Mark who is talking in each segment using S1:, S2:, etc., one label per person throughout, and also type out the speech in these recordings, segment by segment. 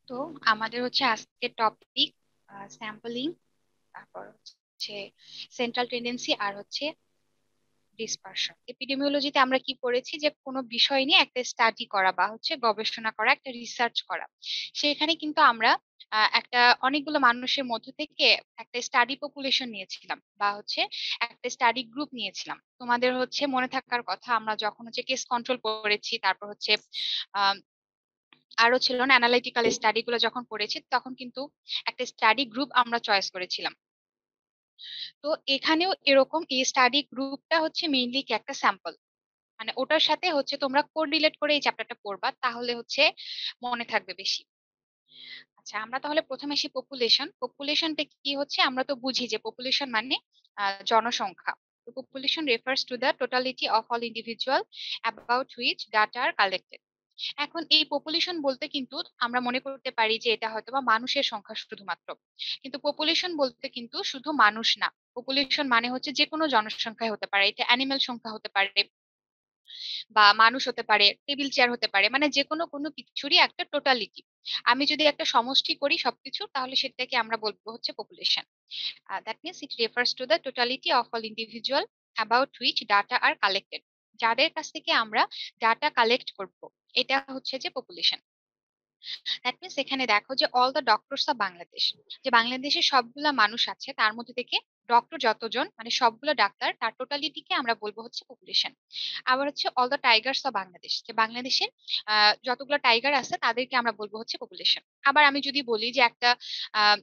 S1: তো আমাদের হচ্ছে আজকের টপিক স্যাম্পলিং, তারপর হচ্ছে সেন্ট্রাল টেন্ডেন্সি, আর হচ্ছে ডিসপারশন। এপিডেমিওলজিতে আমরা কি করেছি, যে কোনো বিষয় নিয়ে একটা স্টাডি করা বা হচ্ছে গবেষণা করা, একটা রিসার্চ করা। সেখানে কিন্তু আমরা একটা অনেকগুলো মানুষের মধ্য থেকে একটা স্টাডি পপুলেশন নিয়েছিলাম বা হচ্ছে একটা স্টাডি গ্রুপ নিয়েছিলাম। তোমাদের হচ্ছে মনে থাকার কথা, আমরা যখন হচ্ছে কেস কন্ট্রোল করেছি, তারপর হচ্ছে আহ আরো ছিল না অ্যানালিটিক্যাল স্টাডি গুলো যখন করেছি, তখন কিন্তু একটা স্টাডি গ্রুপ আমরা চয়েস করেছিলাম। তো এখানেও এরকম এই স্টাডি গ্রুপটা হচ্ছে মেইনলি কি একটা স্যাম্পল, মানে ওটার সাথে হচ্ছে তোমরা কোরিলেট করে এই চ্যাপ্টারটা পড়বা, তাহলে হচ্ছে মনে থাকবে বেশি। আচ্ছা, আমরা তাহলে প্রথমে আসি পপুলেশন। পপুলেশনটা কি হচ্ছে, আমরা তো বুঝি যে পপুলেশন মানে জনসংখ্যা। তো population refers to the totality of all individual about which data are collected. এখন এই পপুলেশন বলতে কিন্তু আমরা মনে করতে পারি যে এটা হয়তো বা মানুষের সংখ্যা শুধুমাত্র, কিন্তু পপুলেশন বলতে কিন্তু শুধু মানুষ না। পপুলেশন মানে হচ্ছে যে কোনো জনসংখ্যা হতে পারে, এটা অ্যানিমেল সংখ্যা হতে পারে বা মানুষ হতে পারে, টেবিল চেয়ার হতে পারে, মানে যে কোনো কোনো কিছুরই একটা টোটালিটি। আমি যদি একটা সমষ্টি করি সবকিছু, তাহলে সেটাকে আমরা বলবো হচ্ছে population. That means it refers to the totality of all individual about which data are collected. যাদের কাছ থেকে আমরা ডাটা কালেক্ট করব, এটা হচ্ছে যে পপুলেশন। দ্যাট মিনস এখানে দেখো যে all the doctors of Bangladesh, যে বাংলাদেশের সবগুলা মানুষ আছে তার মধ্যে থেকে ডক্টর যতজন, মানে সবগুলো ডাক্তার, তার টোটালিটিকে আমরা বলবো হচ্ছে পপুলেশন। আবার হচ্ছে all the Tigers of Bangladesh, যে বাংলাদেশের যতগুলো টাইগার আছে তাদেরকে আমরা বলবো হচ্ছে পপুলেশন। আবার আমি যদি বলি যে একটা আহ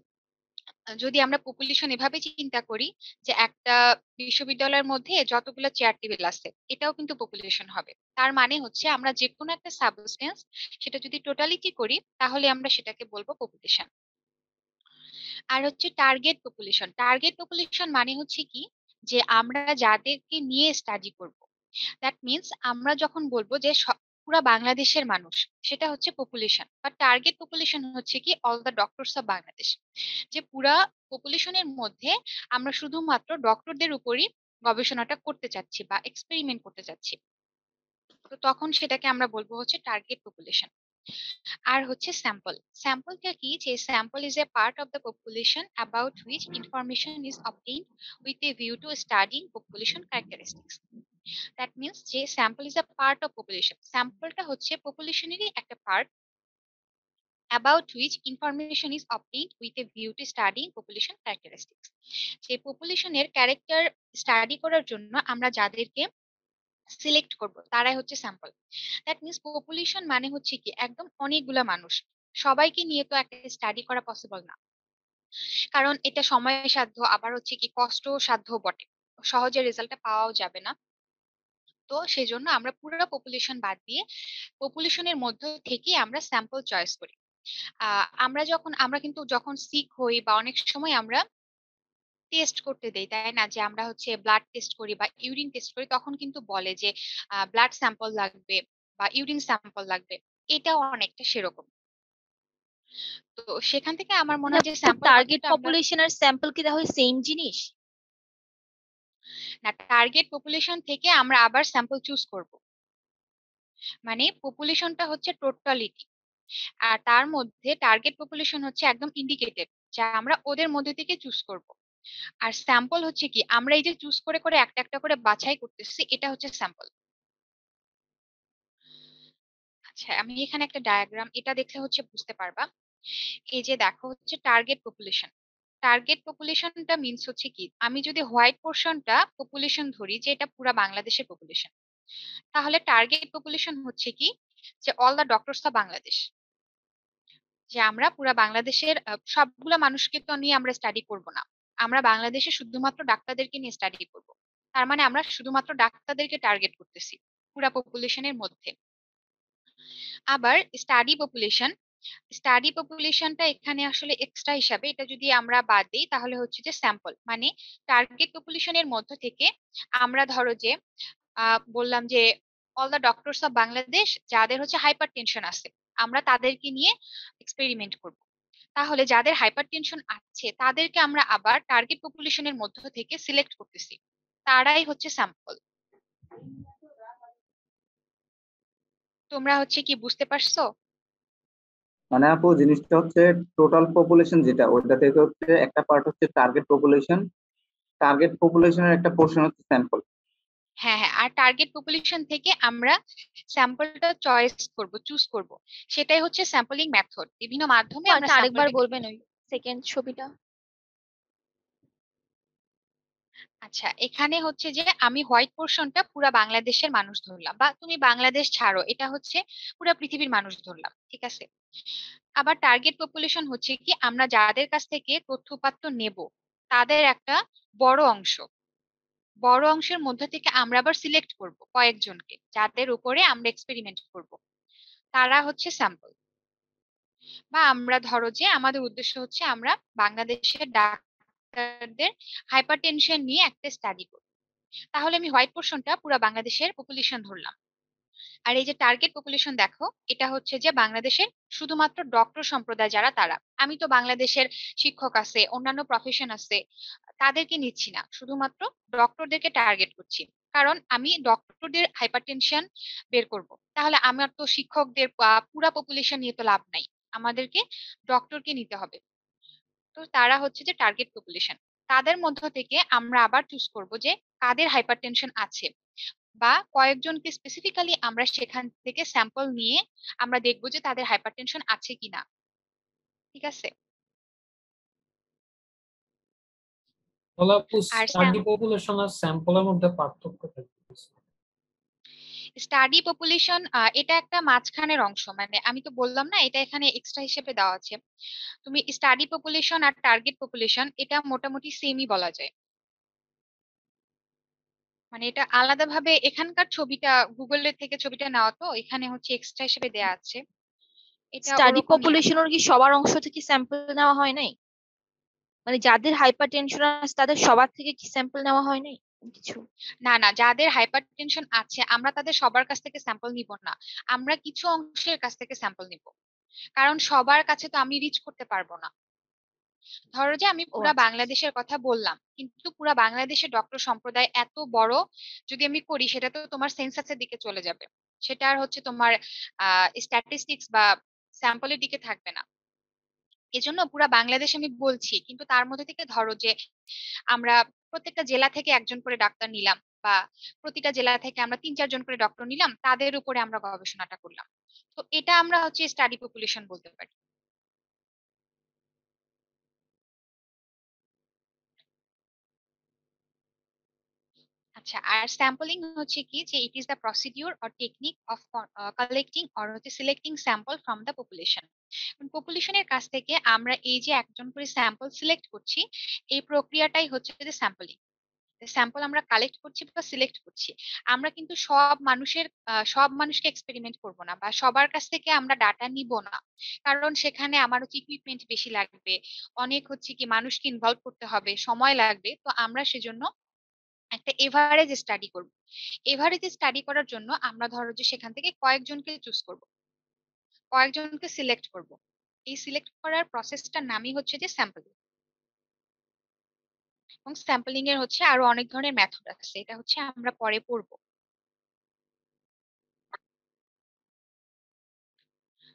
S1: যদি আমরা পপুলেশন এভাবে চিন্তা করি যে একটা বিশ্ববিদ্যালয়ের মধ্যে যতগুলো চেয়ার টেবিল আছে, এটাও কিন্তু পপুলেশন হবে। তার মানে হচ্ছে আমরা যে কোনো একটা সাবস্টেন্স, সেটা যদি টোটালিটি করি, তাহলে আমরা সেটাকে বলবো পপুলেশন। আর হচ্ছে টার্গেট পপুলেশন। টার্গেট পপুলেশন মানে হচ্ছে কি, যে আমরা যাদেরকে নিয়ে স্টাডি করব, দ্যাট মিন্স আমরা যখন বলবো যে পুরা বাংলাদেশের মানুষ, সেটা হচ্ছে পপুলেশন। বা টার্গেট পপুলেশন হচ্ছে কি all the doctors of Bangladesh, যে পুরা পপুলেশনের মধ্যে আমরা শুধুমাত্র ডক্টরদের উপরই গবেষণাটা করতে চাচ্ছি বা এক্সপেরিমেন্ট করতে চাচ্ছি। তো তখন সেটাকে আমরা বলবো হচ্ছে টার্গেট পপুলেশন। আর হচ্ছে স্যাম্পল। স্যাম্পলটা কি, যে sample is a part of the population about which information is obtained with a view to studying population characteristics. That means যে sample is a part of population, স্যাম্পলটা হচ্ছে পপুলেশনেরই একটা part, about which information is obtained with a view to studying population characteristics. সেই পপুলেশনের character study করার জন্য আমরা যাদেরকে সিলেক্ট করব, তারাই হচ্ছে স্যাম্পল। দ্যাট মিনস পপুলেশন মানে হচ্ছে কি একদম অনেকগুলা মানুষ, সবাইকে নিয়ে তো একটা স্টাডি করা পসিবল না, কারণ এটা সময় সাধ্য, আবার হচ্ছে কি কষ্ট সাধ্য বটে, সহজে রেজাল্টটা পাওয়াও যাবে না। তো সেই জন্য আমরা পুরো পপুলেশন বাদ দিয়ে পপুলেশনের মধ্য থেকে আমরা স্যাম্পল চয়েস করি। আমরা কিন্তু যখন সিক হই বা অনেক সময় আমরা টেস্ট করতে দেই, তাই না, যে আমরা হচ্ছে ব্লাড টেস্ট করি বা ইউরিন টেস্ট করি, তখন কিন্তু বলে যে ব্লাড স্যাম্পল লাগবে বা ইউরিন স্যাম্পল লাগবে। এটাও অনেকটা সেরকম। তো সেখান থেকে আমার মনে হয় যে স্যাম্পল
S2: টার্গেট
S1: কথাটা আমরা,
S2: পপুলেশন আর স্যাম্পল কি তাহলে সেম জিনিস?
S1: না, টার্গেট পপুলেশন থেকে আমরা আবার স্যাম্পল চুজ করব। মানে পপুলেশনটা হচ্ছে টোটালিটি, আর তার মধ্যে টার্গেট পপুলেশন হচ্ছে একদম ইন্ডিকেটেড, যা আমরা ওদের মধ্যে থেকে চুজ করব। আর স্যাম্পল হচ্ছে কি আমরা এই যে চুজ করে করে একটা একটা করে বাছাই করতেছি, এটা হচ্ছে স্যাম্পল। আচ্ছা, আমি এখানে একটা ডায়াগ্রাম, এটা দেখলে হচ্ছে বুঝতে পারবা। এই যে দেখো হচ্ছে টার্গেট পপুলেশন। টার্গেট পপুলেশনটা মিন্স হচ্ছে কি, আমি যদি হোয়াইট পোর্শনটা পপুলেশন ধরি যে এটা পুরা বাংলাদেশের পপুলেশন, তাহলে টার্গেট পপুলেশন হচ্ছে কি, যে all the doctors of Bangladesh, যে আমরা পুরা বাংলাদেশের সবগুলা মানুষকে তো নিয়ে আমরা স্টাডি করব না, আমরা বাংলাদেশে শুধুমাত্র ডাক্তারদেরকে নিয়ে স্টাডি করব। তার মানে আমরা শুধুমাত্র ডাক্তারদেরকে টার্গেট করতেছি পুরা পপুলেশনের মধ্যে। আবার স্টাডি পপুলেশন, স্টাডি পপুলেশনটা এখানে আসলে এক্সট্রা হিসাবে, এটা যদি আমরা বাদ দিই তাহলে হচ্ছে যে স্যাম্পল। মানে টার্গেট পপুলেশনের মধ্য থেকে আমরা ধরো যে বললাম যে all the doctors of Bangladesh, যাদের হচ্ছে হাইপার টেনশন আছে, আমরা তাদেরকে নিয়ে এক্সপেরিমেন্ট করব। তাহলে যাদের হাইপার টেনশন আছে তাদেরকে আমরা আবার টার্গেট পপুলেশনের মধ্য থেকে সিলেক্ট করতেছি, তারাই হচ্ছে স্যাম্পল। তোমরা হচ্ছে কি বুঝতে পারছো?
S3: মানে আপু জিনিসটা হচ্ছে টোটাল পপুলেশন যেটা ওইটা থেকে হচ্ছে একটা পার্ট হচ্ছে টার্গেট পপুলেশন, টার্গেট পপুলেশনের একটা পোর্শন হচ্ছে স্যাম্পল।
S1: হ্যাঁ হ্যাঁ, আর টার্গেট পপুলেশন থেকে আমরা স্যাম্পলটা চয়েস করব, চুজ করব। সেটাই হচ্ছে স্যাম্পলিং মেথড। বিভিন্ন মাধ্যমে আমরা
S2: এটা আরেকবার
S1: স্যাম্পলটাকে।
S2: বলবেন ওই সেকেন্ড ছবিটা?
S1: আচ্ছা, এখানে হচ্ছে যে আমি হোয়াইট পোর্শনটা পুরা বাংলাদেশের মানুষ ধরলাম, বা তুমি বাংলাদেশ ছাড়ো, এটা হচ্ছে পুরা পৃথিবীর মানুষ ধরলাম, ঠিক আছে। আবার টার্গেট পপুলেশন হচ্ছে কি আমরা যাদের কাছ থেকে তথ্যপাত্র নেব তাদের একটা বড় অংশ, বড় অংশের মধ্যে থেকে আমরা আবার সিলেক্ট করব কয়েকজনকে যাদের উপরে আমরা এক্সপেরিমেন্ট করব, তারা হচ্ছে স্যাম্পল। বা আমরা ধরো যে আমাদের উদ্দেশ্য হচ্ছে আমরা বাংলাদেশের ডাক্তারদের হাইপারটেনশন নিয়ে একটা স্টাডি করব, তাহলে আমি হোয়াইট পোর্শনটা পুরো বাংলাদেশের পপুলেশন ধরলাম। আর এই যে টার্গেট পপুলেশন দেখো, এটা হচ্ছে যে বাংলাদেশের শুধুমাত্র ডক্টর সম্প্রদায় যারা, তারা। আমি তো বাংলাদেশের শিক্ষক আছে, অন্যান্য প্রফেশন আছে, তাদেরকে নিচ্ছি না, শুধুমাত্র ডক্টরদেরকে টার্গেট করছি। কারণ আমি ডক্টরদের হাইপারটেনশন বের করব, তাহলে আমার তো শিক্ষকদের পুরা পপুলেশন নিয়ে তো লাভ নাই, আমাদেরকে ডক্টরকে নিতে হবে। তো তারা হচ্ছে যে টার্গেট পপুলেশন। তাদের মধ্য থেকে আমরা আবার চুজ করব যে কাদের হাইপারটেনশন আছে, বা কয়েকজনকে স্পেসিফিক্যালি আমরা সেখান থেকে স্যাম্পল নিয়ে আমরা দেখবো যে তাদের হাইপারটেনশন আছে কিনা, ঠিক আছে।
S4: তাহলে আপু
S1: আর
S4: স্টাডি পপুলেশন আর স্যাম্পলের মধ্যে পার্থক্যটা কি?
S1: স্টাডি পপুলেশন এটা একটা মাঝখানের অংশ, মানে আমি তো বললাম না, এটা এখানে এক্সট্রা হিসেবে দেওয়া আছে। তুমি স্টাডি পপুলেশন আর টার্গেট পপুলেশন এটা মোটামুটি সেমই বলা যায়, মানে এটা আলাদাভাবে এখানকার ছবিটা গুগলের থেকে ছবিটা নেওয়া, তো এখানে হচ্ছে এক্সট্রা হিসেবে দেয়া আছে, এটা
S2: স্টাডি
S1: ওরকমই আছে।
S2: পপুলেশনের কি সবার অংশ থেকে স্যাম্পল নেওয়া হয় নাই? মানে যাদের হাইপার টেনশন আছে তাদের সবার থেকে কি স্যাম্পল নেওয়া হয় নাই কিছু?
S1: না না, যাদের হাইপারটেনশন আছে আমরা তাদের সবার কাছ থেকে স্যাম্পল নিব না, আমরা কিছু অংশের কাছ থেকে স্যাম্পল নিব, কারণ সবার কাছে তো আমি রিচ করতে পারবো না। ধরো যে আমি
S2: ও
S1: পুরা
S2: আচ্ছা আচ্ছা।
S1: বাংলাদেশের কথা বললাম, কিন্তু পুরা বাংলাদেশের ডক্টর সম্প্রদায় এত বড়, যদি আমি করি সেটা তো তোমার সেন্সাসের দিকে চলে যাবে, সেটা আর হচ্ছে তোমার স্ট্যাটিস্টিক্স বা স্যাম্পলের দিকে থাকবে না। এজন্য পুরা বাংলাদেশ আমি বলছি, কিন্তু তার মধ্যে থেকে ধরো যে আমরা প্রত্যেকটা জেলা থেকে একজন করে ডাক্তার নিলাম, বা প্রতিটা জেলা থেকে আমরা 3-4 জন করে ডক্টর নিলাম, তাদের উপরে আমরা গবেষণাটা করলাম। তো এটা আমরা হচ্ছে স্টাডি পপুলেশন বলতে পারি। আচ্ছা, আর স্যাম্পলিং হচ্ছে কি যে it is the procedure or technique of collecting or হচ্ছে selecting sample from the population. পপুলেশনের কাছ থেকে আমরা এই যে একজন করে স্যাম্পল সিলেক্ট করছি, এই প্রক্রিয়াটাই হচ্ছে যে স্যাম্পলিং। স্যাম্পল আমরা কালেক্ট করছি বা সিলেক্ট করছি, আমরা কিন্তু সব মানুষকে এক্সপেরিমেন্ট করব না, বা সবার কাছ থেকে আমরা ডাটা নিব না, কারণ সেখানে আমার হচ্ছে ইকুইপমেন্ট বেশি লাগবে, অনেক হচ্ছে কি মানুষকে ইনভলভ করতে হবে, সময় লাগবে। তো আমরা সেজন্য একটা এভারেজ স্টাডি করব। এভারেজ স্টাডি করার জন্য আমরা ধরো যে সেখান থেকে কয়েকজনকে চুজ করব, কয়েকজনকে সিলেক্ট করব। এই সিলেক্ট করার প্রসেসটার নামই হচ্ছে যে স্যাম্পল। এবং স্যাম্পলিং এর হচ্ছে আরো অনেক ধরনের মেথড আছে, এটা হচ্ছে আমরা পরে পড়বো।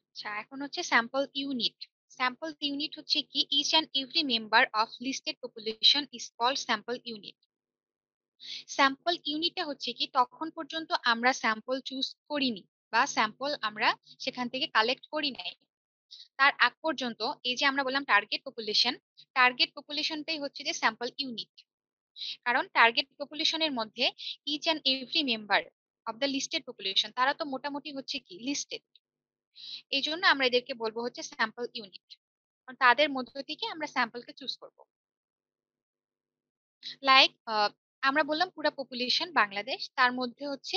S1: আচ্ছা, এখন হচ্ছে স্যাম্পল ইউনিট। স্যাম্পল ইউনিট হচ্ছে কি each and every member of listed population is called sample unit. Sample ইউনিটটা হচ্ছে কি তখন পর্যন্ত আমরা স্যাম্পল চুজ করিনি, বা স্যাম্পল আমরা সেখান থেকে কালেক্ট করি নাই, তার আগ পর্যন্ত এই যে আমরা বললাম টার্গেট পপুলেশন, টার্গেট পপুলেশনটাই হচ্ছে যে স্যাম্পল ইউনিট। কারণ টার্গেট পপুলেশনের মধ্যে each and every member of the listed population, তারা তো মোটামুটি হচ্ছে কি লিস্টেড, এই জন্য আমরা এদেরকে বলবো হচ্ছে স্যাম্পল ইউনিট। তাদের মধ্য থেকে আমরা স্যাম্পলকে চুজ করব। লাইক আমরা বললাম পুরো পপুলেশন বাংলাদেশ, তার মধ্যে হচ্ছে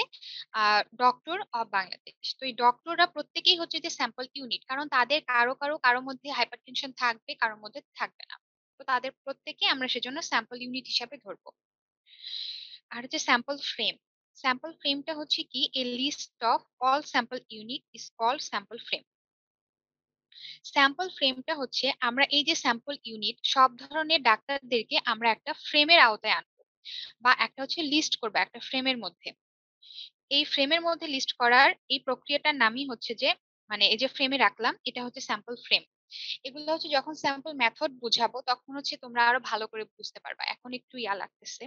S1: ডক্টর অফ বাংলাদেশ, তো এই ডক্টররা প্রত্যেকেই হচ্ছে যে স্যাম্পল ইউনিট, কারণ তাদের কারো কারো কারো মধ্যে হাইপারটেনশন থাকবে, কারোর মধ্যে থাকবে না। তো তাদের প্রত্যেকে আমরা সেজন্য স্যাম্পল ইউনিট হিসাবে ধরবো। আর হচ্ছে স্যাম্পল ফ্রেম। স্যাম্পল ফ্রেমটা হচ্ছে কি a list of all sample unit is called sample frame. Sample ফ্রেমটা হচ্ছে আমরা এই যে স্যাম্পল ইউনিট সব ধরনের ডাক্তারদেরকে আমরা একটা ফ্রেমের আওতায় আনবো, বা একটা হচ্ছে লিস্ট করবো একটা ফ্রেমের মধ্যে। এই ফ্রেমের মধ্যে লিস্ট করার এই প্রক্রিয়াটার নামই হচ্ছে যে মানে এই যে ফ্রেমে রাখলাম এটা হচ্ছে স্যাম্পল ফ্রেম। এগুলো হচ্ছে যখন স্যাম্পল মেথড বুঝাবো তখন হচ্ছে তোমরা আরো ভালো করে বুঝতে পারবা, এখন একটু ইয়া লাগতেছে।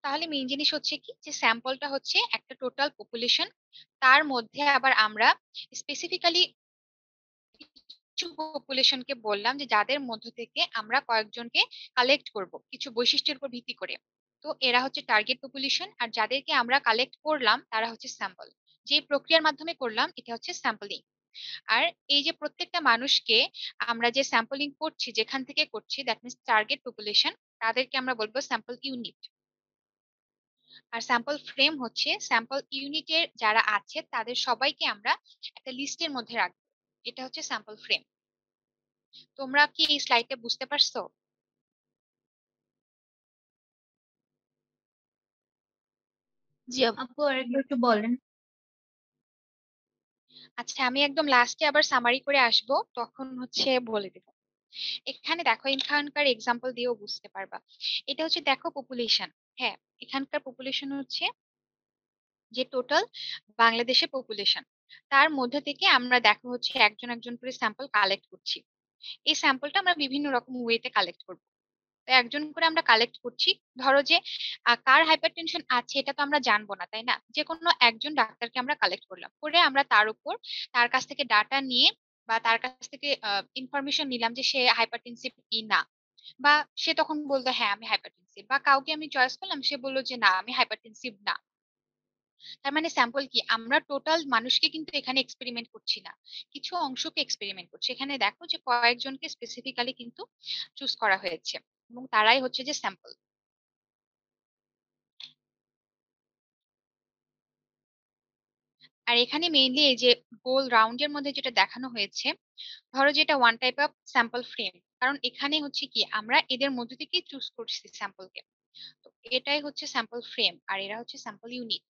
S1: তাহলে মেইন জিনিস হচ্ছে কি যে স্যাম্পলটা হচ্ছে একটা টোটাল পপুলেশন, তার মধ্যে আবার আমরা স্পেসিফিক্যালি কিছু পপুলেশনকে বললাম যে যাদের মধ্য থেকে আমরা কয়েকজনকে কালেক্ট করব কিছু বৈশিষ্ট্যের উপর ভিত্তি করে। তো এরা হচ্ছে টার্গেট পপুলেশন, আর যাদেরকে আমরা কালেক্ট করলাম তারা হচ্ছে স্যাম্পল। যে প্রক্রিয়ার মাধ্যমে করলাম এটা হচ্ছে স্যাম্পলিং। আর এই যে প্রত্যেকটা মানুষকে আমরা যে স্যাম্পলিং করছি যেখান থেকে করছি দ্যাট মিনস টার্গেট পপুলেশন, তাদেরকে আমরা বলবো স্যাম্পল ইউনিট। আর স্যাম্পল ফ্রেম হচ্ছে স্যাম্পল ইউনিটের যারা আছে তাদের সবাইকে আমরা একটা লিস্টের মধ্যে রাখবো, এটা হচ্ছে স্যাম্পল ফ্রেম। তোমরা কি এই স্লাইডটা বুঝতে পারছো?
S2: জি আপু।
S5: আপু আরেকবার একটু বলেন।
S1: আচ্ছা, আমি একদম লাস্টে আবার সামারি করে আসব, তখন হচ্ছে বলে দেব। এখানে দেখো এখানকার এক্সাম্পল দিয়েও বুঝতে পারবা। এটা হচ্ছে দেখো পপুলেশন। হ্যাঁ, এখানকার পপুলেশন হচ্ছে যে টোটাল বাংলাদেশের পপুলেশন, তার মধ্যে থেকে আমরা দেখো হচ্ছে একজন একজন করে স্যাম্পল কালেক্ট করছি। এই স্যাম্পলটা আমরা বিভিন্ন রকম ওয়েতে কালেক্ট করব। তো একজন করে আমরা কালেক্ট করছি। ধরো যে কার হাইপারটেনশন আছে এটা তো আমরা জানবো না, তাই না? যে কোনো একজন ডাক্তারকে আমরা কালেক্ট করলাম, করে আমরা তার উপর তার কাছ থেকে ডাটা নিয়ে বা তার কাছ থেকে ইনফরমেশন নিলাম যে সে হাইপারটেনসিভ কি না, বা সে তখন বললো হ্যাঁ আমি হাইপারটেনসিভ, বা কাউকে আমি চয়েস করলাম সে বললো যে না আমি হাইপারটেনসিভ না। তার মানে স্যাম্পল কি, আমরা টোটাল মানুষকে কিন্তু এখানে এক্সপেরিমেন্ট করছি না, কিছু অংশকে এক্সপেরিমেন্ট করছি। এখানে দেখো যে কয়েকজনকে স্পেসিফিক্যালি কিন্তু চুজ করা হয়েছে এবং তারাই হচ্ছে যে স্যাম্পল। আর এখানে মেইনলি এই যে গোল রাউন্ডের মধ্যে যেটা দেখানো হয়েছে, ধরো যে এটা one type of sample frame, কারণ এখানে হচ্ছে কি আমরা এদের মধ্যে থেকেই চুজ করছি স্যাম্পলকে। তো এটাই হচ্ছে স্যাম্পল ফ্রেম আর এরা হচ্ছে স্যাম্পল ইউনিট।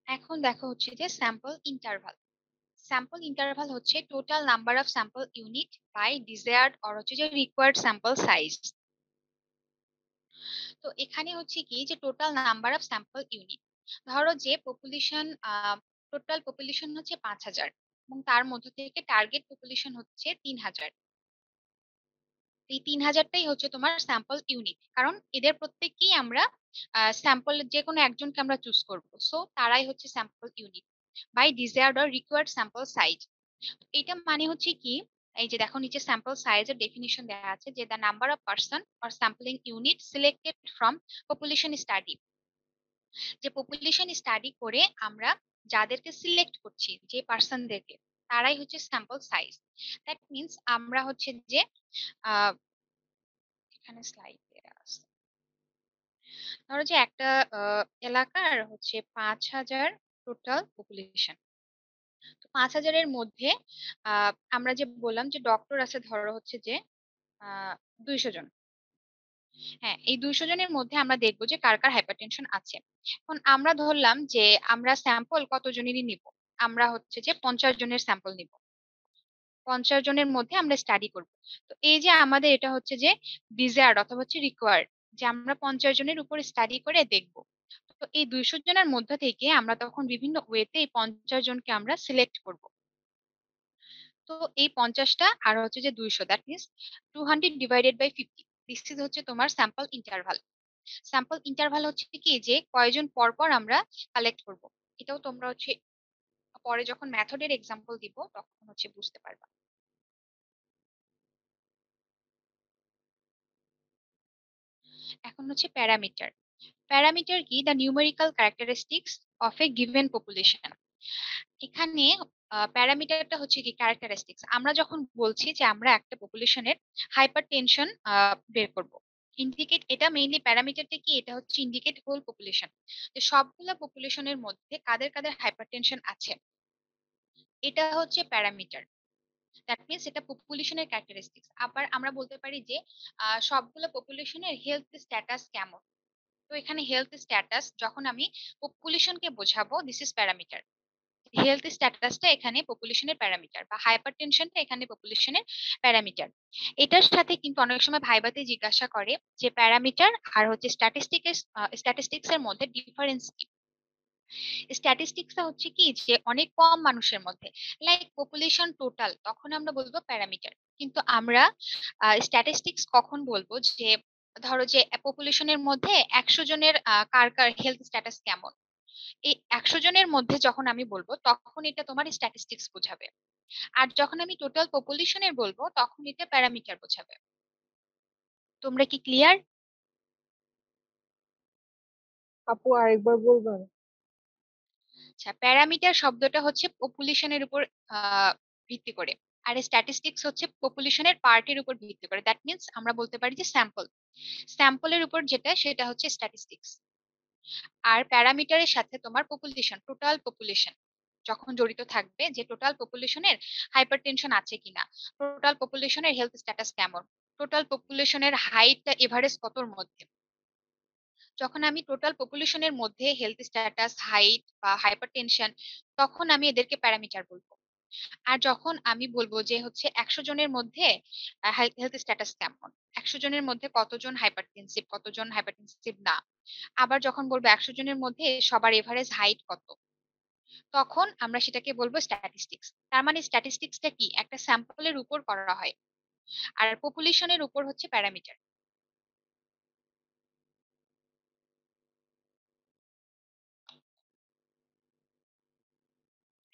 S1: এখন দেখো হচ্ছে যে স্যাম্পল ইন্টারভাল। স্যাম্পল ইন্টারভাল হচ্ছে total number of sample unit by desired or হচ্ছে যে রিকোয়ার্ড স্যাম্পল সাইজ। তো এখানে হচ্ছে কি যে total number of sample unit, ধরো যে পপুলেশন টোটাল পপুলেশন হচ্ছে 5,000 এবং তার মধ্যে থেকে টার্গেট পপুলেশন হচ্ছে 3,000। এই 3,000টাই হচ্ছে তোমার স্যাম্পল ইউনিট, কারণ এদের প্রত্যেককেই আমরা স্যাম্পল যে কোনো একজনকে আমরা চুজ করবো, সো তারাই হচ্ছে sample unit by desired or required sample size. এটা মানে হচ্ছে কি, এই যে দেখো নিচে স্যাম্পল সাইজের ডেফিনিশন দেওয়া আছে যে the number of person or sampling unit selected from population study. যে পপুলেশন স্টাডি করে আমরা যাদেরকে সিলেক্ট করছি যে পার্সনদেরকে, তারাই হচ্ছে স্যাম্পল সাইজ। দ্যাট মিনস আমরা হচ্ছে যে আহ এখানে স্লাইড দেওয়া আছে, ধরো যে একটা এলাকার হচ্ছে 5,000 টোটাল পপুলেশন। তো 5,000-এর মধ্যে আমরা যে বললাম যে ডক্টর আছে ধরো হচ্ছে যে 200 জন। হ্যাঁ, এই 200 জনের মধ্যে আমরা দেখবো যে কার কার হাইপারটেনশন আছে। এখন আমরা ধরলাম যে আমরা স্যাম্পল কত জনেরই নিব, আমরা হচ্ছে যে 50 জনের স্যাম্পল নিব, 50 জনের মধ্যে আমরা স্টাডি করব। তো এই যে আমাদের এটা হচ্ছে যে ডিজায়ার্ড অথবা হচ্ছে রিকোয়ার্ড, যে আমরা 50 জনের উপর স্টাডি করে দেখব। তো এই 200 জনের মধ্যে থেকে আমরা তখন বিভিন্ন ওয়েতে এই 50 জনকে আমরা সিলেক্ট করব। তো এই 50টা আর হচ্ছে যে 200, that means 200 divided by 50, this is হচ্ছে তোমার স্যাম্পল ইন্টারভাল। স্যাম্পল ইন্টারভাল হচ্ছে কি যে কয়জন পর পর আমরা কালেক্ট করব। এটাও তোমরা হচ্ছে পরে যখন মেথডের এক্সাম্পল দিব তখন হচ্ছে বুঝতে পারবা। এখন হচ্ছে প্যারামিটার। প্যারামিটার কি, the numerical characteristics of a given population. এখানে প্যারামিটারটা হচ্ছে কি ক্যারেক্টারিস্টিক্স। আমরা যখন বলছি যে আমরা একটা পপুলেশনের হাইপার টেনশন বের করব, ইন্ডিকেট, এটা মেইনলি প্যারামিটারটা কি, এটা হচ্ছে ইন্ডিকেট হোল পপুলেশন, যে সবগুলো পপুলেশনের মধ্যে কাদের কাদের হাইপার টেনশন আছে, এটা হচ্ছে প্যারামিটার। দ্যাট মিনস এটা পপুলেশনের ক্যারেক্টারিস্টিক্স। আবার আমরা বলতে পারি যে সবগুলো পপুলেশনের হেলথ স্ট্যাটাস কেমন। তো এখানে হেলথ স্ট্যাটাস যখন আমি পপুলেশনকে বোঝাবো, দিস ইজ প্যারামিটার। হেলথ স্ট্যাটাসটা এখানে পপুলেশনের প্যারামিটার, বা হাইপার টেনশনটা এখানে পপুলেশনের প্যারামিটার। এটার সাথে কিন্তু অনেক সময় ভাইবাতে জিজ্ঞাসা করে যে প্যারামিটার আর হচ্ছে স্ট্যাটিস্টিক্স এর মধ্যে ডিফারেন্স কি। স্ট্যাটিস্টিক্সটা হচ্ছে কি যে অনেক কম মানুষের মধ্যে, লাইক পপুলেশন টোটাল, তখন আমরা বলবো প্যারামিটার। কিন্তু আমরা স্ট্যাটিস্টিক্স কখন বলবো, যে ধরো যে পপুলেশনের মধ্যে 100 জনের কার কার হেলথ স্ট্যাটাস কেমন, এই 100 জনের মধ্যে যখন আমি বলবো তখন এটা তোমার স্ট্যাটিস্টিক্স বোঝাবে। আর যখন আমি টোটাল পপুলেশনের বলবো তখন এটা প্যারামিটার বোঝাবে। তোমরা কি ক্লিয়ার?
S5: আপু আরেকবার বলবেন?
S1: আচ্ছা, প্যারামিটার শব্দটা হচ্ছে পপুলেশনের উপর ভিত্তি করে, আর স্ট্যাটিস্টিক্স হচ্ছে পপুলেশনের পার্টের উপর ভিত্তি করে। দ্যাট মিন্স আমরা বলতে পারি যে স্যাম্পলের উপর যেটা সেটা হচ্ছে স্ট্যাটিস্টিক্স। আর প্যারামিটারের সাথে তোমার পপুলেশন, টোটাল পপুলেশন যখন জড়িত থাকবে, যে টোটাল পপুলেশনের হাইপারটেনশন আছে কিনা, টোটাল পপুলেশনের হেলথ স্ট্যাটাস কেমন, টোটাল পপুলেশনের হাইটটা এভারেজ কতর মধ্যে, যখন আমি টোটাল পপুলেশনের মধ্যে হেলথ স্ট্যাটাস, হাইট বা হাইপারটেনশন, তখন আমি এদেরকে প্যারামিটার বলবো। আর যখন আমি বলবো যে হচ্ছে 100 জনের মধ্যে হেলথ স্ট্যাটাস কেমন, 100 জনের মধ্যে কতজন হাইপারটেনসিভ, কতজন হাইপারটেনসিভ না, আবার যখন বলবো 100 জনের মধ্যে সবার এভারেজ হাইট কত, তখন আমরা সেটাকে বলবো স্ট্যাটিস্টিক্স। তার মানে স্ট্যাটিস্টিক্সটা কি, একটা স্যাম্পলের উপর করা হয়, আর পপুলেশনের উপর হচ্ছে প্যারামিটার।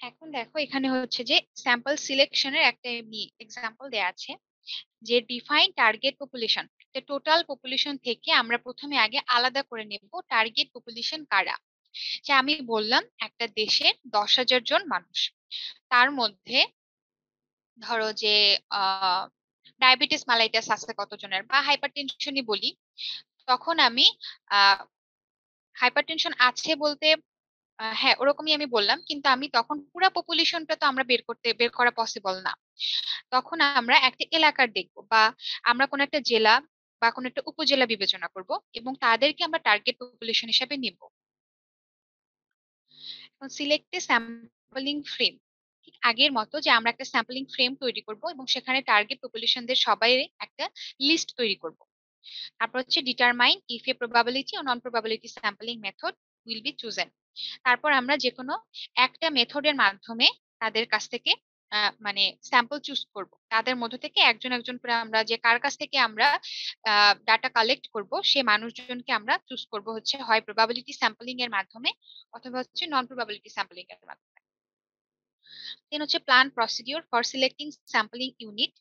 S1: এখন দেখো এখানে হচ্ছে যে স্যাম্পল সিলেকশনের একটা এক্সাম্পল দেয়া আছে, যে define target population. Total population থেকে আমরা প্রথমে আগে আলাদা করে নেব টার্গেট পপুলেশন কারা। যে আমি বললাম একটা দেশের 10,000 জন মানুষ, তার মধ্যে ধরো যে ডায়াবেটিস মালাইটাস আছে কতজনের, বা হাইপারটেনশনই বলি, তখন আমি হাইপারটেনশন আছে বলতে হ্যাঁ ওরকমই আমি বললাম, কিন্তু আমি তখন পুরো পপুলেশনটা তো আমরা বের করা পসিবল না। তখন আমরা একটা এলাকার দেখব, বা আমরা কোন একটা জেলা বা কোন একটা উপজেলা বিবেচনা করব, এবং তাদেরকে আমরা টার্গেট পপুলেশন হিসেবে নিব। সিলেক্ট এ স্যাম্পলিং ফ্রেম, ঠিক আগের মতো যে আমরা একটা স্যাম্পলিং ফ্রেম তৈরি করব এবং সেখানে টার্গেট পপুলেশনদের সবাই একটা লিস্ট তৈরি করব। তারপর হচ্ছে ডিটারমাইন ইফ এ প্রবাবিলিটি ও non probability sampling method will be chosen. তারপর আমরা যে কোনো একটা মেথডের মাধ্যমে তাদের কাছ থেকে মানে স্যাম্পল চুজ করব, তাদের মধ্য থেকে একজন একজন করে আমরা যে কার কাছ থেকে আমরা ডাটা কালেক্ট করব সে মানুষজনকে আমরা চুজ করব হচ্ছে হয় প্রবাবিলিটি স্যাম্পলিং এর মাধ্যমে অথবা হচ্ছে নন প্রবাবিলিটি স্যাম্পলিং এর মাধ্যমে। দেন হচ্ছে plan procedure for selecting sampling unit,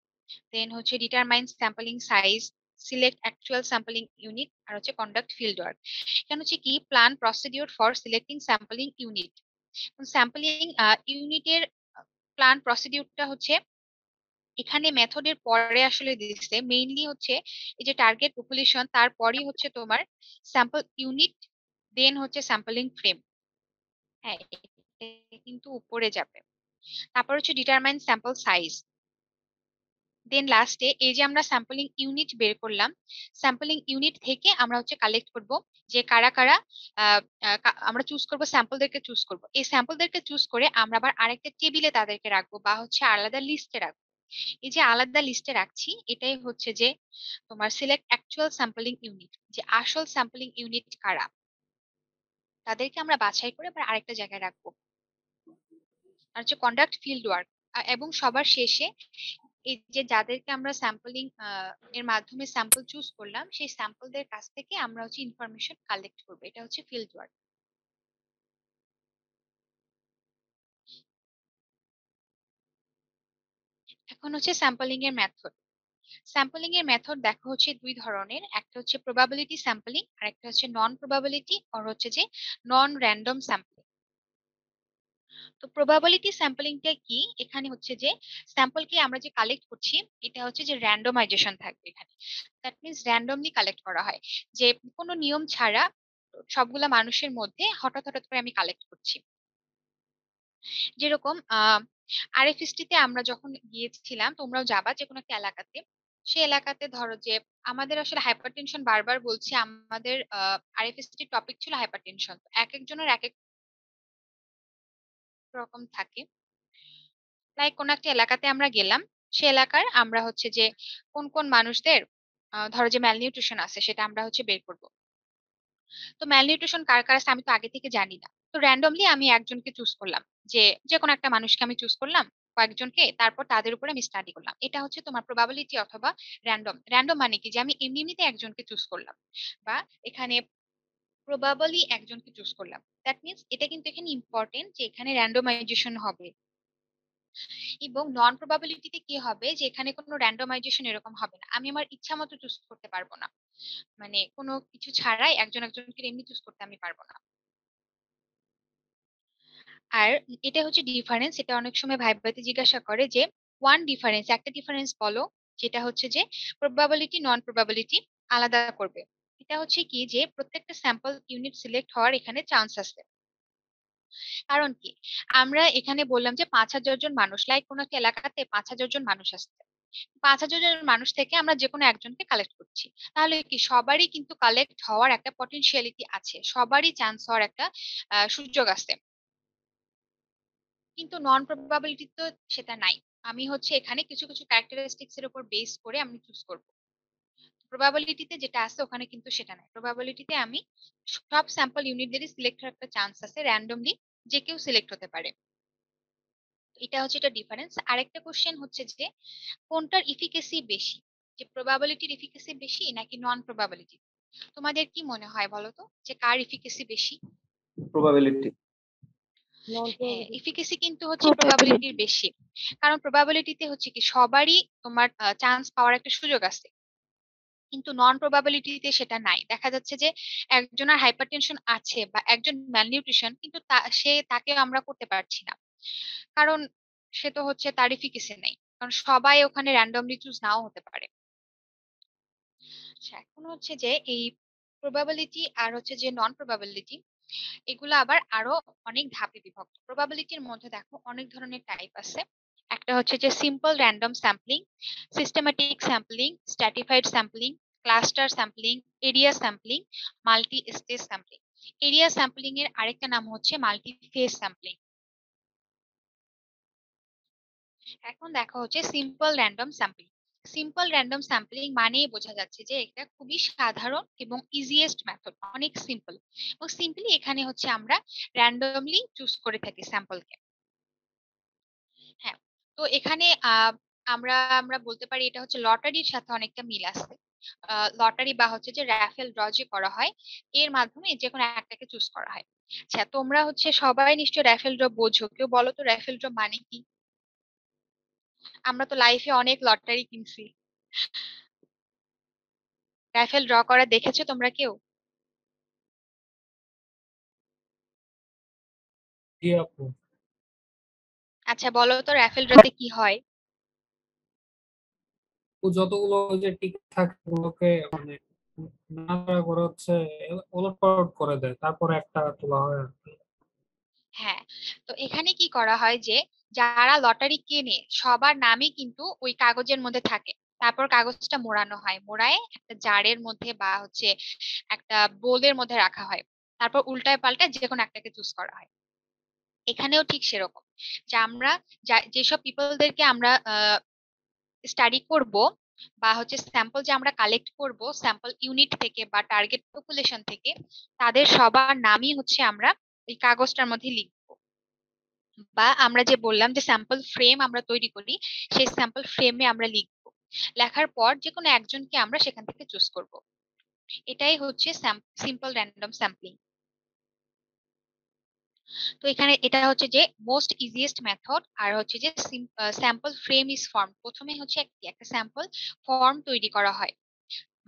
S1: then হচ্ছে determine sampling size, select actual sampling unit, আর হচ্ছে কন্ডাক্ট ফিল্ড ওয়ার্ক। এখানে হচ্ছে কি plan procedure for selecting sampling unit. Sampling ইউনিটের প্ল্যান প্রসিডিউরটা হচ্ছে এখানে মেথডের পরে আসলে দিচ্ছে, মেইনলি হচ্ছে এই যে টার্গেট পপুলেশন, তারপরই হচ্ছে তোমার স্যাম্পল ইউনিট, দেন হচ্ছে স্যাম্পলিং ফ্রেম। হ্যাঁ এটা কিন্তু উপরে যাবে। তারপর হচ্ছে ডিটারমাইন স্যাম্পল সাইজ, দেন লাস্টে এই যে আমরা স্যাম্পলিং ইউনিট বের করলাম, স্যাম্পলিং ইউনিট থেকে আমরা হচ্ছে কালেক্ট করব যে কারা কারা আমরা চুজ করব, স্যাম্পলদেরকে চুজ করব। এই স্যাম্পলদেরকে চুজ করে আমরা আবার আরেকটা টেবিলে তাদেরকে রাখবো, বা হচ্ছে আলাদা লিস্টে রাখবো। এই যে আলাদা লিস্টে রাখছি এটাই হচ্ছে যে তোমার সিলেক্ট অ্যাকচুয়াল স্যাম্পলিং ইউনিট, যে আসল স্যাম্পলিং ইউনিট কারা, তাদেরকে আমরা বাছাই করে আবার আরেকটা জায়গায় রাখবো। আর হচ্ছে কন্ডাক্ট ফিল্ড ওয়ার্ক, এবং সবার শেষে এই যে যাদেরকে আমরা স্যাম্পলিং এর মাধ্যমে স্যাম্পল চুজ করলাম সেই স্যাম্পলদের কাছ থেকে আমরা হচ্ছে ইনফরমেশন কালেক্ট করবো, এটা হচ্ছে ফিল্ড ওয়ার্ক। এখন হচ্ছে স্যাম্পলিং এর মেথড। স্যাম্পলিং এর মেথড দেখো হচ্ছে দুই ধরনের, একটা হচ্ছে প্রবাবিলিটি স্যাম্পলিং আর একটা হচ্ছে নন প্রবাবিলিটি আর হচ্ছে যে নন র্যান্ডম স্যাম্পলিং। তো প্রবাবিলিটি স্যাম্পলিংটা কি, এখানে হচ্ছে যে স্যাম্পলকে আমরা যে কালেক্ট করছি এটা হচ্ছে যে র্যান্ডমাইজেশন থাকবে এখানে। দ্যাট মিনস র্যান্ডমলি কালেক্ট করা হয়, যে কোনো নিয়ম ছাড়া সবগুলা মানুষের মধ্যে হঠাৎ হঠাৎ করে আমি কালেক্ট করছি। যেরকম আরএফএসটি তে আমরা যখন গিয়েছিলাম, তোমরাও যাবা যে কোনো একটা এলাকাতে, সেই এলাকাতে ধরো যে আমাদের আসলে হাইপারটেনশন বারবার বলছি, আমাদের আরএফএসটি টপিক ছিল হাইপারটেনশন, এক একজনের এক এক রকম থাকে। লাইক কোন একটা এলাকাতে আমরা গেলাম, সে এলাকার আমরা হচ্ছে যে কোন কোন মানুষদের ধরো যে ম্যালনিউট্রিশন আছে সেটা আমরা হচ্ছে বের করব। তো ম্যালনিউট্রিশন কার কার আছে আমি তো আগে থেকে জানি না, তো র্যান্ডমলি আমি একজনকে চুজ করলাম, যে কোনো একটা মানুষকে আমি চুজ করলাম, কয়েকজনকে, তারপর তাদের উপরে আমি স্টাডি করলাম। এটা হচ্ছে তোমার প্রবাবিলিটি অথবা র্যান্ডম। র্যান্ডম মানে কি, যে আমি এমনিতে একজনকে চুজ করলাম, বা এখানে প্রবাবলি একজনকে চুজ করলাম। দ্যাট মিনস এটা কিন্তু এখানে ইম্পর্টেন্ট যে এখানে র্যান্ডমাইজেশন হবে। এবং নন প্রবাবিলিটিতে কি হবে, যে এখানে কোনো র্যান্ডমাইজেশন এরকম হবে না, আমি আমার ইচ্ছা মতো চুজ করতে পারবো না, মানে কোনো কিছু ছাড়াই একজন একজনকে এমনি চুজ করতে আমি পারবো না। আর এটা হচ্ছে ডিফারেন্স। এটা অনেক সময় ভাইবাতে জিজ্ঞাসা করে যে ওয়ান ডিফারেন্স, একটা ডিফারেন্স বলো, যেটা হচ্ছে যে প্রবাবিলিটি নন প্রবাবিলিটি আলাদা করবে। এটা হচ্ছে কি, যে প্রত্যেকটা স্যাম্পল ইউনিট সিলেক্ট হওয়ার এখানে চান্স আছে। কারণ কি, আমরা এখানে বললাম যে 5,000 জন মানুষ, লাইক কোনো একটা এলাকাতে 5,000 জন মানুষ আসছে, 5,000 জন মানুষ থেকে আমরা যে কোনো একজনকে কালেক্ট করছি, তাহলে কি সবারই কিন্তু কালেক্ট হওয়ার একটা পটেনশিয়ালিটি আছে, সবারই চান্স হওয়ার একটা সুযোগ আছে। কিন্তু নন প্রবাবিলিটি তো সেটা নাই। আমি হচ্ছে এখানে কিছু কিছু ক্যারেক্টারিস্টিক্স এর উপর বেস করে আমি চুজ করব। প্রবাবিলিটিতে যেটা আছে ওখানে কিন্তু সেটা নাই। প্রবাবিলিটিতে আমি সব স্যাম্পল ইউনিটদেরই সিলেক্ট হওয়ার একটা চান্স আছে, র্যান্ডমলি যে কেউ সিলেক্ট হতে পারে। এটা হচ্ছে এটা ডিফারেন্স। আরেকটা কোশ্চেন হচ্ছে যে কোনটার ইফিকেসি বেশি, যে প্রবাবিলিটির ইফিকেসি বেশি নাকি নন প্রবাবিলিটি? তোমাদের কি মনে হয় বলো তো, যে কার ইফিকেসি বেশি?
S3: প্রবাবিলিটি।
S5: নন
S1: হ্যাঁ,
S5: প্রবাবিলিটি।
S1: ইফিকেসি কিন্তু হচ্ছে প্রবাবিলিটির বেশি। কারণ প্রবাবিলিটিতে হচ্ছে কি সবারই তোমার চান্স পাওয়ার একটা সুযোগ আছে, কিন্তু নন প্রবাবিলিটিতে সেটা নাই। দেখা যাচ্ছে যে একজনের হাইপারটেনশন আছে বা একজন ম্যালনিউট্রিশন, কিন্তু তাকে আমরা করতে পারছি না, কারণ সে তো হচ্ছে তার ইফিকেসি নেই, কারণ সবাই ওখানে র্যান্ডমলি চুজ নাও হতে পারে। আচ্ছা, এখন হচ্ছে যে এই প্রবাবিলিটি আর হচ্ছে যে নন প্রবাবিলিটি, এগুলো আবার আরো অনেক ধাপে বিভক্ত। প্রবাবিলিটির মধ্যে দেখো অনেক ধরনের টাইপ আছে। একটা হচ্ছে যে simple random sampling, systematic sampling, stratified sampling, cluster sampling, area sampling, multi stage sampling. Area sampling এর আরেকটা নাম হচ্ছে মাল্টি ফেজ স্যাম্পলিং। এখন দেখা হচ্ছে simple random sampling. Simple random sampling মানেই বোঝা যাচ্ছে যে এটা খুবই সাধারণ এবং ইজিয়েস্ট মেথড, অনেক সিম্পল। এবং সিম্পলি এখানে হচ্ছে আমরা র্যান্ডমলি চুজ করে থাকি স্যাম্পলকে। হ্যাঁ, তো এখানে আমরা আমরা বলতে পারি এটা হচ্ছে লটারির সাথে অনেকটা মিল আছে। লটারি বা হচ্ছে যে র্যাফেল ড্র যে করা হয়, এর মাধ্যমে যে কোনো একটাকে চুজ করা হয়। আচ্ছা, তোমরা হচ্ছে সবাই নিশ্চয়ই র্যাফেল ড্র বোঝো, কেউ বলো তো র্যাফেল ড্র মানে কি? আমরা তো লাইফে অনেক লটারি কিনছি। রাইফেল ড্র করা দেখেছো তোমরা কেউ?
S4: জি আপু।
S1: আচ্ছা, বলো তো রাইফেল ড্রতে কি হয়?
S4: ও যতগুলো ওই যে টিকিট থাকে ওগুলোকে মানে নাড়াচাড়া করে হচ্ছে ওলটপালট করে দেয়, তারপরে একটা তোলা হয় আর কি।
S1: হ্যাঁ, তো এখানে কি করা হয়, যে যারা লটারি কেনে সবার নামই কিন্তু ওই কাগজের মধ্যে থাকে। তারপর কাগজটা মোড়ানো হয়, মোড়ায় একটা জারের মধ্যে বা হচ্ছে একটা বোলের মধ্যে রাখা হয়। তারপর উল্টায় পাল্টায় যে কোনো একটাকে চুজ করা হয়। এখানেও ঠিক সেরকম, যে আমরা যেসব পিপলদেরকে আমরা স্টাডি করব, বা হচ্ছে স্যাম্পল যে আমরা কালেক্ট করব স্যাম্পল ইউনিট থেকে বা টার্গেট পপুলেশন থেকে, তাদের সবার নামই হচ্ছে আমরা এই কাগজটার মধ্যে লিখব। বা আমরা যে বললাম যে স্যাম্পল ফ্রেম আমরা তৈরি করি, সেই স্যাম্পল ফ্রেমে আমরা লিখব। লেখার পর যে কোনো একজনকে আমরা সেখান থেকে চুজ করব। এটাই হচ্ছে সিম্পল র্যান্ডম স্যাম্পলিং। তো এখানে এটা হচ্ছে যে মোস্ট ইজিয়েস্ট মেথড। আর হচ্ছে যে স্যাম্পল ফ্রেম ইজ ফর্ম, প্রথমে হচ্ছে একটা স্যাম্পল ফর্ম তৈরি করা হয়,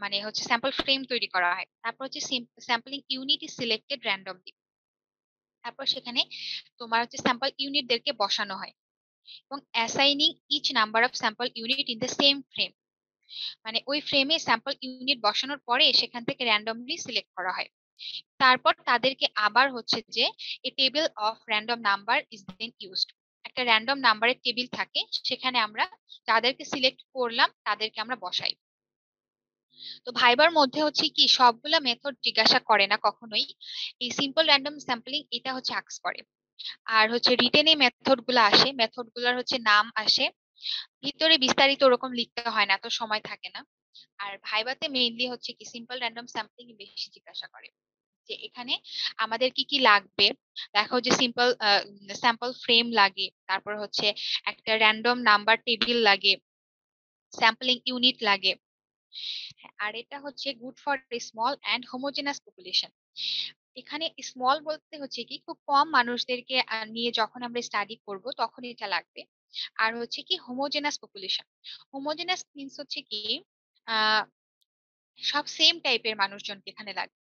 S1: মানে হচ্ছে স্যাম্পল ফ্রেম তৈরি করা হয়। তারপর হচ্ছে sampling unit is selected randomly. তারপর সেখানে তোমার হচ্ছে স্যাম্পল ইউনিটদেরকে বসানো হয়, এবং assigning each number of sample unit in the same frame, মানে ওই ফ্রেমে স্যাম্পল ইউনিট বসানোর পরে সেখান থেকে র্যান্ডমলি সিলেক্ট করা হয়। তারপর তাদেরকে আবার হচ্ছে যে a table of random number is then used, একটা র্যান্ডম নাম্বারের টেবিল থাকে, সেখানে আমরা যাদেরকে সিলেক্ট করলাম তাদেরকে আমরা বসাই। তো ভাইবার মধ্যে হচ্ছে কি সবগুলা মেথড জিজ্ঞাসা করে না কখনোই, এই সিম্পল র্যান্ডম স্যাম্পলিং এটা হচ্ছে আস্ক করে। আর হচ্ছে রিটেন এই মেথড গুলো আসে, মেথড গুলার হচ্ছে নাম আসে, ভিতরে বিস্তারিত ওরকম লিখতে হয় না, এত সময় থাকে না। আর ভাইবাতে মেইনলি হচ্ছে কি সিম্পল র্যান্ডম স্যাম্পলিং বেশি জিজ্ঞাসা করে। যে এখানে আমাদের কি কি লাগবে। দেখো যে স্যাম্পল ফ্রেম লাগে, তারপর হচ্ছে একটা র্যান্ডম নাম্বার টেবিল লাগে, স্যাম্পলিং ইউনিট লাগে। আর এটা হচ্ছে good for small and homogeneous population. এখানে স্মল বলতে হচ্ছে কি খুব কম মানুষদেরকে নিয়ে যখন আমরা স্টাডি করব তখন এটা লাগবে। আর হচ্ছে কি হোমোজেনাস পপুলেশন। হোমোজেনাস মিন্স হচ্ছে কি আহ সব সেম টাইপের মানুষজনকে এখানে লাগবে।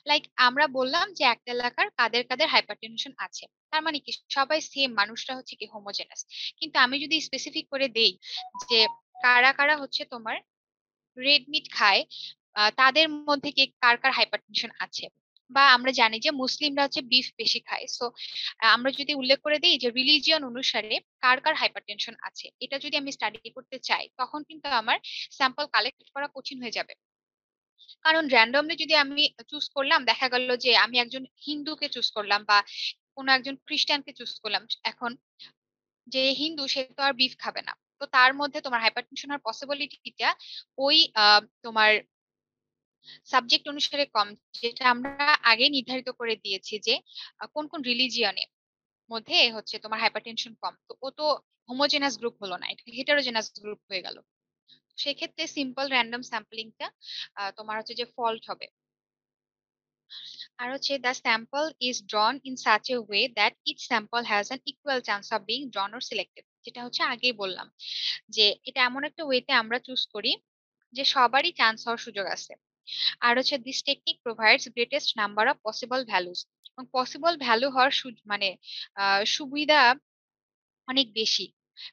S1: লাইক আমরা বললাম যে একটা এলাকার কাদের কাদের হাইপারটেনশন আছে, তার মানে কি সবাই সেম মানুষরা হচ্ছে কি হোমোজেনাস। কিন্তু আমি যদি স্পেসিফিক করে দেই যে কারা কারা হচ্ছে তোমার রেড মিট খায়, তাদের মধ্যে কে কার কার হাইপারটেনশন আছে, বা আমরা জানি যে মুসলিমরা হচ্ছে বিফ বেশি খায়, সো আমরা যদি উল্লেখ করে দিই যে রিলিজিয়ন অনুসারে কার কার হাইপারটেনশন আছে, এটা যদি আমি স্টাডি করতে চাই তখন কিন্তু আমার স্যাম্পল কালেক্ট করা কঠিন হয়ে যাবে। কারণ র্যান্ডমলি যদি আমি চুজ করলাম, দেখা গেল যে আমি একজন হিন্দুকে চুজ করলাম বা কোনো একজন খ্রিস্টানকে চুজ করলাম, এখন যে হিন্দু সে তো আর বিফ খাবে না, তো তার মধ্যে তোমার হাইপারটেনশন হওয়ার পসিবিলিটিটা ওই তোমার সাবজেক্ট অনুসারে কম, যেটা আমরা আগে নির্ধারিত করে দিয়েছি যে কোন কোন রিলিজিয়নে মধ্যে হচ্ছে তোমার হাইপারটেনশন কম, তো ও তো হোমোজেনাস গ্রুপ হলো না, এটা হেটারোজেনাস গ্রুপ হয়ে গেল। সেক্ষেত্রে সিম্পল র্যান্ডম স্যাম্পলিংটা তোমার হচ্ছে যে ফল্ট হবে। আর হচ্ছে the sample is drawn in such a way that each sample has an equal chance of being drawn or selected, যেটা হচ্ছে আগেই বললাম যে এটা এমন একটা ওয়েতে আমরা চুজ করি যে সবারই চান্স হওয়ার সুযোগ আছে। আর হচ্ছে this technique provides greatest number of possible values, এবং পসিবল ভ্যালু হওয়ার মানে সুবিধা অনেক বেশি।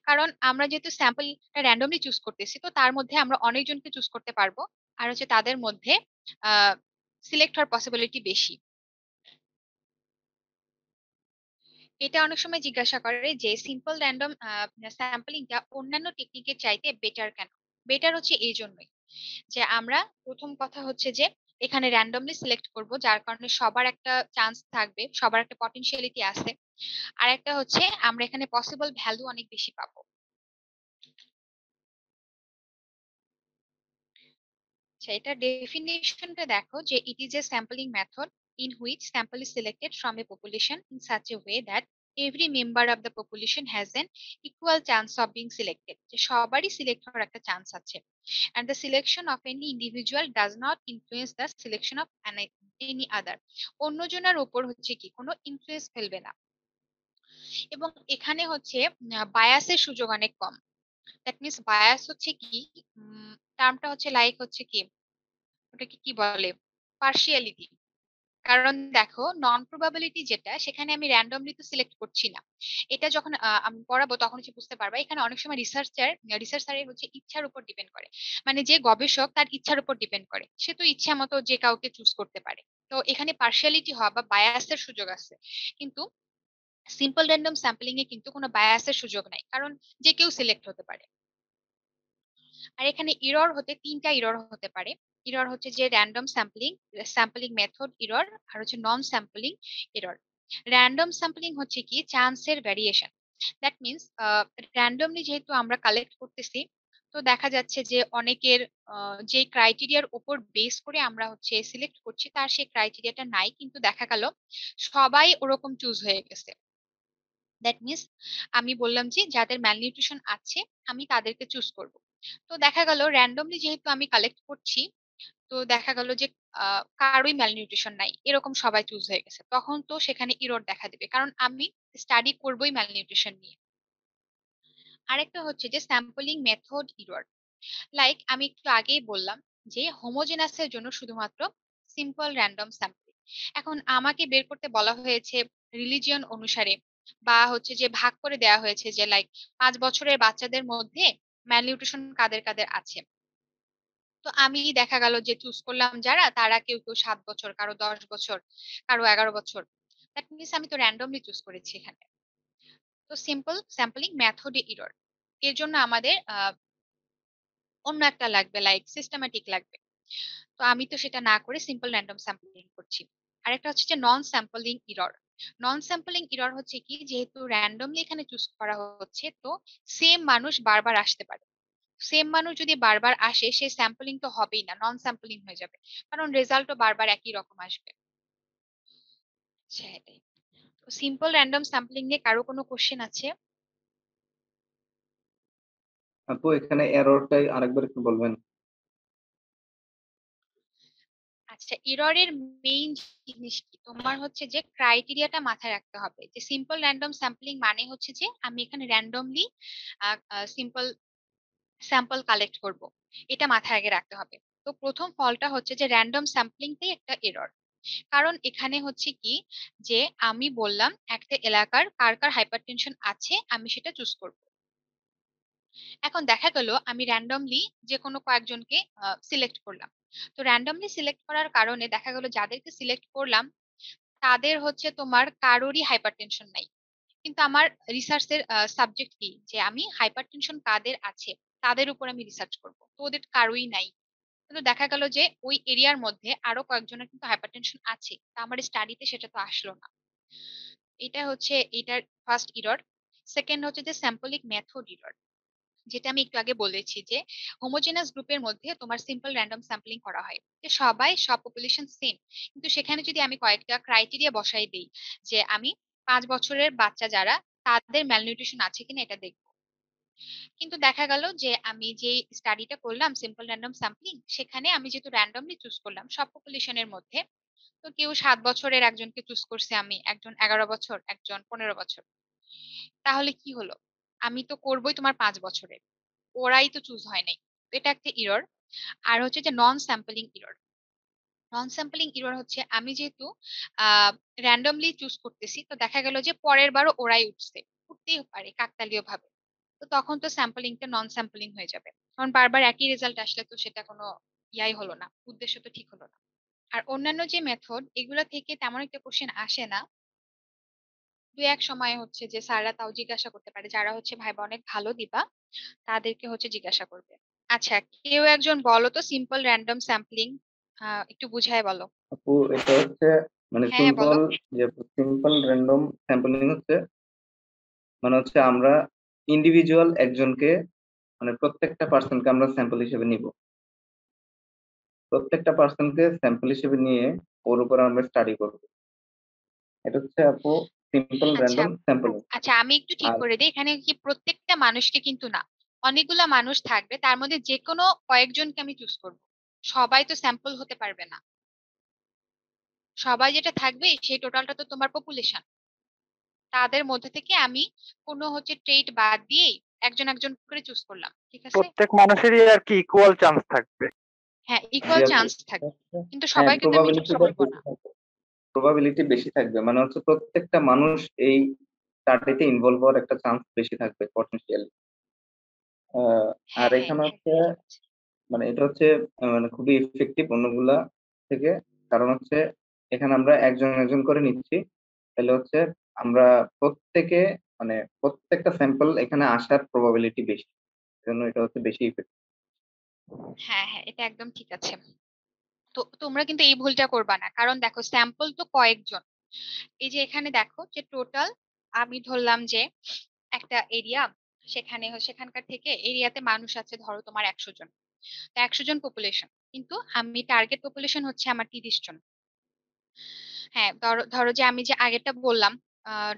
S1: কারণ আমরা যেহেতু স্যাম্পলটা র্যান্ডমলি চুজ করতেছি, তো তার মধ্যে আমরা অনেকজনকে চুজ করতে পারবো, আর হচ্ছে তাদের মধ্যে সিলেক্ট হওয়ার পসিবিলিটি বেশি। এটা অনেক সময় জিজ্ঞাসা করে যে সিম্পল র্যান্ডম স্যাম্পলিংটা অন্যান্য টেকনিকের চাইতে বেটার কেন। বেটার হচ্ছে এই জন্যই যে আমরা প্রথম কথা হচ্ছে যে এখানে র্যান্ডমলি সিলেক্ট করব, যার কারণে সবার একটা চান্স থাকবে, সবার একটা পটেনশিয়ালিটি আছে। আর একটা হচ্ছে আমরা এখানে পসিবল ভ্যালু অনেক বেশি পাবো। আচ্ছা, এটা ডেফিনিশনটা দেখো যে it is a sampling method in which sample is selected from a population in such a way that every member of the population has an equal chance of being selected, যে সবারই select হওয়ার একটা chance আছে, and the selection of any individual does not influence the selection of any other, অন্যজনের উপর হচ্ছে কি কোনো ইনফ্লুয়েন্স ফেলবে না। এবং এখানে হচ্ছে বায়াসের সুযোগ অনেক কম। দ্যাট মিনস বায়াস হচ্ছে কি, টার্মটা হচ্ছে লাইক হচ্ছে কি, ওটাকে কি বলে, পার্শিয়ালিটি। কারণ দেখো নন প্রবাবিলিটি যেটা, সেখানে আমি র্যান্ডমলি তো সিলেক্ট করছি না। এটা যখন আমি পড়াবো তখন হচ্ছে বুঝতে পারবা, এখানে অনেক সময় রিসার্চারের হচ্ছে ইচ্ছার উপর ডিপেন্ড করে, মানে যে গবেষক তার ইচ্ছার উপর ডিপেন্ড করে, সে তো ইচ্ছা মতো যে কাউকে চুজ করতে পারে। তো এখানে পার্শিয়ালিটি হওয়া বা বায়াসের সুযোগ আছে, কিন্তু সিম্পল র্যান্ডম স্যাম্পলিং এ কিন্তু কোনো বায়াসের সুযোগ নাই, কারণ যে কেউ সিলেক্ট হতে পারে। আর এখানে ইরর হতে তিনটা ইরর হতে পারে। ইরর হচ্ছে যে র্যান্ডম স্যাম্পলিং মেথড ইরর, আর হচ্ছে নন স্যাম্পলিং ইরর। র্যান্ডম স্যাম্পলিং হচ্ছে কি চান্সের ভ্যারিয়েশন। দ্যাট মিনস র্যান্ডমলি যেহেতু আমরা কালেক্ট করতেছি, তো দেখা যাচ্ছে যে অনেকের যে ক্রাইটেরিয়ার উপর বেস করে আমরা হচ্ছে সিলেক্ট করছি তার সেই ক্রাইটেরিয়াটা নাই, কিন্তু দেখা গেল সবাই ওরকম চুজ হয়ে গেছে। দ্যাট মিনস আমি বললাম যে যাদের ম্যালনিউট্রিশন আছে আমি তাদেরকে চুজ করব। তো দেখা গেল র্যান্ডমলি যেহেতু আমি কালেক্ট করছি, তো দেখা গেল যে কারোই ম্যালনিউট্রিশন নাই, এরকম সবাই চুজ হয়ে গেছে, তখন তো সেখানে ইরর দেখা দেবে, কারণ আমি স্টাডি করবোই ম্যালনিউট্রিশন নিয়ে। আরেকটা হচ্ছে যে স্যাম্পলিং মেথড ইরর। লাইক আমি একটু আগেই বললাম যে হোমোজেনাসের জন্য শুধুমাত্র সিম্পল র্যান্ডম স্যাম্পলিং। এখন আমাকে বের করতে বলা হয়েছে রিলিজিয়ন অনুসারে, বা হচ্ছে যে ভাগ করে দেওয়া হয়েছে যে লাইক 5 বছরের বাচ্চাদের মধ্যে ম্যালনিউট্রিশন কাদের কাদের আছে। তো আমি দেখা গেল যে চুজ করলাম যারা, তারা কেউ কেউ 7 বছর, কারো 10 বছর, কারো 11 বছর। দ্যাট মিনস আমি তো র্যান্ডমলি চুজ করেছি এখানে। তো সিম্পল স্যাম্পলিং মেথডে ইরর, এর জন্য আমাদের অন্য একটা লাগবে, লাইক সিস্টেম্যাটিক লাগবে। তো আমি তো সেটা না করে সিম্পল র্যান্ডম স্যাম্পলিং করছি। আরেকটা হচ্ছে যে নন স্যাম্পলিং ইরর। নন স্যাম্পলিং ইরর হচ্ছে কি, যেহেতু র্যান্ডমলি এখানে চুজ করা হচ্ছে, তো সেম মানুষ বারবার আসতে পারে। সেম মানুষ যদি বারবার আসে সে স্যাম্পলিং তো হবেই না, নন স্যাম্পলিং হয়ে যাবে, কারণ রেজাল্টও বারবার একই রকম আসবে। সেটাই। তো সিম্পল র্যান্ডম স্যাম্পলিং নিয়ে কারো কোনো কোশ্চেন আছে?
S3: আপু এখানে এররটাই আরেকবার একটু বলবেন?
S1: আচ্ছা, এররের মেইন জিনিস কি, তোমার হচ্ছে যে ক্রাইটেরিয়াটা মাথায় রাখতে হবে যে সিম্পল র্যান্ডম স্যাম্পলিং মানে হচ্ছে যে আমি এখানে র্যান্ডমলি সিম্পল স্যাম্পল কালেক্ট করব, এটা মাথায় আগে রাখতে হবে। তো প্রথম ফলটা হচ্ছে যে র্যান্ডম স্যাম্পলিংটাই একটা এরর। কারণ এখানে হচ্ছে কি, যে আমি বললাম একটা এলাকার কার কার হাইপারটেনশন আছে আমি সেটা চুজ করব। এখন দেখা গেল আমি র্যান্ডমলি যে কোনো কয়েকজনকে সিলেক্ট করলাম। তো র্যান্ডমলি সিলেক্ট করার কারণে দেখা গেল যাদেরকে সিলেক্ট করলাম তাদের হচ্ছে তোমার কারোরই হাইপারটেনশন নাই। কিন্তু আমার রিসার্চের সাবজেক্ট কি, যে আমি হাইপারটেনশন কাদের আছে তাদের উপর আমি রিসার্চ করব, তো ওদের কারোই নাই। কিন্তু দেখা গেল যে ওই এরিয়ার মধ্যে আরো কয়েকজনের কিন্তু হাইপারটেনশন আছে, তা আমার স্টাডিতে সেটা তো আসলো না। এটা হচ্ছে এটার ফার্স্ট ইরর। সেকেন্ড হচ্ছে যে স্যাম্পলিং মেথড ইরর, যেটা আমি একটু আগে বলেছি যে হোমোজেনাস গ্রুপের মধ্যে তোমার সিম্পল র্যান্ডম স্যাম্পলিং করা হয়, যে সবাই সব পপুলেশন সেম, কিন্তু সেখানে যদি আমি কয়েকটা ক্রাইটেরিয়া বসাই দিই যে আমি 5 বছরের বাচ্চা যারা তাদের ম্যালনিউট্রিশন আছে কিনা এটা দেখবো। কিন্তু দেখা গেল যে আমি যে স্টাডিটা করলাম সিম্পল র্যান্ডম স্যাম্পলিং, সেখানে আমি যেহেতু র্যান্ডমলি চুজ করলাম সব পপুলেশনের মধ্যে, তো কেউ 7 বছরের একজনকে চুজ করছে, আমি একজন 11 বছর, একজন 15 বছর, তাহলে কি হলো, আমি তো করবোই তোমার 5 বছরের, ওরাই তো চুজ হয় নাই। তো এটা একটা ইরর। আর হচ্ছে যে নন স্যাম্পলিং ইরর। নন স্যাম্পলিং ইরর হচ্ছে আমি যেহেতু র্যান্ডমলি চুজ করতেছি, তো দেখা গেল যে পরের বারও ওরাই উঠছে, উঠতেই পারে কাকতালীয় ভাবে, তো তখন তো স্যাম্পলিংটা নন স্যাম্পলিং হয়ে যাবে। কারণ বারবার একই রেজাল্ট আসলে তো সেটা কোনো ইয়াই হলো না, উদ্দেশ্য তো ঠিক হলো না। আর অন্যান্য যে মেথড এগুলো থেকে তেমন একটা কোশ্চেন আসে না। দুই এক সময় হচ্ছে যে স্যাররা তাও জিজ্ঞাসা করতে পারে, যারা হচ্ছে ভাইবা অনেক ভালো দিবা তাদেরকে হচ্ছে জিজ্ঞাসা করবে। আচ্ছা, কেউ একজন বলো তো সিম্পল র্যান্ডম স্যাম্পলিং একটু বুঝায় বলো।
S3: আপু এটা হচ্ছে মানে
S1: হ্যাঁ হ্যাঁ বলো।
S3: সিম্পল র্যান্ডম স্যাম্পলিং হচ্ছে মানে হচ্ছে আমরা ইন্ডিভিজুয়াল একজনকে মানে প্রত্যেকটা পার্সনকে আমরা স্যাম্পল হিসেবে নিব, প্রত্যেকটা পার্সনকে স্যাম্পল হিসেবে নিয়ে ওর উপর আমরা স্টাডি করব। এটা হচ্ছে আপু সিম্পল
S1: আচ্ছা
S3: র্যান্ডম স্যাম্পলিং।
S1: আচ্ছা, আমি একটু ঠিক
S3: আর
S1: করে দিই, এখানে কি প্রত্যেকটা মানুষকে কিন্তু না, অনেকগুলা মানুষ থাকবে, তার মধ্যে যে কোনো কয়েকজনকে আমি চুজ করব। সবাই তো স্যাম্পল হতে পারবে না, সবাই যেটা থাকবে সেই টোটালটা তো তোমার পপুলেশন, তাদের মধ্যে থেকে আমি কোনো হচ্ছে ট্রেট বাদ দিয়েই একজন একজন করে চুজ করলাম, ঠিক আছে?
S6: প্রত্যেক মানুষেরই আর কি ইকুয়াল চান্স থাকবে।
S1: হ্যাঁ,
S3: জি
S1: ইকুয়াল
S3: আপু,
S1: চান্স থাকবে, কিন্তু
S3: হ্যাঁ
S1: সবাইকে তো আমি চুজ
S3: প্রবাবিলিটিটা
S1: করবো
S3: বেশি
S1: না।
S3: থাকবে, প্রবাবিলিটি বেশি থাকবে মানে হচ্ছে প্রত্যেকটা মানুষ এই স্টাডিতে ইনভলভ হওয়ার একটা চান্স বেশি থাকবে পটেনশিয়ালি। আর
S1: হ্যাঁ হ্যাঁ,
S3: এখানে
S1: এটা
S3: হচ্ছে
S1: একদম ঠিক আছে।
S3: মানে এটা হচ্ছে মানে খুবই ইফেক্টিভ অন্যগুলা থেকে। কারণ হচ্ছে এখানে আমরা একজন একজন করে নিচ্ছি, তাহলে হচ্ছে আমরা প্রত্যেকে মানে প্রত্যেকটা স্যাম্পল এখানে আসার প্রবাবিলিটি বেশি, জন্য এটা হচ্ছে বেশি ইফেক্টিভ।
S1: হ্যাঁ হ্যাঁ, এটা একদম ঠিক আছে। তো তোমরা কিন্তু এই ভুলটা করবা না, কারণ দেখো স্যাম্পল তো কয়েকজন। এই যে এখানে দেখো যে টোটাল আমি ধরলাম যে একটা এরিয়া, সেখানকার থেকে এরিয়াতে মানুষ আছে ধরো তোমার 100 জন, তো 100 জন পপুলেশন, কিন্তু আমি টার্গেট পপুলেশন হচ্ছে আমার 30 জন। হ্যাঁ, ধরো ধরো যে আমি যে আগেরটা বললাম,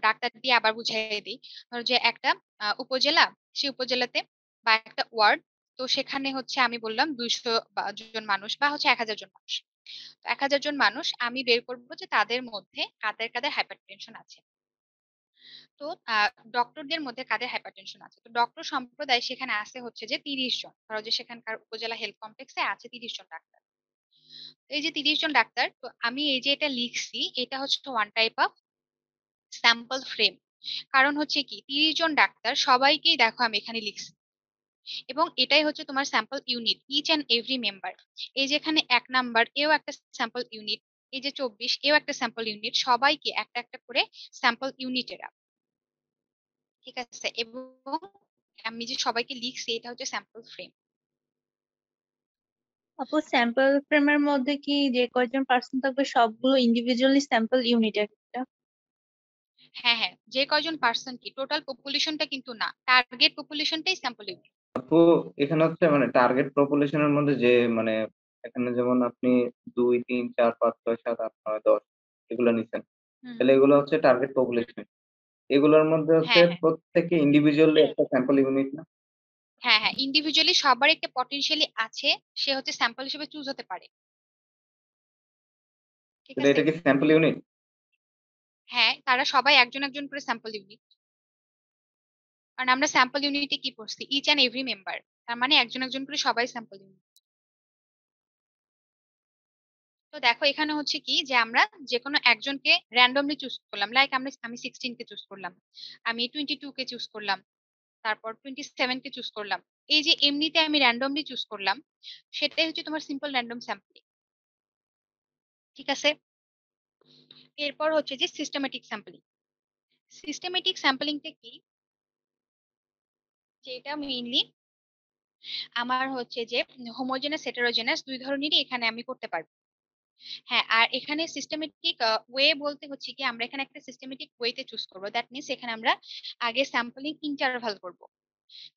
S1: ডাক্তার দিয়ে আবার বুঝাই দিই। ধরো যে একটা উপজেলা, সেই উপজেলাতে বা একটা ওয়ার্ড, তো সেখানে হচ্ছে আমি বললাম 200 জন মানুষ বা হচ্ছে 1000 জন মানুষ। তো 1000 জন মানুষ আমি বের করবো যে তাদের মধ্যে কাদের কাদের হাইপারটেনশন আছে। তো ডক্টরদের মধ্যে কাদের হাইপারটেনশন আছে, তো ডক্টর সম্প্রদায় সেখানে আছে হচ্ছে যে 30 জন, ধরো যে সেখানকার উপজেলা হেলথ কমপ্লেক্সে আছে 30 জন ডাক্তার। তো এই যে 30 জন ডাক্তার, তো আমি এই যে এটা লিখছি এটা হচ্ছে one type of sample frame. কারণ হচ্ছে কি 30 জন ডাক্তার সবাইকেই দেখো আমি এখানে লিখছি, এবং এটাই হচ্ছে তোমার sample unit, each and every member. এই যে এখানে 1 নাম্বার এও একটা স্যাম্পল ইউনিট, এই যে 24 এও একটা স্যাম্পল ইউনিট, সবাইকে একটা একটা করে স্যাম্পল ইউনিটেরা, ঠিক আছে? এবং আমি যে সবাইকে লিখছি এটা হচ্ছে স্যাম্পল ফ্রেম।
S2: আপু স্যাম্পল ফ্রেমের মধ্যে কি যে কয়জন পার্সন থাকবে সবগুলো ইন্ডিভিজুয়ালি স্যাম্পল ইউনিট একটা?
S1: হ্যাঁ হ্যাঁ, যে কয়জন পার্সন কি টোটাল পপুলেশনটা কিন্তু না, টার্গেট পপুলেশনটাই স্যাম্পল ইউনিট।
S3: আপু এখানে হচ্ছে মানে টার্গেট পপুলেশনের মধ্যে যে মানে এখানে যেমন আপনি 2 3 4 5 6 7 8 9 10 এগুলো নিচ্ছেন,
S1: হুম,
S3: তাহলে এগুলো হচ্ছে টার্গেট পপুলেশন। এগুলোর মধ্যে হচ্ছে
S1: হ্যাঁ হ্যাঁ
S3: প্রত্যেকে ইন্ডিভিজুয়ালি একটা স্যাম্পল ইউনিট না?
S1: হ্যাঁ হ্যাঁ ইন্ডিভিজুয়ালি সবার একটা পটেনশিয়ালি আছে, সে হচ্ছে স্যাম্পল হিসেবে চুজ হতে পারে। ঠিক
S3: তাহলে
S1: আছে,
S3: এটা কি স্যাম্পল ইউনিট?
S1: হ্যাঁ তারা সবাই একজন একজন করে স্যাম্পল ইউনিট। কারণ আমরা স্যাম্পল ইউনিটে কি পড়ছি, ইচ অ্যান্ড এভরি মেম্বার, তার মানে একজন একজন করে সবাই স্যাম্পল ইউনিট। তো দেখো এখানে হচ্ছে কি যে আমরা যে কোনো একজনকে র্যান্ডমলি চুজ করলাম, লাইক আমি 16 কে চুজ করলাম, আমি 22 কে চুজ করলাম, তারপর 27 কে চুজ করলাম। এই যে এমনিতে আমি র্যান্ডমলি চুজ করলাম, সেটাই হচ্ছে তোমার সিম্পল র্যান্ডম স্যাম্পলিং। ঠিক আছে, এরপর হচ্ছে যে সিস্টেমেটিক স্যাম্পলিং। সিস্টেমেটিক স্যাম্পলিংটা কি, যেটা মেইনলি আমার হচ্ছে যে হোমোজেনাস হেটেরোজেনাস দুই ধরনেরই এখানে আমি করতে পারবো। হ্যাঁ, আর এখানে সিস্টেমেটিক ওয়ে বলতে হচ্ছে কি আমরা এখানে একটা সিস্টেমেটিক ওয়েতে চুজ করবো, দ্যাট মিনস এখানে আমরা আগে স্যাম্পলিং ইন্টারভাল করব।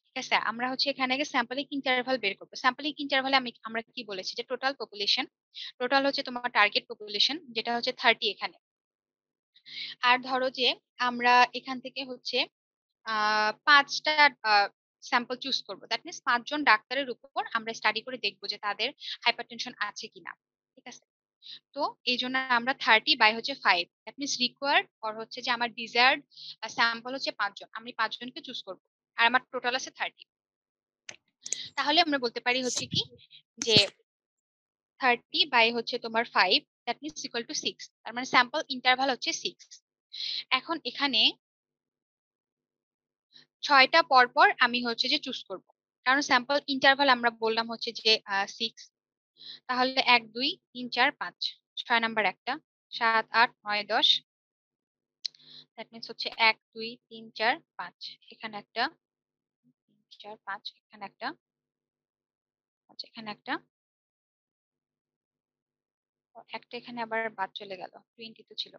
S1: ঠিক আছে, আমরা হচ্ছে এখানে আগে স্যাম্পলিং ইন্টারভাল বের করবো। স্যাম্পলিং ইন্টারভালে আমরা কি বলেছি যে টোটাল পপুলেশন, টোটাল হচ্ছে তোমার টার্গেট পপুলেশন যেটা হচ্ছে 30 এখানে। আর ধরো যে আমরা এখান থেকে হচ্ছে 5টা স্যাম্পল চুজ করবো, দ্যাট মিনস 5 জন ডাক্তারের উপর আমরা স্টাডি করে দেখবো যে তাদের হাইপারটেনশন আছে কিনা। ঠিক আছে, তো এই জন্য আমরা 30/5, দ্যাট মিনস রিকোয়ার্ড অর হচ্ছে যে আমার ডিজায়ার্ড স্যাম্পল হচ্ছে 5 জন, আমি 5 জনকে চুজ করবো, আর আমার টোটাল আছে 30। তাহলে আমরা বলতে পারি হচ্ছে কি যে 30 হচ্ছে তোমার 5, দ্যাট মিনস ইকুয়াল টু 6, তার মানে স্যাম্পল ইন্টারভাল হচ্ছে 6। এখন এখানে 6টা পর পর আমি হচ্ছে যে চুজ করব, কারণ স্যাম্পল ইন্টারভাল আমরা বললাম হচ্ছে যে 6। তাহলে 1 2 3 4 5, 6 নাম্বার একটা, 7 8 9 10, দ্যাট মিনস হচ্ছে 1 2 3 4 5, এখানে একটা 3 4 5, এখানে একটা, আচ্ছা এখানে একটা, একটা এখানে আবার বাদ চলে গেল, 20 তো ছিল,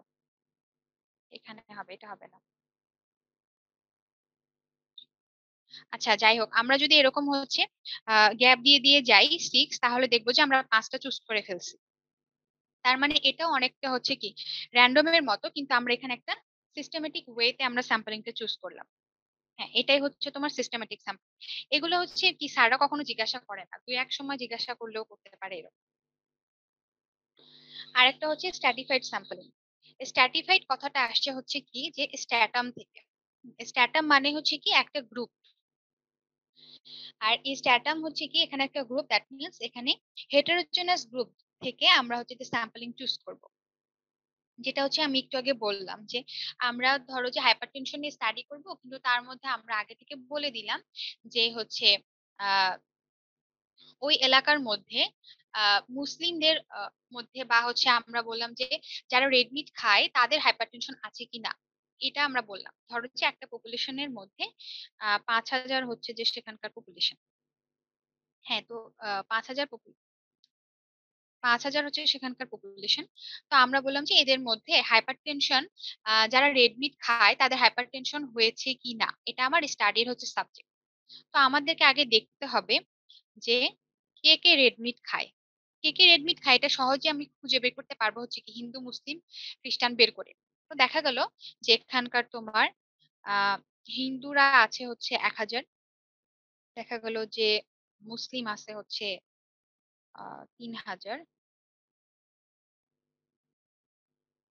S1: এখানে হবে, এটা হবে না। আচ্ছা যাই হোক, আমরা যদি এরকম হচ্ছে গ্যাপ দিয়ে দিয়ে যাই 6, তাহলে দেখবো যে আমরা 5টা চুজ করে ফেলছি। তার মানে এটাও অনেকটা হচ্ছে কি র্যান্ডমের মতো, কিন্তু আমরা এখানে একটা সিস্টেমেটিক ওয়েতে আমরা স্যাম্পলিংটা চুজ করলাম। হ্যাঁ, এটাই হচ্ছে তোমার সিস্টেমেটিক স্যাম্পল। এগুলো হচ্ছে কি স্যাররা কখনো জিজ্ঞাসা করে না, দুই এক সময় জিজ্ঞাসা করলেও করতে পারে এরকম। আরেকটা হচ্ছে স্ট্র্যাটিফাইড স্যাম্পলিং। স্ট্র্যাটিফাইড কথাটা আসছে হচ্ছে কি যে স্ট্যাটাম থেকে। স্ট্যাটাম মানে হচ্ছে কি একটা গ্রুপ, আর এই স্ট্যাটাম হচ্ছে কি এখানে একটা গ্রুপ, দ্যাট মিনস এখানে হেটেরোজেনাস গ্রুপ থেকে আমরা হচ্ছে যে স্যাম্পলিং চুজ করব। যেটা হচ্ছে আমি একটু আগে বললাম যে আমরা ধরো যে হাইপারটেনশন নিয়ে স্টাডি করব, কিন্তু তার মধ্যে আমরা আগে থেকে বলে দিলাম যে হচ্ছে আহ ওই এলাকার মধ্যে মুসলিমদের মধ্যে বা হচ্ছে আমরা বললাম যে যারা রেড মিট খায় তাদের হাইপারটেনশন আছে কিনা, এটা আমরা বললাম। ধরো হচ্ছে একটা পপুলেশনের মধ্যে 5,000 হচ্ছে যে সেখানকার পপুলেশন। হ্যাঁ, তো 5,000 5,000 হচ্ছে সেখানকার পপুলেশন। তো আমরা বললাম যে এদের মধ্যে হাইপারটেনশন, যারা রেড মিট খায় তাদের হাইপারটেনশন হয়েছে কি না, এটা আমার স্টাডির হচ্ছে সাবজেক্ট। তো আমাদেরকে আগে দেখতে হবে যে কে কে রেড মিট খায়। কে কে রেড মিট খায় এটা সহজে আমি খুঁজে বের করতে পারবো হচ্ছে কি হিন্দু মুসলিম খ্রিস্টান বের করে। তো দেখা গেল যে এখানকার তোমার আহ হিন্দুরা আছে হচ্ছে 1,000, দেখা গেল যে মুসলিম আছে হচ্ছে 3,000,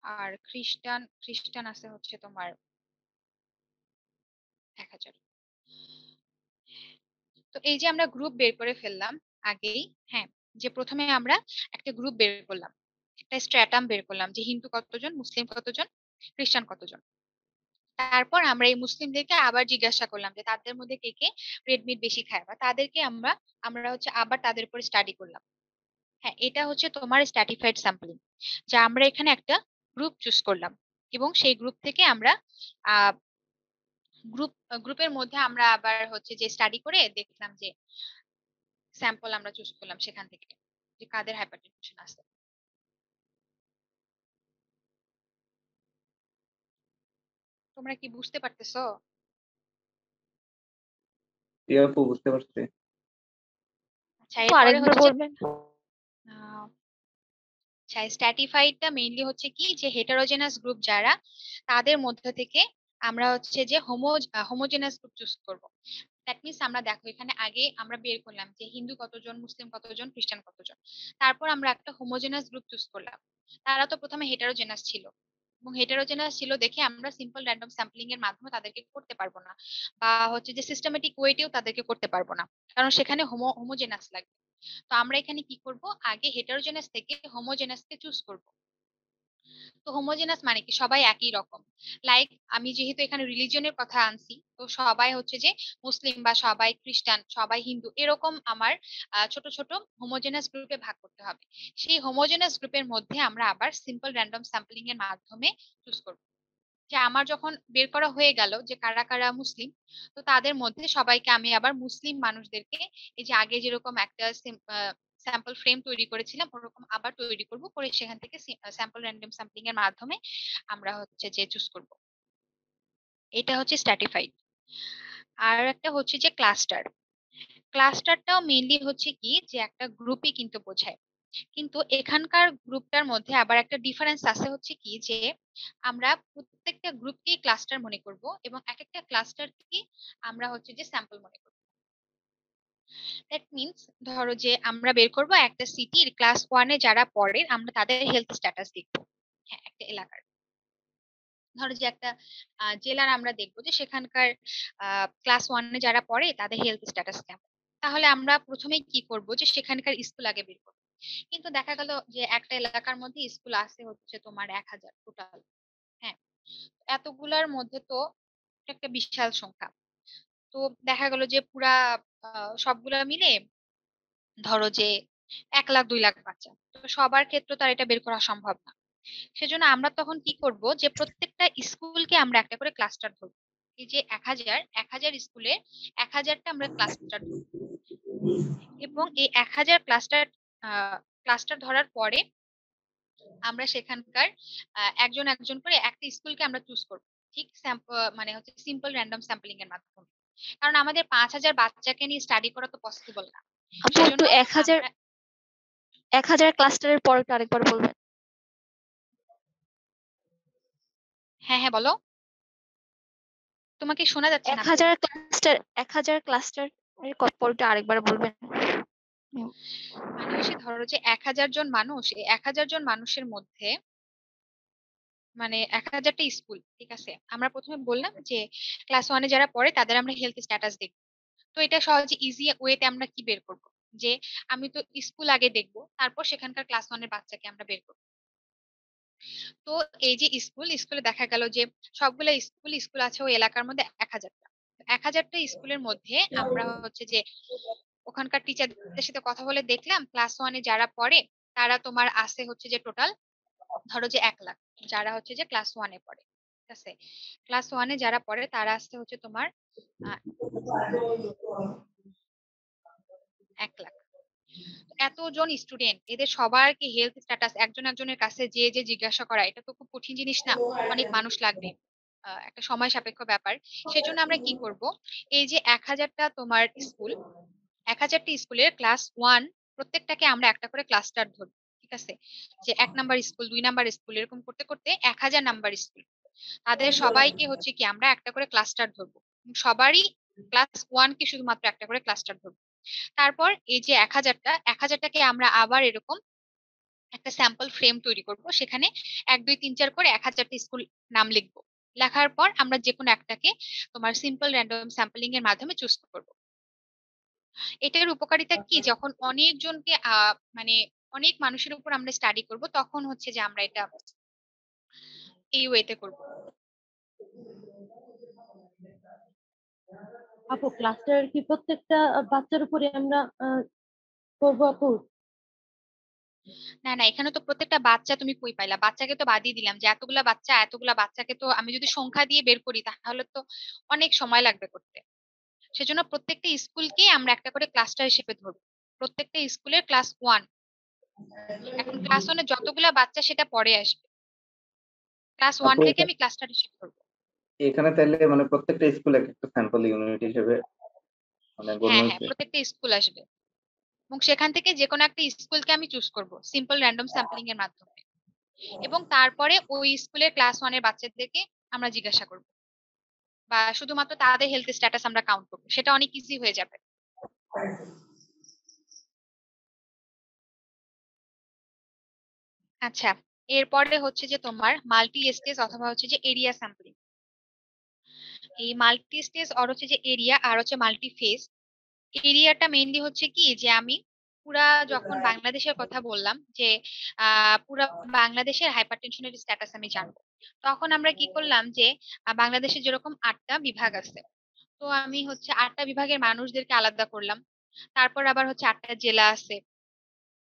S1: আর খ্রিস্টান খ্রিস্টান আছে হচ্ছে তোমার 1,000। তো এই যে আমরা গ্রুপ বের করে ফেললাম আগেই। হ্যাঁ, যে প্রথমে আমরা একটা গ্রুপ বের করলাম, একটা স্ট্র্যাটাম বের করলাম যে হিন্দু কতজন, মুসলিম কতজন, খ্রিস্টান কতজন। তারপর আমরা এই মুসলিমদেরকে আবার জিজ্ঞাসা করলাম যে তাদের মধ্যে কে কে রেড মিট বেশি খায়, বা তাদেরকে আমরা আমরা হচ্ছে আবার তাদের উপর স্টাডি করলাম। হ্যাঁ, এটা হচ্ছে তোমার স্ট্র্যাটিফাইড স্যাম্পলিং, যা আমরা এখানে একটা গ্রুপ চুজ করলাম এবং সেই গ্রুপ থেকে আমরা আহ গ্রুপের মধ্যে আমরা আবার হচ্ছে যে স্টাডি করে দেখলাম যে স্যাম্পল আমরা চুজ করলাম সেখান থেকে যে কাদের হাইপারটেনশন আছে। তোমরা কি বুঝতে পারতেছো?
S3: জি আপু, বুঝতে পারছি।
S1: আচ্ছা,
S2: তো
S1: এরপরে
S2: আরেকবার
S1: হচ্ছে যে
S2: বলবেন?
S1: আহ, আচ্ছা, স্ট্র্যাটিফাইডটা মেইনলি হচ্ছে কি যে হেটারোজেনাস গ্রুপ যারা, তাদের মধ্যে থেকে আমরা হচ্ছে যে হোমোজেনাস গ্রুপ চুজ করব। দ্যাট মিনস আমরা দেখো এখানে আগে আমরা বের করলাম যে হিন্দু কতজন, মুসলিম কতজন, খ্রিস্টান কতজন, তারপর আমরা একটা হোমোজেনাস গ্রুপ চুজ করলাম। তারা তো প্রথমে হেটারোজেনাস ছিল, এবং হেটারোজেনাস ছিল দেখে আমরা সিম্পল র্যান্ডম স্যাম্পলিং এর মাধ্যমে তাদেরকে করতে পারবো না, বা হচ্ছে যে সিস্টেমেটিক ওয়েটেও তাদেরকে করতে পারবো না, কারণ সেখানে হোমোজেনাস লাগবে। তো আমরা এখানে কি করব, আগে হেটারোজেনাস থেকে হোমোজেনাসকে চুজ করব। তো হোমোজেনাস মানে কি, সবাই একই রকম। লাইক আমি যেহেতু এখানে রিলিজিয়নের কথা আনছি, তো সবাই হচ্ছে যে মুসলিম বা সবাই খ্রিস্টান, সবাই হিন্দু, এরকম আমার ছোট ছোট হোমোজেনাস গ্রুপে ভাগ করতে হবে। সেই হোমোজেনাস গ্রুপের মধ্যে আমরা আবার সিম্পল র্যান্ডম স্যাম্পলিং এর মাধ্যমে চুজ করব। যে আমার যখন বের করা হয়ে গেল যে কারা কারা মুসলিম, তো তাদের মধ্যে সবাইকে আমি আবার মুসলিম মানুষদেরকে এই যে আগে যেরকম একটা স্যাম্পল ফ্রেম তৈরি করেছিলাম ওরকম আবার তৈরি করব, করে সেখান থেকে স্যাম্পল র্যান্ডম স্যাম্পলিং এর মাধ্যমে আমরা হচ্ছে যে চুজ করব। এটা হচ্ছে স্ট্র্যাটিফাইড। আর একটা হচ্ছে যে ক্লাস্টার। ক্লাস্টারটাও মেইনলি হচ্ছে কি যে একটা গ্রুপই কিন্তু বোঝায়, কিন্তু এখানকার গ্রুপটার মধ্যে আবার একটা ডিফারেন্স আছে, হচ্ছে কি যে আমরা প্রত্যেকটা গ্রুপকেই ক্লাস্টার মনে করব, এবং এক একটা ক্লাস্টারকে আমরা হচ্ছে যে স্যাম্পল মনে করব। দ্যাট মিনস ধরো যে আমরা বের করব একটা সিটির ক্লাস 1-এ যারা পড়ে আমরা তাদের হেলথ স্ট্যাটাস দেখব। হ্যাঁ, একটা এলাকার ধরো যে একটা জেলার আমরা দেখবো যে সেখানকার ক্লাস 1-এ যারা পড়ে তাদের হেলথ স্ট্যাটাস কেমন। তাহলে আমরা প্রথমেই কি করব, যে সেখানকার স্কুল আগে বের করবো। কিন্তু দেখা গেল যে একটা এলাকার মধ্যে স্কুল আছে হচ্ছে তোমার 1000 টোটাল। হ্যাঁ, এতগুলার মধ্যে তো একটা বিশাল সংখ্যা। তো দেখা গেল যে পুরা সবগুলা মিলে ধরো যে 1 লাখ 2 লাখ বাচ্চা, তো সবার ক্ষেত্রে তো আর এটা বের করা সম্ভব না। সেজন্য আমরা তখন কি করব, যে প্রত্যেকটা স্কুলকে আমরা একটা করে ক্লাস্টার ধরবো। এই যে 1000 স্কুলে 1000টা আমরা ক্লাস্টার ধরবো, এবং এই 1000 ক্লাস্টার ধরার পরে আমরা সেখানকার একজন একজন করে একটা স্কুলকে আমরা চুজ করবো, ঠিক মানে হচ্ছে সিম্পল র্যান্ডম স্যাম্পলিং এর মাধ্যমে। কারণ আমাদের 5000 বাচ্চাকে নিয়ে স্টাডি করা তো পসিবল না।
S2: আপু
S1: সেজন্য
S2: একটু 1000 ক্লাস্টারের পর একটু আরেকবার বলবেন।
S1: হ্যাঁ হ্যাঁ বলো, তোমাকে শোনা যাচ্ছে না।
S2: 1000 ক্লাস্টার এর পরটা আরেকবার বলবেন।
S1: মানে হচ্ছে ধরো যে 1000 জন মানুষ, এই 1000 জন মানুষের মধ্যে মানে 1000টা স্কুল, ঠিক আছে। আমরা প্রথমে বললাম যে ক্লাস 1-এ যারা পড়ে তাদের আমরা হেলথ স্ট্যাটাস দেখব। তো এটা সহজে ইজি ওয়েতে আমরা কি বের করব, যে আমি তো স্কুল আগে দেখব, তারপর সেখানকার ক্লাস 1-এর বাচ্চাকে আমরা বের করব। তো এই যে স্কুলে দেখা গেল যে সবগুলা স্কুল আছে ওই এলাকার মধ্যে 1000টা। 1000টা স্কুলের মধ্যে আমরা হচ্ছে যে ওখানকার টিচারদের সাথে কথা বলে দেখলাম ক্লাস 1-এ যারা পড়ে তারা তোমার আছে হচ্ছে যে টোটাল ধরো যে 1 লাখ, যারা হচ্ছে যে ক্লাস 1-এ পড়ে, ঠিক আছে। ক্লাস 1-এ যারা পড়ে তারা আসছে হচ্ছে তোমার 1 লাখ। এতজন স্টুডেন্ট, এদের সবার কি হেলথ স্ট্যাটাস একজন একজনের কাছে যে যে জিজ্ঞাসা করা, এটা তো খুব কঠিন জিনিস না। অনেক মানুষ লাগবে, একটা সময় সাপেক্ষ ব্যাপার। সেজন্য আমরা কি করব, এই যে 1000টা তোমার স্কুল, 1000টি স্কুলের ক্লাস 1 প্রত্যেকটাকে আমরা একটা করে ক্লাস্টার ধরবো, ঠিক আছে। যে 1 নাম্বার স্কুল, 2 নাম্বার স্কুল, এরকম করতে করতে 1000 নাম্বার স্কুল, তাদের সবাইকে হচ্ছে কি আমরা একটা করে ক্লাস্টার ধরবো। সবারই ক্লাস 1-কে শুধুমাত্র একটা করে ক্লাস্টার ধরবো। তারপর এই যে 1000টাকে আমরা আবার এরকম একটা স্যাম্পল ফ্রেম তৈরি করব, সেখানে 1 2 3 4 করে 1000টা স্কুল নাম লিখবো। লেখার পর আমরা যে কোনো একটাকে তোমার সিম্পল র্যান্ডম স্যাম্পলিং এর মাধ্যমে চুজ করব। এটার উপকারিতা কি, যখন অনেকজনকে মানে অনেক মানুষের উপর আমরা স্টাডি করব, তখন হচ্ছে যে আমরা এটা এই ওয়েতে করব।
S7: আপু ক্লাস্টার কি প্রত্যেকটা বাচ্চার উপরে আমরা করবো আপু?
S1: না না, এখানে তো প্রত্যেকটা বাচ্চা তুমি কই পাইলা, বাচ্চাকে তো বাদই দিলাম, যে এতগুলা বাচ্চাকে তো আমি যদি সংখ্যা দিয়ে বের করি তাহলে তো অনেক সময় লাগবে করতে। সেজন্য প্রত্যেকটা স্কুলকেই আমরা একটা করে ক্লাস্টার হিসেবে ধরবো, প্রত্যেকটা স্কুলের ক্লাস 1। এখন ক্লাস 1-এ যতগুলা বাচ্চা সেটা পরে আসবে, ক্লাস 1
S3: আপু
S1: থেকে আমি ক্লাস্টার হিসেবে ধরবো।
S3: এখানে তাহলে মানে প্রত্যেকটা স্কুল এক একটা স্যাম্পল ইউনিট হিসেবে মানে গণ্য
S1: হ্যাঁ হ্যাঁ,
S3: হয়েছে।
S1: প্রত্যেকটা স্কুল আসবে। এবং সেখান থেকে যে কোনো একটা স্কুলকে আমি চুজ করব সিম্পল র্যান্ডম স্যাম্পলিং এর মাধ্যমে, এবং তারপরে ওই স্কুলের ক্লাস 1 এর বাচ্চাদেরকে আমরা জিজ্ঞাসা করব, বা শুধুমাত্র তাদের হেলথ স্ট্যাটাস আমরা কাউন্ট করবো, সেটা অনেক ইজি হয়ে যাবে। আচ্ছা, এরপরে হচ্ছে যে তোমার মাল্টি স্টেজ অথবা হচ্ছে যে এরিয়া স্যাম্পলিং। এই মাল্টি স্টেজ আর হচ্ছে যে এরিয়া আর হচ্ছে মাল্টি ফেজ। এরিয়াটা মেইনলি হচ্ছে কি যে আমি পুরা যখন বাংলাদেশের কথা বললাম যে পুরা বাংলাদেশের হাইপারটেনশনের স্ট্যাটাস আমি জানবো, তখন আমরা কি করলাম যে বাংলাদেশে যেরকম 8টা বিভাগ আছে, তো আমি হচ্ছে 8টা বিভাগের মানুষদেরকে আলাদা করলাম। তারপর আবার হচ্ছে 8টা জেলা আছে,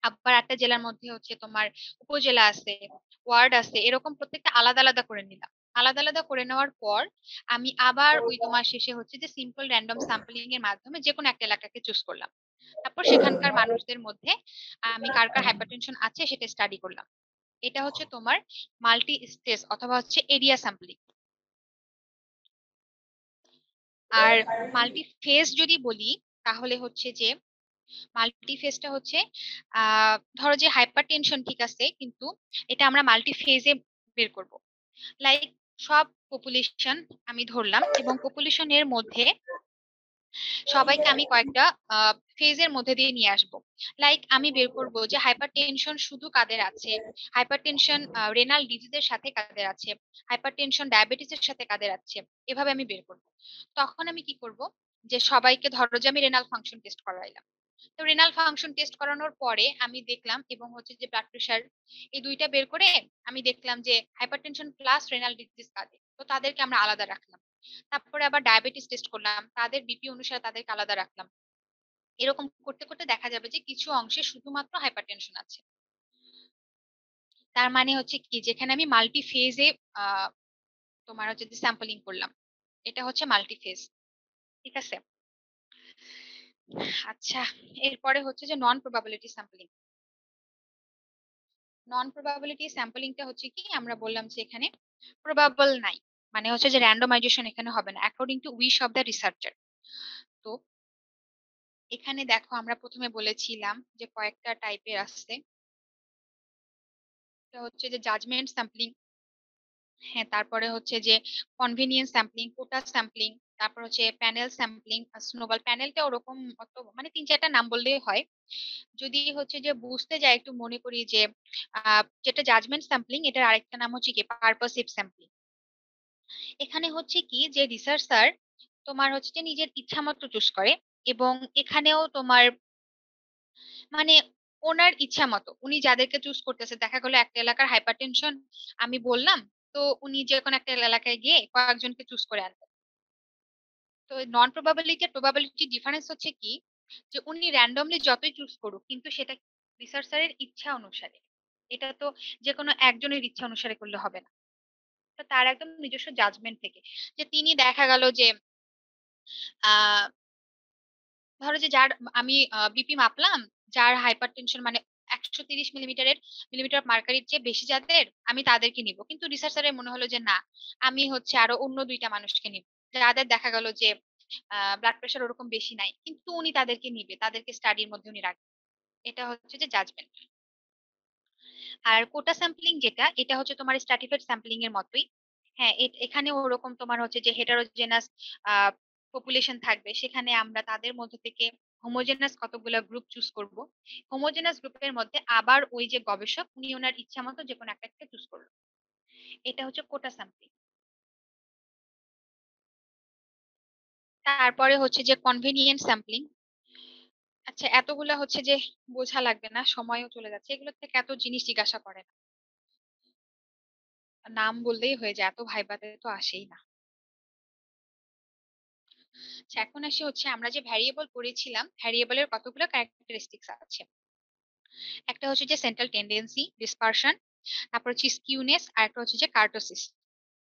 S1: আবার 8টা জেলার মধ্যে হচ্ছে তোমার উপজেলা আছে, ওয়ার্ড আছে, এরকম প্রত্যেকটা আলাদা আলাদা করে নিলাম। আলাদা আলাদা করে নেওয়ার পর আমি আবার ওই তোমার শেষে হচ্ছে যে সিম্পল র্যান্ডম স্যাম্পলিং এর মাধ্যমে যে কোনো একটা এলাকাকে চুজ করলাম। তারপর সেখানকার মানুষদের মধ্যে আমি কার কার হাইপারটেনশন আছে সেটা স্টাডি করলাম। এটা হচ্ছে তোমার মাল্টি স্টেজ অথবা হচ্ছে এরিয়া স্যাম্পলিং। আর মাল্টি ফেজ যদি বলি, তাহলে হচ্ছে যে মাল্টি ফেজটা হচ্ছে ধরো যে হাইপার টেনশন ঠিক আছে, কিন্তু এটা আমরা মাল্টি ফেজে বের করব। লাইক সব পপুলেশন আমি ধরলাম এবং পপুলেশনের মধ্যে সবাইকে আমি কয়েকটা ফেজের মধ্যে দিয়ে নিয়ে আসব। লাইক আমি বের করব যে হাইপার টেনশন শুধু কাদের আছে, হাইপার টেনশন রেনাল ডিজিজের সাথে কাদের আছে, হাইপার টেনশন ডায়াবেটিসের সাথে কাদের আছে, এভাবে আমি বের করব। তখন আমি কি করব, যে সবাইকে ধরো যে আমি রেনাল ফাংশন টেস্ট করাইলাম। তো রেনাল ফাংশন টেস্ট করানোর পরে আমি দেখলাম এবং হচ্ছে যে ব্লাড প্রেশার, এই দুইটা বের করে আমি দেখলাম যে হাইপারটেনশন প্লাস রেনাল ডিজিজ কাদের, তো তাদেরকে আমরা আলাদা রাখলাম। তারপরে আবার ডায়াবেটিস টেস্ট করলাম, তাদের বিপি অনুসারে তাদেরকে আলাদা রাখলাম। এরকম করতে করতে দেখা যাবে যে কিছু অংশে শুধুমাত্র হাইপারটেনশন আছে। তার মানে হচ্ছে কি, যেখানে আমি মাল্টি ফেজে তোমার হচ্ছে যে স্যাম্পলিং করলাম, এটা হচ্ছে মাল্টি ফেজ। ঠিক আছে। আচ্ছা, এরপরে হচ্ছে যে নন প্রবাবিলিটি স্যাম্পলিং। নন প্রবাবিলিটি স্যাম্পলিংটা হচ্ছে কি, আমরা বললাম যে এখানে প্রবাবল নাই, মানে হচ্ছে যে র্যান্ডমাইজেশন এখানে হবে না according to wish of the researcher. তো এখানে দেখো আমরা প্রথমে বলেছিলাম যে কয়েকটা টাইপের আছে। এটা হচ্ছে যে জাজমেন্ট স্যাম্পলিং, হ্যাঁ, তারপরে হচ্ছে যে কনভিনিয়েন্স স্যাম্পলিং, কোটা স্যাম্পলিং, তারপর হচ্ছে প্যানেল স্যাম্পলিং, স্নোবল প্যানেলটা ওরকম অত মানে 3-4টা নাম বললেই হয়। যদি হচ্ছে যে বুঝতে যাই একটু মনে করি যে যেটা জাজমেন্ট স্যাম্পলিং, এটার আরেকটা নাম হচ্ছে কি পারপাসিভ স্যাম্পলিং। এখানে হচ্ছে কি যে রিসার্চার তোমার হচ্ছে যে নিজের ইচ্ছা মতো চুজ করে, এবং এখানেও তোমার মানে ওনার ইচ্ছা মতো উনি যাদেরকে চুজ করতেছে, দেখা গেলো একটা এলাকার হাইপারটেনশন আমি বললাম, তো উনি যে কোনো একটা এলাকায় গিয়ে কয়েকজনকে চুজ করে আনবেন। তো নন প্রবাবিলিটি আর প্রবাবিলিটি ডিফারেন্স হচ্ছে কি, যে উনি র্যান্ডমলি যতই চুজ করুক কিন্তু সেটা রিসার্চারের ইচ্ছা অনুসারে। এটা তো যে কোনো একজনের ইচ্ছা অনুসারে করলে হবে না, তো তার একদম নিজস্ব জাজমেন্ট থেকে, যে তিনি দেখা গেল যে আহ ধরো যে যার আমি বিপি মাপলাম, যার হাইপার টেনশন মানে 130 মিলিমিটার অফ মার্কারির চেয়ে বেশি যাদের, আমি তাদেরকে নিব। কিন্তু রিসার্চারের মনে হলো যে না, আমি হচ্ছে আরো অন্য 2টা মানুষকে নিব, যাদের দেখা গেল যে ব্লাড প্রেশার ওরকম বেশি নাই, কিন্তু উনি তাদেরকে নিবে, তাদেরকে স্টাডির মধ্যে উনি রাখবে। এটা হচ্ছে যে জাজমেন্ট। আর কোটা স্যাম্পলিং যেটা, এটা হচ্ছে তোমার স্ট্র্যাটিফাইড স্যাম্পলিং এর মতোই। হ্যাঁ, এখানে ওরকম তোমার হচ্ছে যে হেটারোজেনাস পপুলেশন থাকবে, সেখানে আমরা তাদের মধ্যে থেকে হোমোজেনাস কতগুলো গ্রুপ চুজ করব। হোমোজেনাস গ্রুপের মধ্যে আবার ওই যে গবেষক উনি ওনার ইচ্ছা মতো যে কোনো একটা চুজ করলো। এটা হচ্ছে কোটা স্যাম্পলিং। তারপরে হচ্ছে যে কনভেনিয়েন্ট স্যাম্পলিং। আচ্ছা, এতগুলা হচ্ছে যে বোঝা লাগবে না, সময়ও চলে যাচ্ছে, এগুলো থেকে এত জিনিস জিজ্ঞাসা করে না, নাম বললেই হয়ে যায়, এত ভাইবাতে তো আসেই না। আচ্ছা, এখন আসি হচ্ছে আমরা যে ভ্যারিয়েবল পড়েছিলাম, ভ্যারিয়েবলের কতগুলো ক্যারেক্টারিস্টিক্স আছে। একটা হচ্ছে যে সেন্ট্রাল টেন্ডেন্সি, ডিসপারশন, তারপর হচ্ছে স্কিউনেস, আর একটা হচ্ছে যে কার্টোসিস।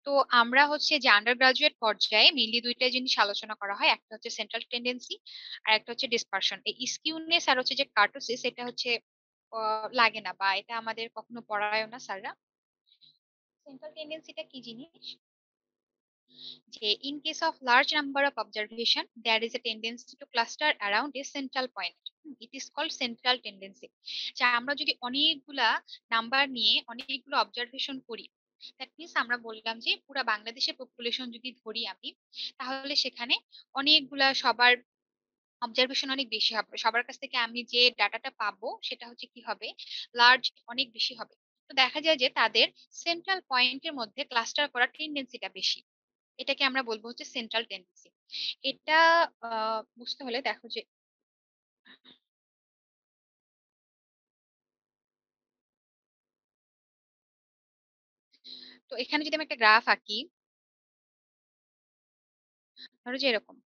S1: তো আমরা হচ্ছে যে আন্ডার গ্রাজুয়েট পর্যায়ে মেইনলি 2টা জিনিস আলোচনা করা হয়, একটা হচ্ছে সেন্ট্রাল টেন্ডেন্সি আর একটা হচ্ছে ডিসপারশন। এই স্কিউনেস আর হচ্ছে যে কার্টোসিস, এটা হচ্ছে লাগে না, বা এটা আমাদের কখনো পড়ায়ও না স্যাররা। সেন্ট্রাল টেন্ডেন্সিটা কি জিনিস? যে in case of large number of observation there is a tendency to cluster around a central point. It is called central tendency. যে আমরা যদি অনেকগুলা নাম্বার নিয়ে অনেকগুলো অবজারভেশন করি, দ্যাট মিনস আমরা বললাম যে পুরা বাংলাদেশের পপুলেশন যদি ধরি আমি, তাহলে সেখানে অনেকগুলা সবার অবজারভেশন অনেক বেশি হবে, সবার কাছ থেকে আমি যে ডাটাটা পাবো সেটা হচ্ছে কি হবে, লার্জ, অনেক বেশি হবে। তো দেখা যায় যে তাদের সেন্ট্রাল পয়েন্টের মধ্যে ক্লাস্টার করার টেন্ডেন্সিটা বেশি। এটাকে আমরা বলবো হচ্ছে সেন্ট্রাল টেন্ডেন্সি। এটা বুঝতে হলে দেখো যে তো এখানে যদি আমি একটা গ্রাফ আঁকি, ধরো যে এরকম,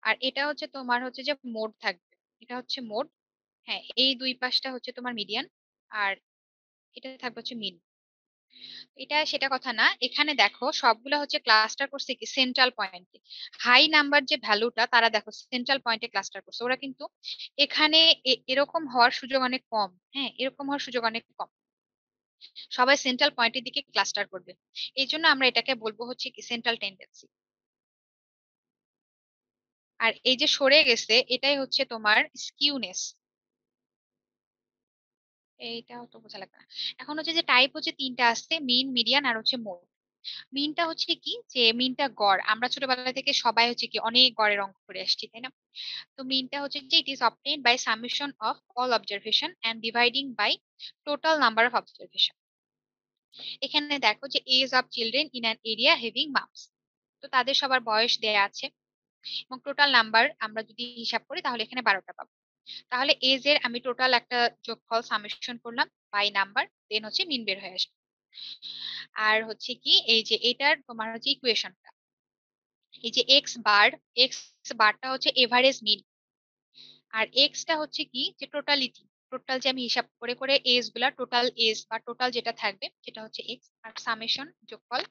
S1: আর এটা হচ্ছে তোমার হচ্ছে যে মোড থাকবে, এটা হচ্ছে মোড, হ্যাঁ এই দুই পাশটা হচ্ছে তোমার মিডিয়ান, আর এটা থাকবে হচ্ছে মিন। এটা সেটা কথা না, এখানে দেখো সবগুলা হচ্ছে ক্লাস্টার করছে কি সেন্ট্রাল পয়েন্টে। হাই নাম্বার যে ভ্যালুটা তারা দেখো সেন্ট্রাল পয়েন্টে ক্লাস্টার করছে, ওরা কিন্তু এখানে এরকম হওয়ার সুযোগ অনেক কম, হ্যাঁ এরকম হওয়ার সুযোগ অনেক কম, সবাই সেন্ট্রাল পয়েন্টের দিকে ক্লাস্টার করবে। এই জন্য আমরা এটাকে বলবো হচ্ছে কি সেন্ট্রাল টেন্ডেন্সি। আর এই যে সরে গেছে এটাই হচ্ছে তোমার স্কিউনেস। এইটাও তো বোঝা লাগবে না। এখন হচ্ছে যে টাইপ হচ্ছে তিনটা আসছে, মিন, মিডিয়ান আর হচ্ছে মোড। মিনটা হচ্ছে কি, যে মিনটা গড়, আমরা ছোটবেলা থেকে সবাই হচ্ছে কি অনেক গড়ের অঙ্ক করে আসছি তাই না। তো মিনটা হচ্ছে যে it is obtained by summation of all observation and dividing by total number of observation. এখানে দেখো যে age of children in an area having marks, তো তাদের সবার বয়স দেয়া আছে এবং টোটাল নাম্বার আমরা যদি হিসাব করি তাহলে এখানে 12টা পাবো। তাহলে এজ এর আমি টোটাল একটা যোগফল সামেশন করলাম বাই নাম্বার, দেন হচ্ছে মিন বের হয়ে আসবে। আর হচ্ছে কি এই যে এটার তোমার হচ্ছে ইকুয়েশনটা, এই যে এক্স বারটা হচ্ছে এভারেজ মিন, আর এক্সটা হচ্ছে কি যে টোটালিটি, টোটাল যে আমি হিসাব করে করে এজ গুলা, টোটাল এজ বা টোটাল যেটা থাকবে সেটা হচ্ছে এক্স, আর সামেশন যোগফল,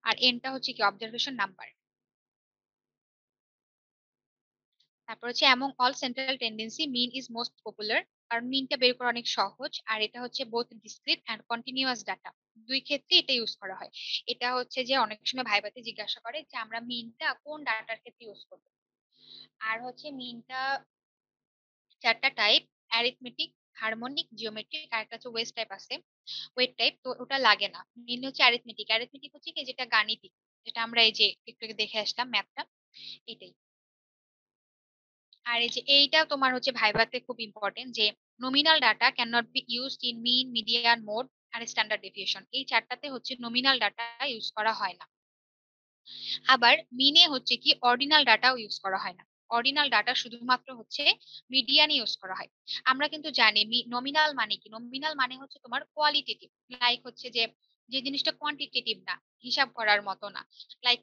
S1: আর এনটা হচ্ছে কি অবজারভেশন নাম্বার। তারপর হচ্ছে among all central tendency mean is most popular, কারণ মিনটা বের করা অনেক সহজ, আর এটা হচ্ছে both discrete and continuous data, দুই ক্ষেত্রে এটা ইউজ করা হয়। এটা হচ্ছে যে অনেক সময় ভাইবাতে জিজ্ঞাসা করে যে আমরা মিনটা কোন ডাটার ক্ষেত্রে ইউজ করবো। আর হচ্ছে মিনটা চারটা টাইপ, অ্যারিথমেটিক, হারমোনিক, জিওমেট্রিক, আর একটা হচ্ছে ওয়েস্ট টাইপ আছে, ওয়েট টাইপ, তো ওটা লাগে না। মেন হচ্ছে অ্যারিথমেটিক, অ্যারিথমেটিক হচ্ছে কি যেটা গাণিতিক, যেটা আমরা এই যে একটু আগে দেখে আসলাম ম্যাথটা, এটাই। আর এই যে এইটা তোমার হচ্ছে ভাইভাতে খুব ইম্পর্টেন্ট, যে nominal data can not be used in mean, median, mode আর স্ট্যান্ডার্ড ডেভিয়েশন, এই চারটাতে হচ্ছে নমিনাল ডাটা ইউজ করা হয় না। আবার মিনে হচ্ছে কি অর্ডিনাল ডাটাও ইউজ করা হয় না, অর্ডিনাল ডাটা শুধুমাত্র হচ্ছে মিডিয়ানে ইউজ করা হয়। আমরা কিন্তু জানি নমিনাল মানে কি, নমিনাল মানে হচ্ছে তোমার কোয়ালিটেটিভ, লাইক হচ্ছে যে যে জিনিসটা কোয়ান্টিটেটিভ না, হিসাব করার মতো না, লাইক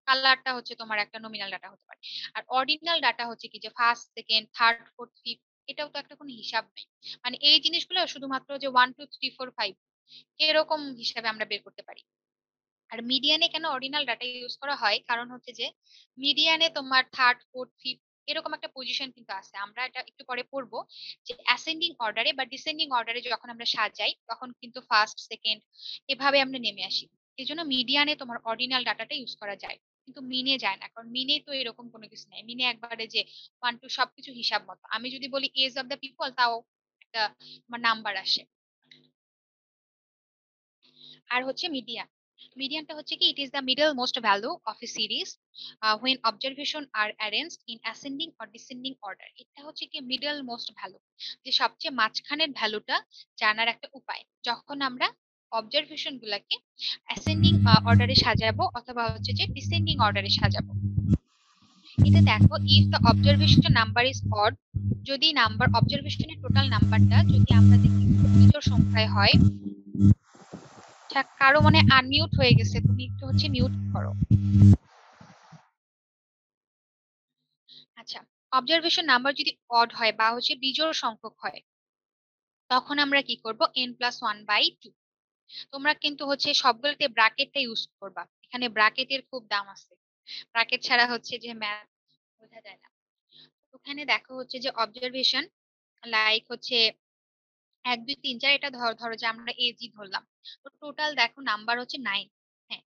S1: কালারটা হচ্ছে তোমার একটা নমিনাল ডাটা হতে পারে। আর অর্ডিনাল ডাটা হচ্ছে কি যে first, second, third, fourth, fifth, এটাও তো একটা কোনো হিসাব নেই, মানে এই জিনিসগুলো শুধুমাত্র যে 1 2 3 4 5 এরকম হিসাবে আমরা বের করতে পারি। আর মিডিয়ানে কেন অর্ডিনাল ডাটা ইউজ করা হয়, কারণ হচ্ছে যে মিডিয়ানে তোমার থার্ড, ফোর্থ, ফিফথ এরকম একটা পজিশন কিন্তু আছে, আমরা এটা একটু পরে পড়বো যে অ্যাসেন্ডিং অর্ডারে বা ডিসেন্ডিং অর্ডারে যখন আমরা সাজাই তখন কিন্তু ফার্স্ট, সেকেন্ড এভাবে আমরা নেমে আসি। এই জন্য মিডিয়ানে তোমার অর্ডিনাল ডাটাটা ইউজ করা যায়, কিন্তু মিনে যায় না, কারণ মিনে তো এরকম কোনো কিছু নাই, মিনে একবারে যে 1 2 সবকিছু হিসাব মতো, আমি যদি বলি এজ অফ দ্য পিপল তাও একটা আমার নাম্বার আসে। আর হচ্ছে মিডিয়ান, মিডিয়ানটা হচ্ছে কি it is the middle most value of a series when observation are arranged in ascending or descending order. এটা হচ্ছে কি মিডল মোস্ট ভ্যালু, যে সবচেয়ে মাঝখানের ভ্যালুটা জানার একটা উপায়, যখন আমরা অবজারভেশন গুলাকে অ্যাসেন্ডিং অর্ডারে সাজাবো অথবা হচ্ছে যে ডিসেন্ডিং অর্ডারে সাজাবো। এটা দেখো, if the observation number is odd, যদি নাম্বার অবজারভেশনের টোটাল নাম্বারটা যদি আমরা দেখি বিজোড় সংখ্যায় হয়। আচ্ছা, কারো মানে আনমিউট হয়ে গেছে, তুমি একটু হচ্ছে মিউট করো। আচ্ছা, অবজারভেশন নাম্বার যদি অড হয় বা হচ্ছে বিজোড় সংখ্যক হয়, তখন আমরা কি করব, n+1/2। তোমরা কিন্তু হচ্ছে সবগুলোতে ব্র্যাকেটটা ইউজ করবা, এখানে ব্র্যাকেটের খুব দাম আছে, ব্র্যাকেট ছাড়া হচ্ছে যে ম্যাথ বোঝা যায় না। ওখানে দেখো হচ্ছে যে অবজারভেশন লাইক হচ্ছে 1 2 3 4, এটা ধরো যে আমরা এজি ধরলাম, তো টোটাল দেখো নাম্বার হচ্ছে 9। হ্যাঁ,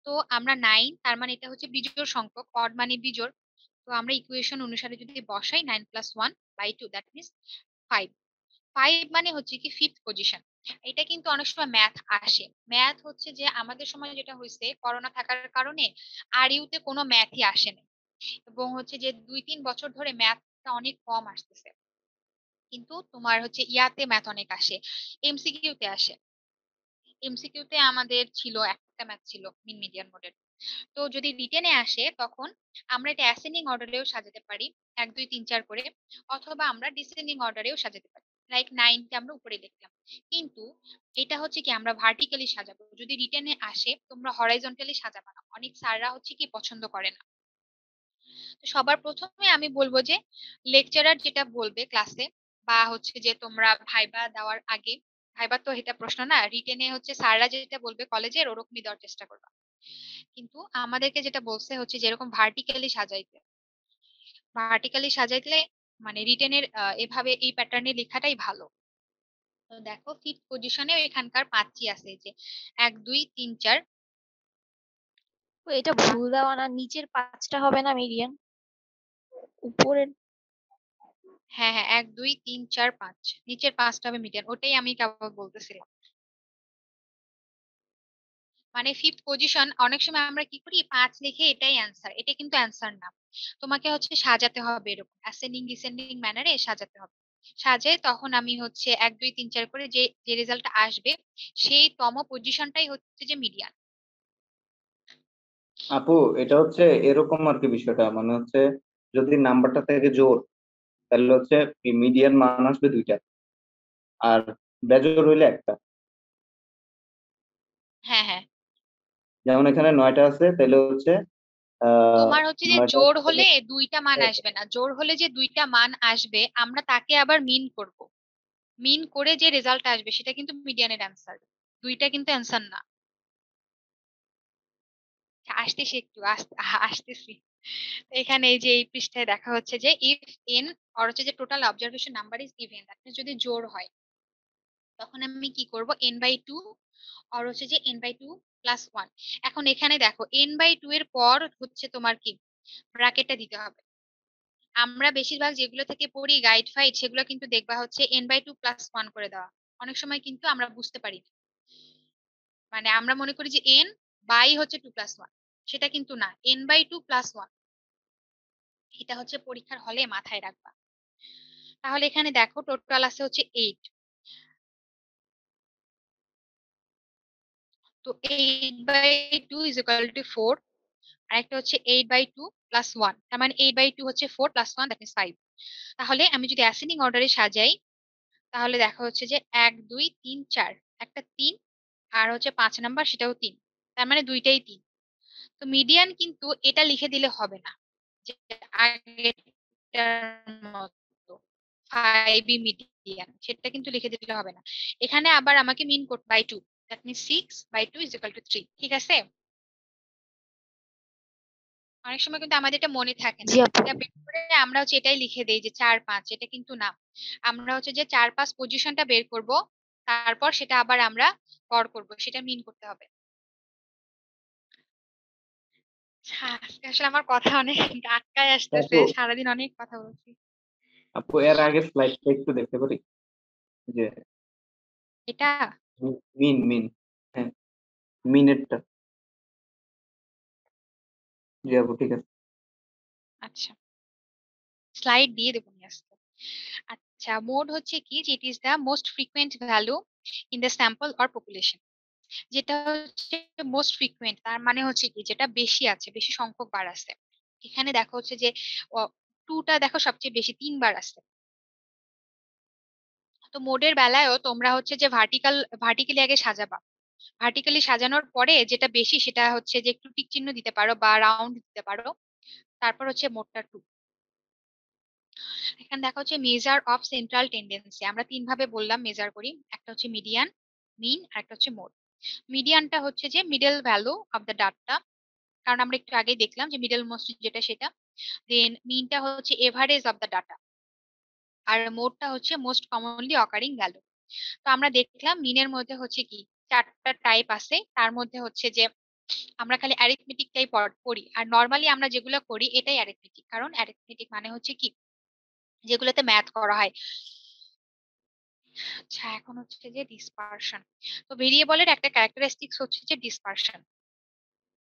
S1: তো আমরা 9, তার মানে এটা হচ্ছে বিজোড় সংখ্যক, অড মানে বিজোড়। তো আমরা ইকুয়েশন অনুসারে যদি বসাই 9 + 1/2, দ্যাট মিনস 5। 5 মানে হচ্ছে কি ফিফথ পজিশন। এটা কিন্তু অনেক সময় ম্যাথ আসে। ম্যাথ হচ্ছে যে আমাদের সময় যেটা হয়েছে, করোনা থাকার কারণে আর ইউতে কোনো ম্যাথই আসে না, এবং হচ্ছে যে 2-3 বছর ধরে ম্যাথটা অনেক কম আসতেছে। কিন্তু তোমার হচ্ছে ইয়াতে ম্যাথ অনেক আসে, এমসিকিউতে আসে। এমসিকিউতে আমাদের ছিল একটা ম্যাথ ছিল মিন মিডিয়ান মোডের। তো যদি রিটেনে আসে তখন আমরা এটা অ্যাসেন্ডিং অর্ডারেও সাজাতে পারি, 1 2 3 4 করে, অথবা আমরা ডিসেন্ডিং অর্ডারেও সাজাতে পারি। লাইক 9কে আমরা উপরে লিখলাম, কিন্তু এটা হচ্ছে কি আমরা ভার্টিক্যালি সাজাবো। যদি রিটেনে আসে তোমরা হরাইজন্টালি সাজাবা না, অনেক স্যাররা হচ্ছে কি পছন্দ করে না। তো সবার প্রথমে আমি বলবো যে লেকচারার যেটা বলবে ক্লাসে, বা হচ্ছে যে তোমরা ভাইবা দেওয়ার আগে, ভাইবা তো এটা প্রশ্ন না, রিটেনে হচ্ছে স্যাররা যেটা বলবে কলেজের ওরকমই দেওয়ার চেষ্টা করবা। কিন্তু আমাদেরকে যেটা বলছে হচ্ছে যেরকম ভার্টিক্যালি সাজাইতে, ভার্টিক্যালি সাজাইলে মানে রিটেনের এভাবে এই প্যাটার্নে লেখাটাই ভালো। তো দেখো ফিফথ পজিশনেও এখানকার 5ই আছে, যে 1 2 3 4।
S2: তো এটা ভুল দেওয়া না, নিচের 5টা হবে না মিডিয়ান, উপরের?
S1: হ্যাঁ হ্যাঁ, 1 2 3 4 5, নিচের 5টা হবে মিডিয়ান, ওটাই আমি কেবল বলতেছিলাম। মানে ফিফথ পজিশন অনেক সময় আমরা কি করি 5 লিখে এটাই অ্যান্সার, এটা কিন্তু অ্যান্সার না। তোমাকে হচ্ছে সাজাতে হবে, এরকম অ্যাসেন্ডিং ডিসেন্ডিং ম্যানারে সাজাতে হবে। সাজে তখন আমি হচ্ছে 1 2 3 4 করে যে যে রেজাল্টটা আসবে সেই তম পজিশনটাই হচ্ছে যে মিডিয়ান।
S3: আপু এটা হচ্ছে এরকম আর কি বিষয়টা, মানে হচ্ছে যদি নাম্বারটা থেকে জোর, তাহলে হচ্ছে মিডিয়ান মান আসবে 2টা, আর বেজোড় হইলে একটা।
S1: হ্যাঁ হ্যাঁ,
S3: যেমন এখানে 9টা আছে, তাহলে হচ্ছে আহ
S1: তোমার হচ্ছে যে
S3: 9টা
S1: জোর হলে 2টা মান আসবে না, জোর হলে যে 2টা মান আসবে আমরা তাকে আবার মিন করব। মিন করে যে রেজাল্ট আসবে সেটা কিন্তু মিডিয়ানের অ্যান্সার, 2টা কিন্তু অ্যান্সার না। আসতেছি একটু আসতেছি। এখানে এই যে এই পৃষ্ঠায় দেখা হচ্ছে যে ইফ এন, আর হচ্ছে যে total observation number is even, আপনি যদি জোড় হয় তখন আমি কি করব n/2, আর হচ্ছে যে n/2 + 1। এখন এখানে দেখো n/2 এর পর হচ্ছে তোমার কি ব্র্যাকেটটা দিতে হবে। আমরা বেশিরভাগ যেগুলো থেকে পড়ি গাইড ফাইড, সেগুলো কিন্তু দেখবা হচ্ছে n/2 + 1 করে দেওয়া। অনেক সময় কিন্তু আমরা বুঝতে পারি না, মানে আমরা মনে করি যে n বাই হচ্ছে 2 + 1, সেটা কিন্তু না, n/2 + 1। এটা হচ্ছে পরীক্ষার হলে মাথায় রাখবা। তাহলে এখানে দেখো টোটাল আছে হচ্ছে 8। তো 8/2 = 4, আর একটা হচ্ছে 8/2 + 1, তার মানে 8/2 হচ্ছে 4 + 1, দ্যাট মিন্স 5। তাহলে আমি যদি অ্যাসেন্ডিং অর্ডারে সাজাই তাহলে দেখা হচ্ছে যে 1 2 3 4, একটা 3, আর হচ্ছে 5 নাম্বার সেটাও 3, তার মানে দুইটাই 3। তো মিডিয়ান কিন্তু এটা লিখে দিলে হবে না, যে আগেরটার মতো 5ই মিডিয়ান, সেটা কিন্তু লিখে দিলে হবে না। এখানে আবার আমাকে মিন করতে বাই 2, দ্যাট মিন্স 6/2 = 3। ঠিক আছে? অনেক সময় কিন্তু আমাদের এটা মনে থাকে না,
S2: জি আপু।
S1: এটা বের করে আমরা হচ্ছে এটাই লিখে দেই যে 4 5, এটা কিন্তু না। আমরা হচ্ছে যে 4 5 পজিশনটা বের করব, তারপর সেটা আবার আমরা হর করব, সেটা মিন করতে হবে। আজকে আসলে আমার কথা অনেক আটকায় আসতেছে,
S3: আপু,
S1: সারাদিন অনেক কথা বলছি।
S3: আপু এর আগে স্লাইডটা একটু দেখতে পারি, যে
S1: এটা
S3: মিন মিন, হ্যাঁ মিনেরটা। জি আপু, ঠিক আছে।
S1: আচ্ছা, স্লাইড দিয়ে দেবো নিয়ে আজকে। আচ্ছা, মোড হচ্ছে কি, যে it is the most frequent value in the sample or population. যেটা হচ্ছে মোস্ট ফ্রিকুয়েন্ট, তার মানে হচ্ছে কি যেটা বেশি আছে, বেশি সংখ্যক বার আছে। এখানে দেখো হচ্ছে যে 2টা দেখো সবচেয়ে বেশি 3 বার আছে। তো মোডের বেলায়ও তোমরা হচ্ছে যে ভার্টিক্যালি আগে সাজাবা। ভার্টিক্যালি সাজানোর পরে যেটা বেশি সেটা হচ্ছে যে একটু টিক চিহ্ন দিতে পারো বা রাউন্ড দিতে পারো। তারপর হচ্ছে মোডটা 2। এখানে দেখা হচ্ছে মেজার অফ সেন্ট্রাল টেন্ডেন্সি, আমরা 3 ভাবে বললাম মেজার করি, একটা হচ্ছে মিডিয়ান, মিন, আর একটা হচ্ছে মোড। মিডিয়ানটা হচ্ছে যে middle value of the data, কারণ আমরা একটু আগেই দেখলাম যে মিডল মোস্ট যেটা সেটা। দেন মিনটা হচ্ছে এভারেজ অফ দ্য ডাটা, আর মোডটা হচ্ছে মোস্ট কমনলি অকারিং ভ্যালু। তো আমরা দেখলাম মিনের মধ্যে হচ্ছে কি 4টা টাইপ আছে, তার মধ্যে হচ্ছে যে আমরা খালি অ্যারিথমেটিকটাই পড়ি, আর নর্মালি আমরা যেগুলো করি এটাই অ্যারিথমেটিক, কারণ অ্যারিথমেটিক মানে হচ্ছে কি যেগুলোতে ম্যাথ করা হয়। আচ্ছা, এখন হচ্ছে যে ডিসপারশন। তো ভেরিয়েবলের একটা ক্যারেক্টারিস্টিক্স হচ্ছে যে ডিসপারশন।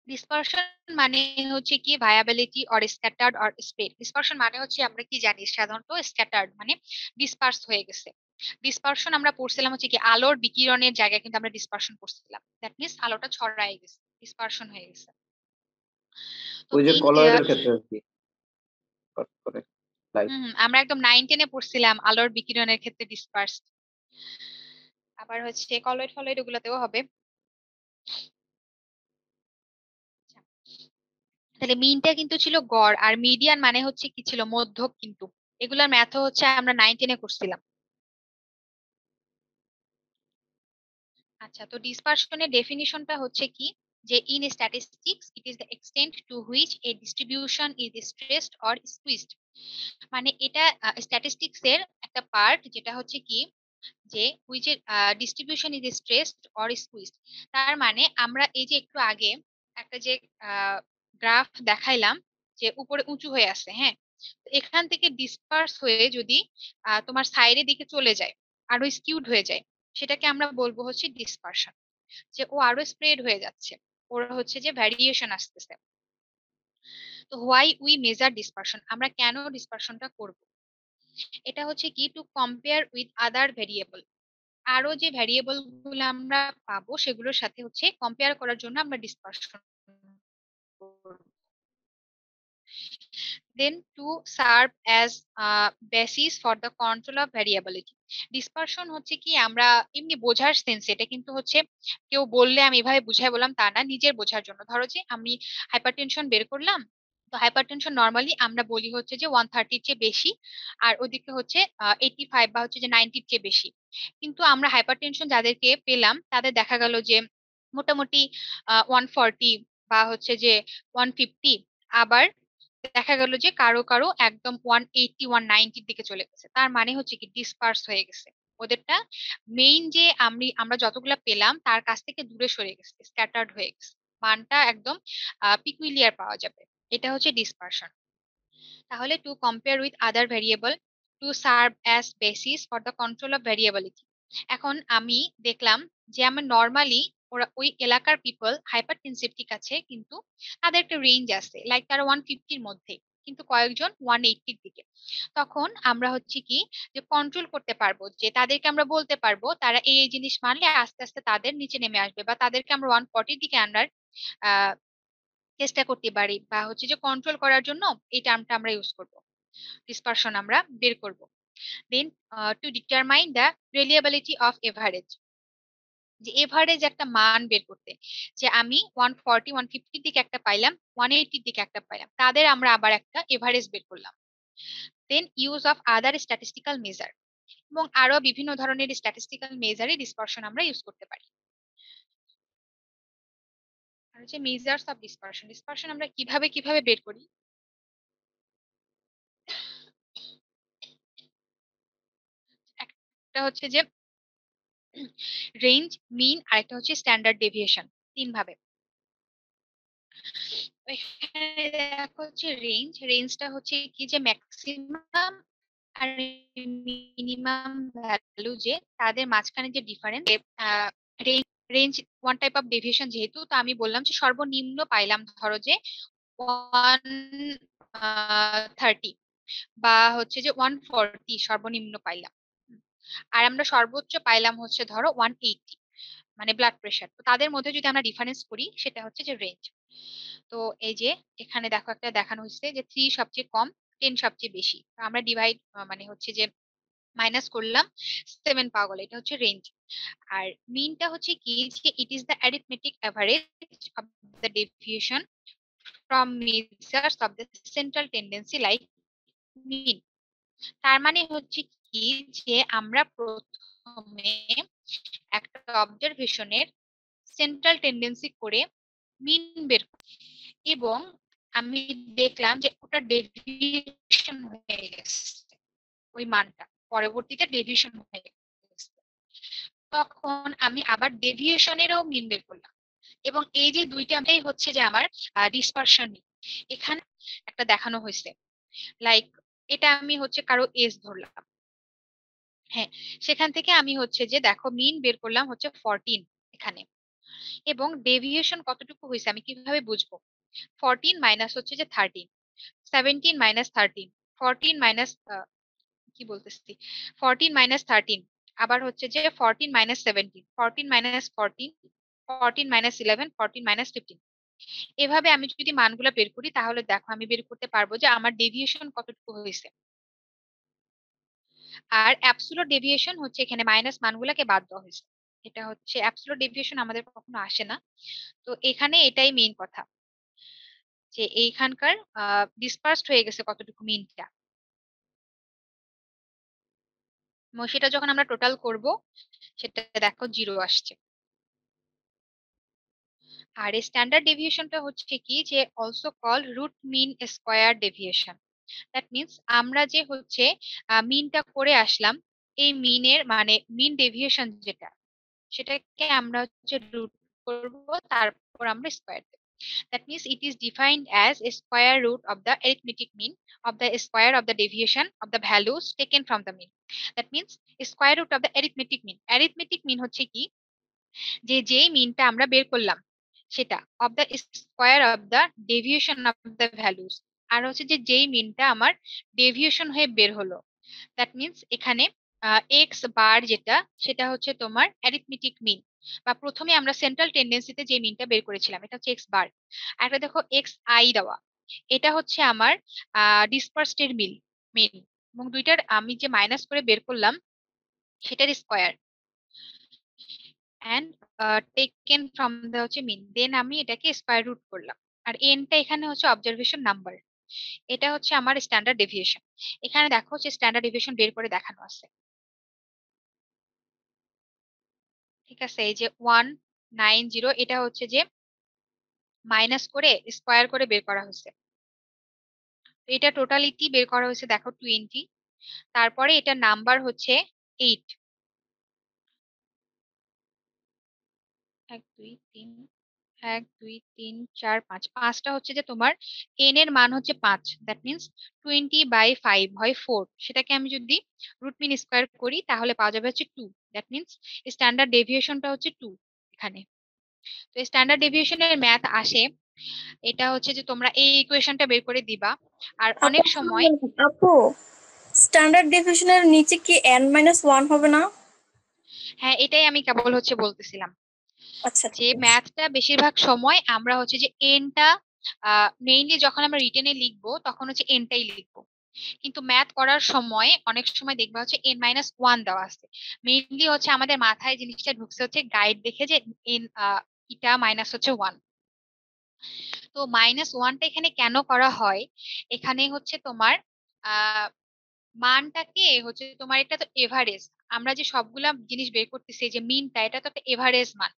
S1: ডিসপারশন মানে হচ্ছে কি viability or scattered or spread. Dispersion মানে হচ্ছে আমরা কি জানি সাধারণত স্ক্যাটার্ড মানে ডিসপার্স হয়ে গেছে। ডিসপারশন আমরা পড়ছিলাম হচ্ছে কি আলোর বিকিরণের জায়গায় কিন্তু আমরা ডিসপারশন পড়ছিলাম, দ্যাট মিনস আলোটা ছড়ায় গেছে, ডিসপারশন হয়ে গেছে। তো
S3: ওই যে
S1: ইন
S3: কলয়েডের ক্ষেত্রে আর কি কট করে লাইট।
S1: আমরা একদম 9-10-এ পড়ছিলাম আলোর বিকিরণের ক্ষেত্রে ডিসপার্স। আবার হচ্ছে কলয়েড ফলয়েড ওগুলোতেও হবে। আচ্ছা, তাহলে মিনটা কিন্তু ছিল গড়, আর মিডিয়ান মানে হচ্ছে কি ছিল মধ্যক, কিন্তু এগুলার ম্যাথ হচ্ছে আমরা 9-10-এ করছিলাম। আচ্ছা, তো ডিসপারশনের ডেফিনিশনটা হচ্ছে কি যে in statistics it is the extent to which a distribution is stressed or squeezed. মানে এটা স্ট্যাটিস্টিক্স এর একটা পার্ট, যেটা হচ্ছে কি যে হুইচ এর ডিস্ট্রিবিউশন ইজ স্ট্রেসড অর স্কুইজড। তার মানে আমরা এই যে একটু আগে একটা যে গ্রাফ দেখাইলাম যে উপরে উঁচু হয়ে আছে, হ্যাঁ, তো এখান থেকে ডিসপার্স হয়ে যদি তোমার সাইডের দিকে চলে যায়, আরো স্কিউড হয়ে যায়, সেটাকে আমরা বলবো হচ্ছে ডিসপারশন, যে ও আরো স্প্রেড হয়ে যাচ্ছে, ওর হচ্ছে যে ভ্যারিয়েশন আসতেছে। তো হোয়াই উই মেজার ডিসপারশন, আমরা কেন ডিসপারশনটা করব, এটা হচ্ছে কি two compare with other variable. আরো যে ভ্যারিয়েবল গুলো আমরা পাবো সেগুলোর সাথে হচ্ছে কম্পেয়ার করার জন্য আমরা dispersion. Then to serve as a basis for the control of variability. Dispersion হচ্ছে কি আমরা এমনি বোঝার সেন্স, এটা কিন্তু হচ্ছে কেউ বললে আমি এভাবে বুঝাই বললাম তা না, নিজের বোঝার জন্য। ধরো যে আমি হাইপারটেনশন বের করলাম, তো হাইপারটেনশন নর্মালি আমরা বলি হচ্ছে যে 130-র চেয়ে বেশি, আর ওদিকে হচ্ছে 85 বা হচ্ছে যে 90-র চেয়ে বেশি। কিন্তু আমরা হাইপারটেনশন যাদেরকে পেলাম তাদের দেখা গেল যে মোটামুটি 140 বা হচ্ছে যে 150, আবার দেখা গেল যে কারো কারো একদম 180 190-র দিকে চলে গেছে। তার মানে হচ্ছে কি ডিসপার্স হয়ে গেছে, ওদেরটা মেইন যে আমরা যতগুলা পেলাম তার কাছ থেকে দূরে সরে গেছে, স্ক্যাটার্ড হয়ে গেছে, মানটা একদম পিকুইলিয়ার পাওয়া যাবে। এটা হচ্ছে ডিসপারশন। তাহলে to compare with other variable, to serve as basis for the control of variability. এখন আমি দেখলাম যে আমার নর্মালি ওরা ওই এলাকার পিপল হাইপারটেনসিভ, ঠিক আছে, কিন্তু তাদের একটা রেঞ্জ আছে, লাইক তারা 150-র মধ্যে, কিন্তু কয়েকজন 180-র দিকে। তখন আমরা হচ্ছে কি যে কন্ট্রোল করতে পারবো, যে তাদেরকে আমরা বলতে পারবো তারা এই এই জিনিস মানলে আস্তে আস্তে তাদের নিচে নেমে আসবে, বা তাদেরকে আমরা 140-র দিকে আনার চেষ্টা করতে পারি, বা হচ্ছে যে কন্ট্রোল করার জন্য এই টার্মটা আমরা ইউজ করব, ডিসপারশন আমরা বের করব। Then to determine the reliability of average, যে এভারেজ একটা মান বের করতে, যে আমি 140 150-র দিকে একটা পাইলাম, 180-র দিকে একটা পাইলাম, তাদের আমরা আবার একটা এভারেজ বের করলাম। Then use of other statistical measure, এবং আরো বিভিন্ন ধরনের স্ট্যাটিস্টিক্যাল মেজারে ডিসপারশন আমরা ইউজ করতে পারি। আর হচ্ছে মেজার্স অফ ডিসপারশন, ডিসপারশন আমরা কিভাবে কিভাবে বের করি। একটা হচ্ছে যে রেঞ্জ, মিন, আর একটা হচ্ছে স্ট্যান্ডার্ড ডেভিয়েশন, তিন ভাবে। এখানে দেখো হচ্ছে রেঞ্জ, রেঞ্জটা হচ্ছে কি যে ম্যাক্সিমাম আর মিনিমাম ভ্যালু, যে তাদের মাঝখানে যে difference. Range, range one type of deviation যেহেতু, তো আমি বললাম যে সর্বনিম্ন পাইলাম ধরো যে 130, বা হচ্ছে যে 140 সর্বনিম্ন পাইলাম, আর আমরা সর্বোচ্চ পাইলাম হচ্ছে ধরো 180, মানে ব্লাড প্রেশার। তো তাদের মধ্যে যদি আমরা ডিফারেন্স করি সেটা হচ্ছে যে রেঞ্জ। তো এই যে এখানে দেখো একটা দেখানো হয়েছে যে 3 সবচেয়ে কম, 10 সবচেয়ে বেশি, তো আমরা ডিভাইড মানে হচ্ছে যে মাইনাস করলাম, 7 পাওয়া গেল, এটা হচ্ছে রেঞ্জ। আর মিনটা হচ্ছে কি যে it is the arithmetic average of the deviation from measures of the central tendency like mean. তার মানে হচ্ছে কি যে আমরা প্রথমে একটা অবজারভেশনের সেন্ট্রাল টেন্ডেন্সি করে মিন বের করি, এবং আমি দেখলাম যে ওটা ডেভিয়েশন হয়ে গেছে, ওই মানটা পরবর্তীতে ডেভিয়েশন হয়ে গেছে, তখন আমি আবার ডেভিয়েশনেরও মিন বের করলাম, এবং এই যে দুইটাই হচ্ছে যে আমার ডিসপারশন মিন। এখানে একটা দেখানো হয়েছে, লাইক এটা আমি হচ্ছে কারো এজ ধরলাম, হ্যাঁ, সেখান থেকে আমি হচ্ছে যে দেখো মিন বের করলাম হচ্ছে 14 এখানে, এবং ডেভিয়েশন কতটুকু হয়েছে আমি কিভাবে বুঝবো? 14 মাইনাস হচ্ছে যে 13, 17 মাইনাস 13, 14 মাইনাস কি বলতেছি 14 মাইনাস 13, আবার হচ্ছে যে 14 মাইনাস 17, 14 মাইনাস 14, 14 মাইনাস 11, 14 মাইনাস 15। এভাবে আমি যদি মানগুলো বের করি তাহলে দেখো আমি বের করতে পারবো যে আমার ডেভিয়েশন কতটুকু হয়েছে। আর অ্যাবসোলুট ডেভিয়েশন হচ্ছে এখানে মাইনাস মানগুলোকে বাদ দেওয়া হয়েছে, এটা হচ্ছে অ্যাবসোলুট ডেভিয়েশন আমাদের কখনো আসে না। তো এখানে এটাই মেইন কথা, যে এইখানকার ডিসপার্সড হয়ে গেছে কতটুকু মিনটা, সেটা যখন আমরা টোটাল করব সেটা দেখো 0 আসছে। আর এই স্ট্যান্ডার্ড ডেভিয়েশনটা হচ্ছে কি, যে also call root mean square deviation. That means আমরা যে হচ্ছে মিনটা করে আসলাম, এই মিনের মানে মিন ডেভিয়েশন যেটা, সেটাকে আমরা হচ্ছে রুট করব, তারপর আমরা স্কয়ার দেব। That means it is defined as a square root of the arithmetic mean of the square of the deviation of the values taken from the mean. That means square root of the arithmetic mean. Arithmetic mean হচ্ছে কি, যে যেই মিনটা আমরা বের করলাম সেটা of the square of the deviation of the values, আর হচ্ছে যে যেই মিনটা আমার ডেভিয়েশন হয়ে বের হলো। দ্যাট মিনস এখানে এক্স বার যেটা, সেটা হচ্ছে তোমার অ্যারিথমেটিক মিন, বা প্রথমে আমরা সেন্ট্রাল টেন্ডেন্সিতে যে মিনটা বের করেছিলাম এটা হচ্ছে এক্স বার। আর একটা দেখো এক্স আই দেওয়া, এটা হচ্ছে আমার ডিসপার্সড এর মিন, এবং দুইটার আমি যে মাইনাস করে বের করলাম সেটার square, and taken from the হচ্ছে মিন, দেন আমি এটাকে স্কয়ার রুট করলাম। আর এনটা এখানে হচ্ছে অবজারভেশন নাম্বার, এটা হচ্ছে আমার স্ট্যান্ডার্ড ডেভিয়েশন। এখানে দেখো যে স্ট্যান্ডার্ড ডেভিয়েশন বের করে দেখানো আছে, ঠিক আছে? এই যে 190 এটা হচ্ছে যে মাইনাস করে স্কয়ার করে বের করা হয়েছে, তো এটা টোটালিটি বের করা হয়েছে দেখো 20, তারপরে এটা নাম্বার হচ্ছে 8, 1 2 3, 1 2 3 4 5, পাঁচটা হচ্ছে যে তোমার এন এর মান হচ্ছে 5, দ্যাট মিনস 20/5 হয় 4, সেটাকে আমি যদি রুট মিন স্কয়ার করি তাহলে পাওয়া যাবে হচ্ছে 2, দ্যাট মিনস স্ট্যান্ডার্ড ডেভিয়েশনটা হচ্ছে 2 এখানে। তো স্ট্যান্ডার্ড ডেভিয়েশনের ম্যাথ আসে, এটা হচ্ছে যে তোমরা এই ইকুয়েশনটা বের করে দিবা। আর অনেক সময়
S8: আপু স্ট্যান্ডার্ড ডেভিয়েশনের নিচে কি n-1 হবে না?
S1: হ্যাঁ, এটাই আমি কেবল হচ্ছে বলতেছিলাম,
S8: আচ্ছা
S1: যে
S8: ঠিক আছে।
S1: ম্যাথটা বেশিরভাগ সময় আমরা হচ্ছে যে এনটা মেইনলি যখন আমরা রিটেনে লিখবো তখন হচ্ছে এনটাই লিখবো, কিন্তু ম্যাথ করার সময় অনেক সময় দেখবা হচ্ছে n-1 দেওয়া আছে। মেইনলি হচ্ছে আমাদের মাথায় জিনিসটা ঢুকছে হচ্ছে গাইড দেখে যে এন এটা মাইনাস হচ্ছে 1। তো -1টা এখানে কেন করা হয়, এখানে হচ্ছে তোমার আহ মানটাকে হচ্ছে তোমার, এটা তো এভারেজ, আমরা যে সবগুলা জিনিস বের করতেছি যে মিনটা, এটা তো একটা এভারেজ মান।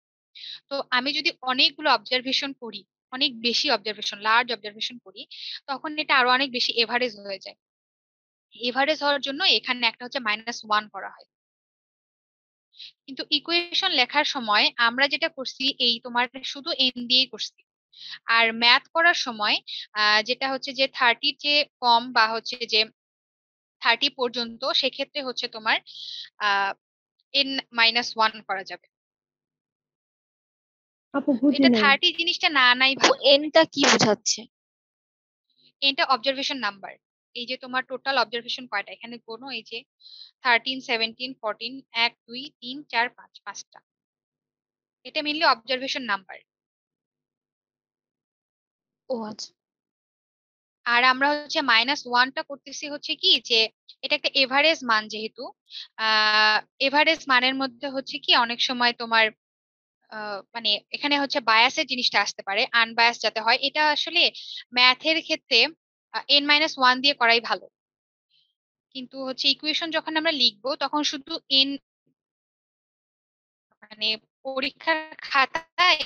S1: তো আমি যদি অনেকগুলো অবজারভেশন করি, অনেক বেশি অবজারভেশন, লার্জ অবজারভেশন করি, তখন এটা আরো অনেক বেশি এভারেজ হয়ে যায়। এভারেজ হওয়ার জন্য এখানে একটা হচ্ছে -1 করা হয়। কিন্তু ইকুয়েশন লেখার সময় আমরা যেটা করছি এই তোমার শুধু এন দিয়েই করছি। আর ম্যাথ করার সময় যেটা হচ্ছে যে 30 যে কম বা হচ্ছে যে 30 পর্যন্ত, সেক্ষেত্রে হচ্ছে তোমার n-1 করা যাবে।
S7: আপু
S1: তো
S7: বুঝি
S1: এটা
S7: নাই।
S1: 30 জিনিসটা না নাই ভালো।
S2: এনটা কি বোঝাচ্ছে?
S1: এটা অবজারভেশন নাম্বার, এই যে তোমার টোটাল অবজারভেশন কয়টা এখানে কোনো, এই যে 13 17 14 1 2 3 4 5, পাঁচটা, এটা মেইনলি অবজারভেশন নাম্বার।
S2: ও আচ্ছা।
S1: আর আমরা হচ্ছে -1টা করতেছি হচ্ছে কি, যে এটা একটা এভারেজ মান, যেহেতু এভারেজ মানের মধ্যে হচ্ছে কি অনেক সময় তোমার মানে এখানে হচ্ছে বায়াসের জিনিসটা আসতে পারে, আনবায়াস যাতে হয়, এটা আসলে ম্যাথের ক্ষেত্রে n-1 দিয়ে করাই ভালো। কিন্তু হচ্ছে ইকুয়েশন যখন আমরা লিখবো তখন শুধু এন, মানে পরীক্ষার খাতায়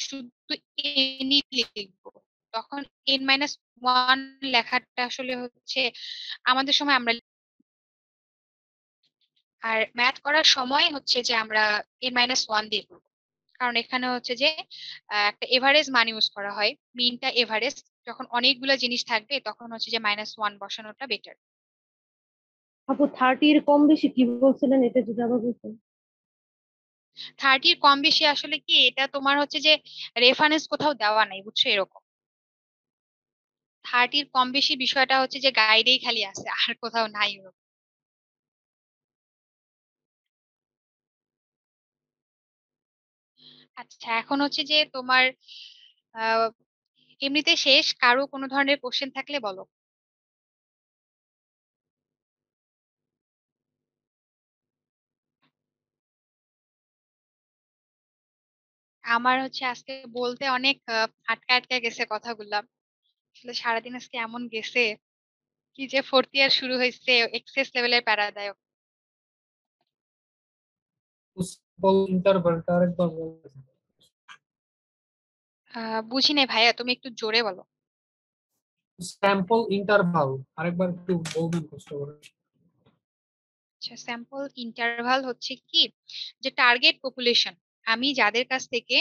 S1: শুধু এনই লিখবো, তখন n-1 লেখাটা আসলে হচ্ছে আমাদের সময় আমরা, আর ম্যাথ করার সময় হচ্ছে যে আমরা n-1 দিয়ে করবো। কারণ এখানে হচ্ছে যে একটা এভারেজ মান ইউজ করা হয়, মিনটা এভারেজ। যখন অনেকগুলো জিনিস থাকবে তখন হচ্ছে যে -1 বসানোটা বেটার।
S7: আপু 30 এর কম বেশি কি বলছিলেন, এটা যদি আবার বলতেন।
S1: 30 কম বেশি আসলে কি, এটা তোমার হচ্ছে যে রেফারেন্স কোথাও দেওয়া নাই, বুঝছো, এরকম। 30 কম বেশি বিষয়টা হচ্ছে যে গাইডেই খালি আছে, আর কোথাও নাই ওরকম। আচ্ছা, এখন হচ্ছে যে তোমার আহ এমনিতে শেষ, কারো কোনো ধরনের কোশ্চেন থাকলে বলো। আমার হচ্ছে আজকে বলতে অনেক আটকা আটকা গেছে কথাগুলা। আসলে সারাদিন আজকে এমন গেছে, কি যে ফোর্থ ইয়ার শুরু হয়েছে, এক্সেস লেভেলের প্যারাদায়ক।
S4: স্যাম্পল ইন্টারভালটা আরেকবার বলবেন?
S1: বুঝি নাই ভাইয়া, তুমি একটু জোরে বলো।
S4: স্যাম্পল ইন্টারভাল আরেকবার একটু বলবেন কষ্ট করে।
S1: আচ্ছা, স্যাম্পল ইন্টারভাল হচ্ছে কি, যে টার্গেট পপুলেশন আমি যাদের কাছ থেকে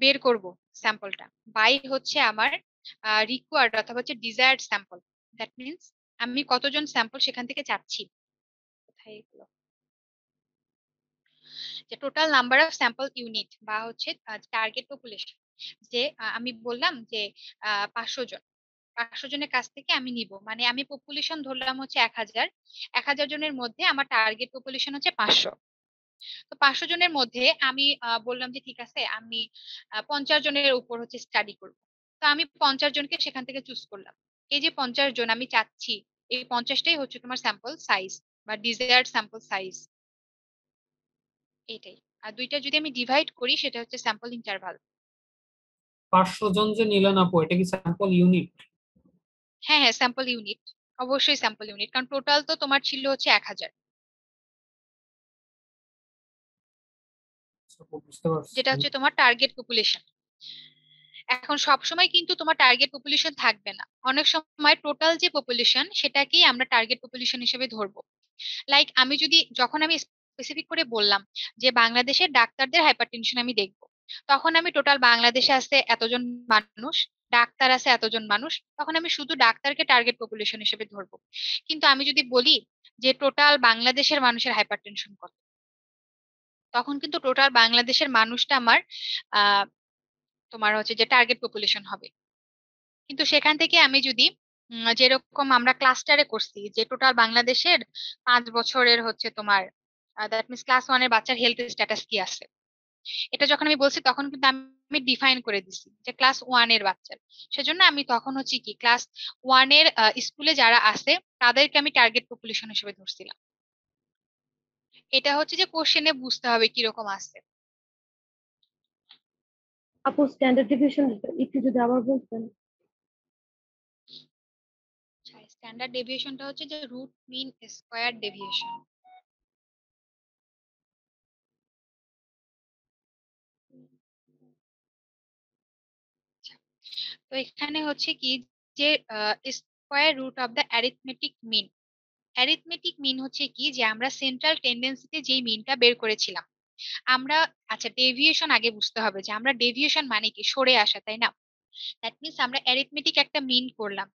S1: বের করব স্যাম্পলটা, বাই হচ্ছে আমার রিকোয়ার্ড অথবা হচ্ছে ডিজায়ার্ড স্যাম্পল। দ্যাট মিনস আমি কতজন স্যাম্পল সেখান থেকে চাচ্ছি। কোথায় এগুলো? যে total number of sample unit বা হচ্ছে টার্গেট পপুলেশন। যে আমি বললাম যে 500 জন, 500 জনের কাছ থেকে আমি নিব, মানে আমি পপুলেশন ধরলাম হচ্ছে 1000, 1000 জনের মধ্যে আমার টার্গেট পপুলেশন হচ্ছে 500। তো 500 জনের মধ্যে আমি বললাম যে ঠিক আছে, আমি 50 জনের উপর হচ্ছে স্টাডি করব। তো আমি 50 জনকে সেখান থেকে চুজ করলাম। এই যে 50 জন আমি চাচ্ছি, এই 50টাই হচ্ছে তোমার স্যাম্পল সাইজ বা ডিজায়ার্ড স্যাম্পল সাইজ, এটাই। আর দুইটা যদি আমি ডিভাইড করি সেটা হচ্ছে স্যাম্পল ইন্টারভাল।
S4: 500 জন যে নিলেন আপু, এটা কি স্যাম্পল ইউনিট?
S1: হ্যাঁ হ্যাঁ, স্যাম্পল ইউনিট, অবশ্যই স্যাম্পল ইউনিট, কারণ টোটাল তো তোমার ছিল হচ্ছে 1000,
S4: বুঝতে পারছি।
S1: যেটা হচ্ছে তোমার টার্গেট পপুলেশন। এখন সব সময় কিন্তু তোমার টার্গেট পপুলেশন থাকবে না, অনেক সময় টোটাল যে পপুলেশন সেটাকেই আমরা টার্গেট পপুলেশন হিসেবে ধরবো। লাইক আমি যদি, যখন আমি স্পেসিফিক করে বললাম যে বাংলাদেশের ডাক্তারদের হাইপারটেনশন আমি দেখব, তখন আমি টোটাল বাংলাদেশে আছে এতজন মানুষ, ডাক্তার আছে এতজন মানুষ, তখন আমি শুধু ডাক্তারকে টার্গেট পপুলেশন হিসেবে ধরবো। কিন্তু আমি যদি বলি যে টোটাল বাংলাদেশের মানুষের হাইপারটেনশন কত, তখন কিন্তু টোটাল বাংলাদেশের মানুষটা আমার আহ তোমার হচ্ছে যে টার্গেট পপুলেশন হবে। কিন্তু সেখান থেকে আমি যদি যেরকম আমরা ক্লাস্টারে করছি যে টোটাল বাংলাদেশের 5 বছরের হচ্ছে তোমার, দ্যাট মিনস ক্লাস 1 এর বাচ্চার হেলথ স্ট্যাটাস কি আছে, এটা যখন আমি বলছি তখন কিন্তু আমি ডিফাইন করে দিছি যে ক্লাস 1 এর বাচ্চার। সেজন্য আমি তখন হচ্ছে কি ক্লাস 1 এর স্কুলে যারা আছে তাদেরকে আমি টার্গেট পপুলেশন হিসেবে ধরছিলাম। এটা হচ্ছে যে কোশ্চেনে বুঝতে হবে কিরকম আছে।
S7: আপু স্ট্যান্ডার্ড ডেভিয়েশন একটু যদি আবার বলতেন।
S1: স্ট্যান্ডার্ড ডেভিয়েশনটা হচ্ছে যে রুট মিন স্কয়ার ডেভিয়েশন। তো এখানে হচ্ছে কি, যে square root of the arithmetic mean. Arithmetic mean হচ্ছে কি, যে আমরা সেন্ট্রাল টেন্ডেন্সিতে যেই মিনটা বের করেছিলাম আমরা। আচ্ছা, ডেভিয়েশন আগে বুঝতে হবে, যে আমরা ডেভিয়েশন মানে কি, সরে আসা, তাই না? দ্যাট মিনস আমরা অ্যারিথমেটিক একটা মিন করলাম,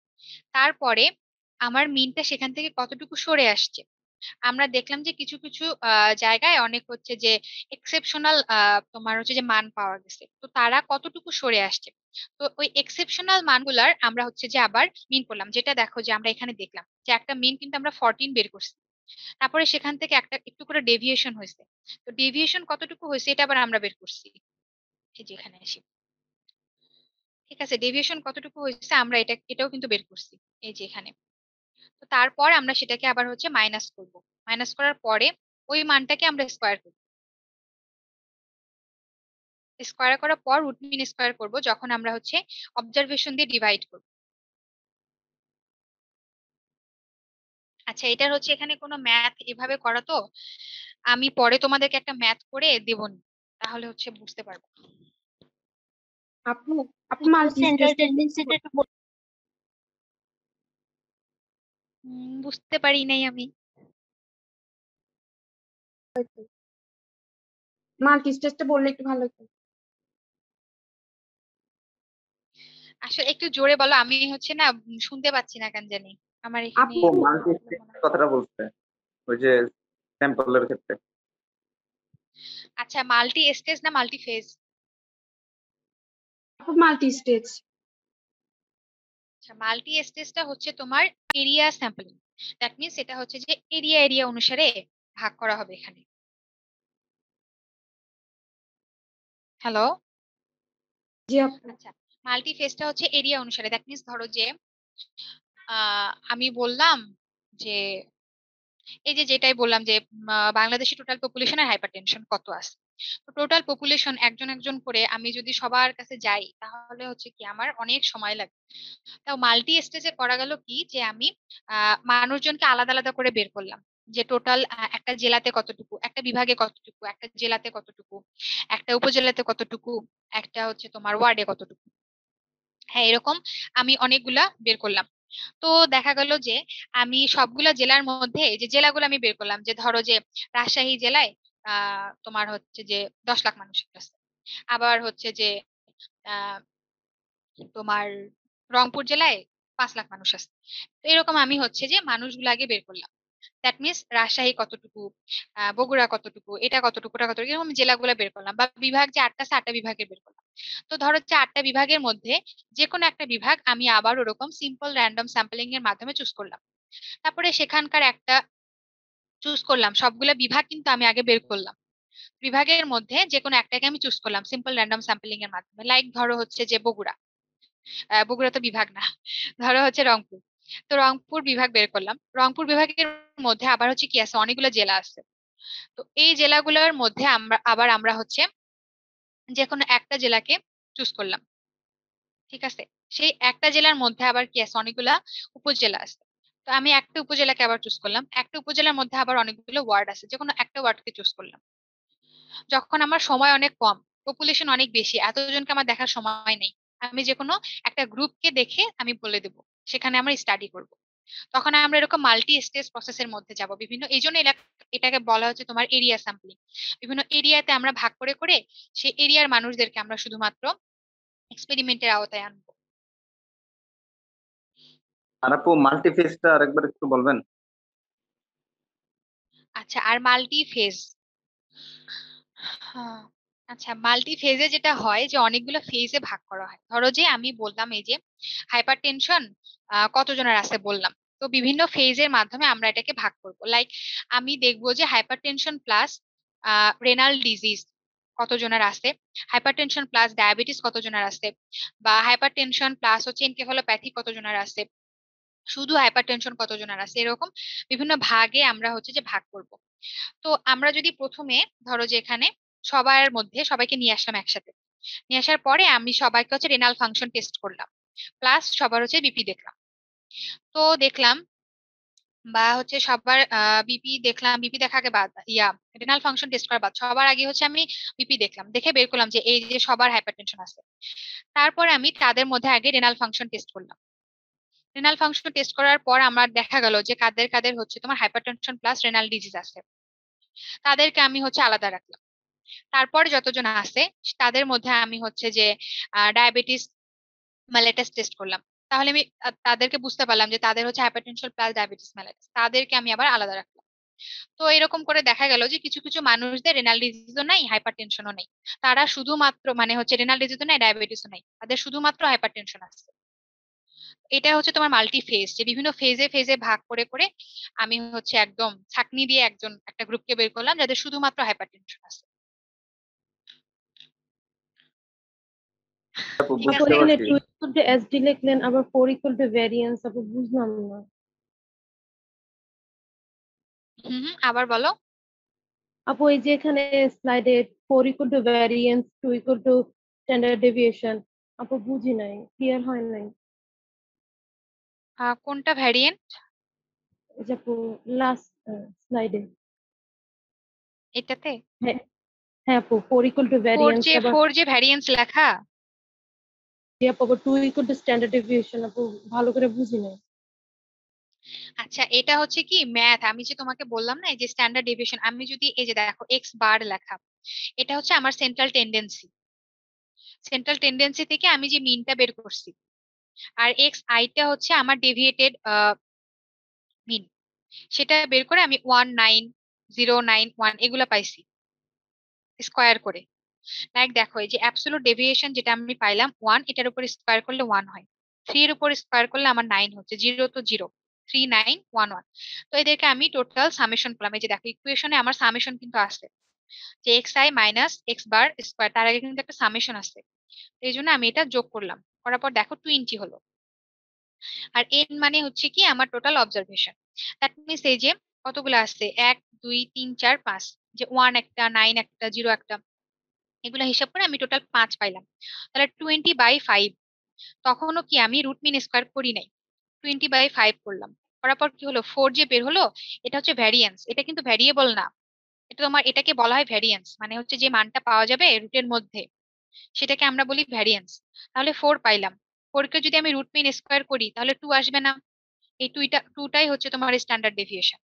S1: তারপরে আমার মিনটা সেখান থেকে কতটুকু সরে আসছে। আমরা দেখলাম যে কিছু কিছু জায়গায় অনেক হচ্ছে যে এক্সেপশনাল তোমার হচ্ছে যে মান পাওয়া গেছে, তো তারা কতটুকু সরে আসছে। তো ওই এক্সেপশনাল মানগুলার আমরা হচ্ছে যে আবার মিন করলাম, যেটা দেখো যে আমরা এখানে দেখলাম যে একটা মিন কিন্তু আমরা 14 বের করছি, তারপরে সেখান থেকে একটা একটু করে ডেভিয়েশন হয়েছে। তো ডেভিয়েশন কতটুকু হয়েছে এটা আবার আমরা বের করছি, এই যে এখানে আসি। ঠিক আছে, ডেভিয়েশন কতটুকু হয়েছে আমরা এটাও কিন্তু বের করছি, এই যে এখানে। তো তারপর আমরা সেটাকে আবার হচ্ছে মাইনাস করব, মাইনাস করার পরে ওই মানটাকে আমরা স্কোয়ার করব, স্কোয়ার করার পর রুট মিন স্কোয়ার করব যখন আমরা হচ্ছে অবজারভেশন দিয়ে ডিভাইড করব। আচ্ছা, এটার হচ্ছে এখানে কোনো ম্যাথ এভাবে করা তো, আমি পরে তোমাদেরকে একটা ম্যাথ করে দেব, তাহলে হচ্ছে বুঝতে পারবো।
S7: আপু আপু মাল্টি
S2: সেন্ট্রাল
S7: স্টেজ
S2: টেন্ডেন্সিটা একটু
S1: বুঝতে পারি নাই আমি।
S9: মাল্টি স্টেজটা বললে একটু ভালো হতো।
S1: আসলে একটু জোরে বলো, আমি হচ্ছে না শুনতে পাচ্ছি না কেন জানি, আমার এখানে
S9: আপু
S3: মাল্টি
S1: প্রবলেম মনে হয়।
S3: কথাটা বলছে ওই যে স্যাম্পলের ক্ষেত্রে।
S1: আচ্ছা, মাল্টি স্টেজ না মাল্টি ফেজ?
S9: আপু মাল্টি স্টেজ।
S1: আচ্ছা, মাল্টি স্টেজটা হচ্ছে তোমার এরিয়া স্যাম্পলিং। দ্যাট মিনস এটা হচ্ছে যে এরিয়া এরিয়া অনুসারে ভাগ করা হবে এখানে। হ্যালো।
S9: জি আপু।
S1: আচ্ছা, মাল্টি ফেজটা হচ্ছে এরিয়া অনুসারে। দ্যাট মিনস ধরো যে আমি বললাম যে এই যে যেটাই বললাম যে বাংলাদেশে টোটাল পপুলেশন আর হাইপারটেনশন কত আছে। তো টোটাল পপুলেশন একজন একজন করে আমি যদি সবার কাছে যাই তাহলে হচ্ছে কি আমার অনেক সময় লাগে। তাও মাল্টি স্টেজে করা গেল কি যে আমি মানুষজনকে আলাদা আলাদা করে বের করলাম, যে টোটাল একটা জেলাতে কতটুকু, একটা বিভাগে কতটুকু, একটা জেলাতে কতটুকু, একটা উপজেলাতে কতটুকু, একটা হচ্ছে তোমার ওয়ার্ডে কতটুকু। হ্যাঁ, এরকম আমি অনেকগুলা বের করলাম। তো দেখা গেল যে আমি সবগুলা জেলার মধ্যে যে জেলাগুলো আমি বের করলাম, যে ধরো যে রাজশাহী জেলায় তোমার হচ্ছে যে 10 লাখ মানুষ আছে, আবার হচ্ছে যে আহ তোমার রংপুর জেলায় 5 লাখ মানুষ আছে। তো এরকম আমি হচ্ছে যে মানুষগুলো আগে বের করলাম। দ্যাট মিনস রাজশাহী কতটুকু, বগুড়া কতটুকু, এটা কতটুকু, ওটা কতটুকু, এরকম জেলাগুলো বের করলাম। বা বিভাগ যে 8টা আছে 8টা বিভাগের বের করলাম। তো ধরো হচ্ছে 8টা বিভাগের মধ্যে যে কোনো একটা বিভাগ আমি আবার ওরকম সিম্পল র্যান্ডম স্যাম্পলিং এর মাধ্যমে চুজ করলাম। তারপরে সেখানকার একটা চুজ করলাম, সবগুলা বিভাগ কিন্তু আমি আগে বের করলাম। বিভাগের মধ্যে যে কোনো একটাকে আমি চুজ করলাম সিম্পল র্যান্ডম স্যাম্পলিং এর মাধ্যমে। লাইক ধরো হচ্ছে যে বগুড়া, বগুড়া তো বিভাগ না, ধরো হচ্ছে রংপুর। তো রংপুর বিভাগ বের করলাম। রংপুর বিভাগের মধ্যে আবার হচ্ছে কি আছে, অনেকগুলো জেলা আছে। তো এই জেলাগুলোর মধ্যে আমরা হচ্ছে যে কোনো একটা জেলাকে চুজ করলাম। ঠিক আছে, সেই একটা জেলার মধ্যে আবার কি আছে, অনেকগুলা উপজেলা আছে। তো আমি একটা উপজেলাকে আবার চুজ করলাম। একটা উপজেলার মধ্যে আবার অনেকগুলো ওয়ার্ড আছে, যে কোনো একটা ওয়ার্ডকে চুজ করলাম। যখন আমার সময় অনেক কম, পপুলেশন অনেক বেশি, এতজনকে আমার দেখার সময় নেই, আমি যে কোনো একটা গ্রুপকে দেখে আমি বলে দেব, সেখানে আমরা স্টাডি করব। তখন আমরা এরকম মাল্টি স্টেজ প্রসেসের মধ্যে যাব বিভিন্ন, এই জন্য এটাকে বলা হচ্ছে তোমার এরিয়া স্যাম্পলিং। বিভিন্ন এরিয়াতে আমরা ভাগ করে করে সেই এরিয়ার মানুষদেরকে আমরা শুধুমাত্র এক্সপেরিমেন্টের আওতায় আনবো।
S3: আর আপু মাল্টি ফেজটা আরেকবার একটু বলবেন?
S1: আচ্ছা, আর মাল্টি ফেজ, হ্যাঁ, আচ্ছা মাল্টি ফেজে যেটা হয় যে অনেকগুলো ফেজে ভাগ করা হয়। ধরো যে আমি বললাম এই যে হাইপারটেনশন কতজনের আছে বললাম। তো বিভিন্ন ফেজের মাধ্যমে আমরা এটাকে ভাগ করব। লাইক আমি দেখবো যে হাইপারটেনশন প্লাস রেনাল ডিজিজ কতজনের আছে, হাইপারটেনশন প্লাস ডায়াবেটিস কতজনের আছে, বা হাইপারটেনশন প্লাস হচ্ছে এনকেফালোপ্যাথি কতজনের আছে, শুধু হাইপারটেনশন কতজনের আছে, এরকম বিভিন্ন ভাগে আমরা হচ্ছে যে ভাগ করব। তো আমরা যদি প্রথমে ধরো যে এখানে সবার মধ্যে সবাইকে নিয়ে আসলাম একসাথে, নিয়ে আসার পরে আমি সবাইকে হচ্ছে রেনাল ফাংশন টেস্ট করলাম, প্লাস সবার হচ্ছে বিপি দেখলাম। তো দেখলাম বা হচ্ছে সবার বিপি দেখলাম, বিপি দেখাকে বাদ রেনাল ফাংশন টেস্ট করার বাদ সবার আগে হচ্ছে আমি বিপি দেখলাম, দেখে বের করলাম যে এই যে সবার হাইপারটেনশন আছে। তারপরে আমি তাদের মধ্যে আগে রেনাল ফাংশন টেস্ট করলাম। রেনাল ফাংশন টেস্ট করার পর আমার দেখা গেল যে কাদের কাদের হচ্ছে তোমার হাইপারটেনশন প্লাস রেনাল ডিজিজ আছে, তাদেরকে আমি হচ্ছে আলাদা রাখলাম। তারপরে যতজন আছে তাদের মধ্যে আমি হচ্ছে যে ডায়াবেটিস মেলাইটাস টেস্ট করলাম। তাহলে আমি তাদেরকে বুঝতে পারলাম যে তাদের হচ্ছে হাইপারটেনশন প্লাস ডায়াবেটিস মেলাইটাস, তাদেরকে আমি আবার আলাদা রাখলাম। তো এরকম করে দেখা গেল যে কিছু কিছু মানুষদের রেনাল ডিজিজও নাই, হাইপারটেনশনও নেই, তারা শুধুমাত্র মানে হচ্ছে রেনাল ডিজিজও নাই, ডায়াবেটিসও নাই, তাদের শুধুমাত্র হাইপারটেনশন আছে। এটা হচ্ছে তোমার মাল্টি ফেজ, যে বিভিন্ন ফেজে ফেজে ভাগ করে করে আমি হচ্ছে একদম ছাঁকনি দিয়ে একটা গ্রুপকে বের করলাম যাদের শুধুমাত্র হাইপারটেনশন আছে।
S3: আপু
S1: ঠিক
S7: আপু
S3: বুঝতে
S1: আছে।
S7: এখানে
S3: পারছি।
S7: 2 ইকুয়াল টু এসডি লিখলেন, আবার 4 ইকুয়াল টু ভ্যারিয়েন্স, আপু বুঝলাম না।
S1: হুম হুম, আবার বলো।
S7: আপু এই যে এখানে স্লাইডে 4 equal to variance, 2 equal to standard deviation, আপু বুঝি নাই, ক্লিয়ার হয় নাই।
S1: কোনটা ভ্যারিয়েন্ট?
S7: এই যে আপু লাস্ট স্লাইডে।
S1: এটাতে
S7: হ্যাঁ, হ্যাঁ আপু 4 ইকুয়াল টু ভ্যারিয়েন্স, আবার
S1: ফোর যে ভ্যারিয়েন্স লেখা।
S7: জি আপু আবার 2 ইকুয়াল টু স্ট্যান্ডার্ড ডেভিয়েশন, আপু ভালো করে বুঝি নাই।
S1: আচ্ছা, এটা হচ্ছে কি ম্যাথ। আমি যে তোমাকে বললাম না এই যে স্ট্যান্ডার্ড ডেভিয়েশন, আমি যদি এই যে দেখো এক্স বার লেখা, এটা হচ্ছে আমার সেন্ট্রাল টেন্ডেন্সি। সেন্ট্রাল টেন্ডেন্সি থেকে আমি যে মিনটা বের করছি, আর এক্স আইটা হচ্ছে আমার ডেভিয়েটেড মিন। সেটা বের করে আমি 19091 এগুলা পাইছি স্কোয়ার করে। লাইক দেখো এই যে অ্যাবসোলুট ডেভিয়েশন যেটা আমি পাইলাম 1, এটার উপর স্কোয়ার করলে 1 হয়। 3 এর উপর স্কোয়ার করলে আমার 9 হচ্ছে, 0 তো 0, 3911। তো এদেরকে আমি টোটাল সামেশন করলাম। এই যে দেখো ইকুয়েশনে আমার সামেশন কিন্তু আছে, যে x I minus x bar square, তার আগে কিন্তু একটা সামেশন আছে। এই জন্য আমি এটা যোগ করলাম, করার পর দেখো 20 হলো। আর এন মানে হচ্ছে কি আমার টোটাল অবজারভেশন। দ্যাট মিনস এই যে কতগুলো আছে, 1 2 3 4 5, যে 1 একটা, 9 একটা, 0 একটা, এগুলো হিসাব করে আমি টোটাল 5 পাইলাম। তাহলে 20/5। তখনও কি আমি রুট মিন স্কোয়ার করি নাই, 20/5 করলাম। করার পর কি হলো, 4 যে বের হলো, এটা হচ্ছে ভ্যারিয়েন্স। এটা কিন্তু ভ্যারিয়েবল না, এটা তোমার, এটাকে বলা হয় ভ্যারিয়েন্স। মানে হচ্ছে যে মানটা পাওয়া যাবে রুটের মধ্যে, সেটাকে আমরা বলি ভ্যারিয়েন্স। তাহলে 4 পাইলাম, 4 কে যদি আমি রুট মিন স্কোয়ার করি তাহলে 2 আসবে না। এই টুটাই হচ্ছে তোমার স্ট্যান্ডার্ড ডেভিয়েশন।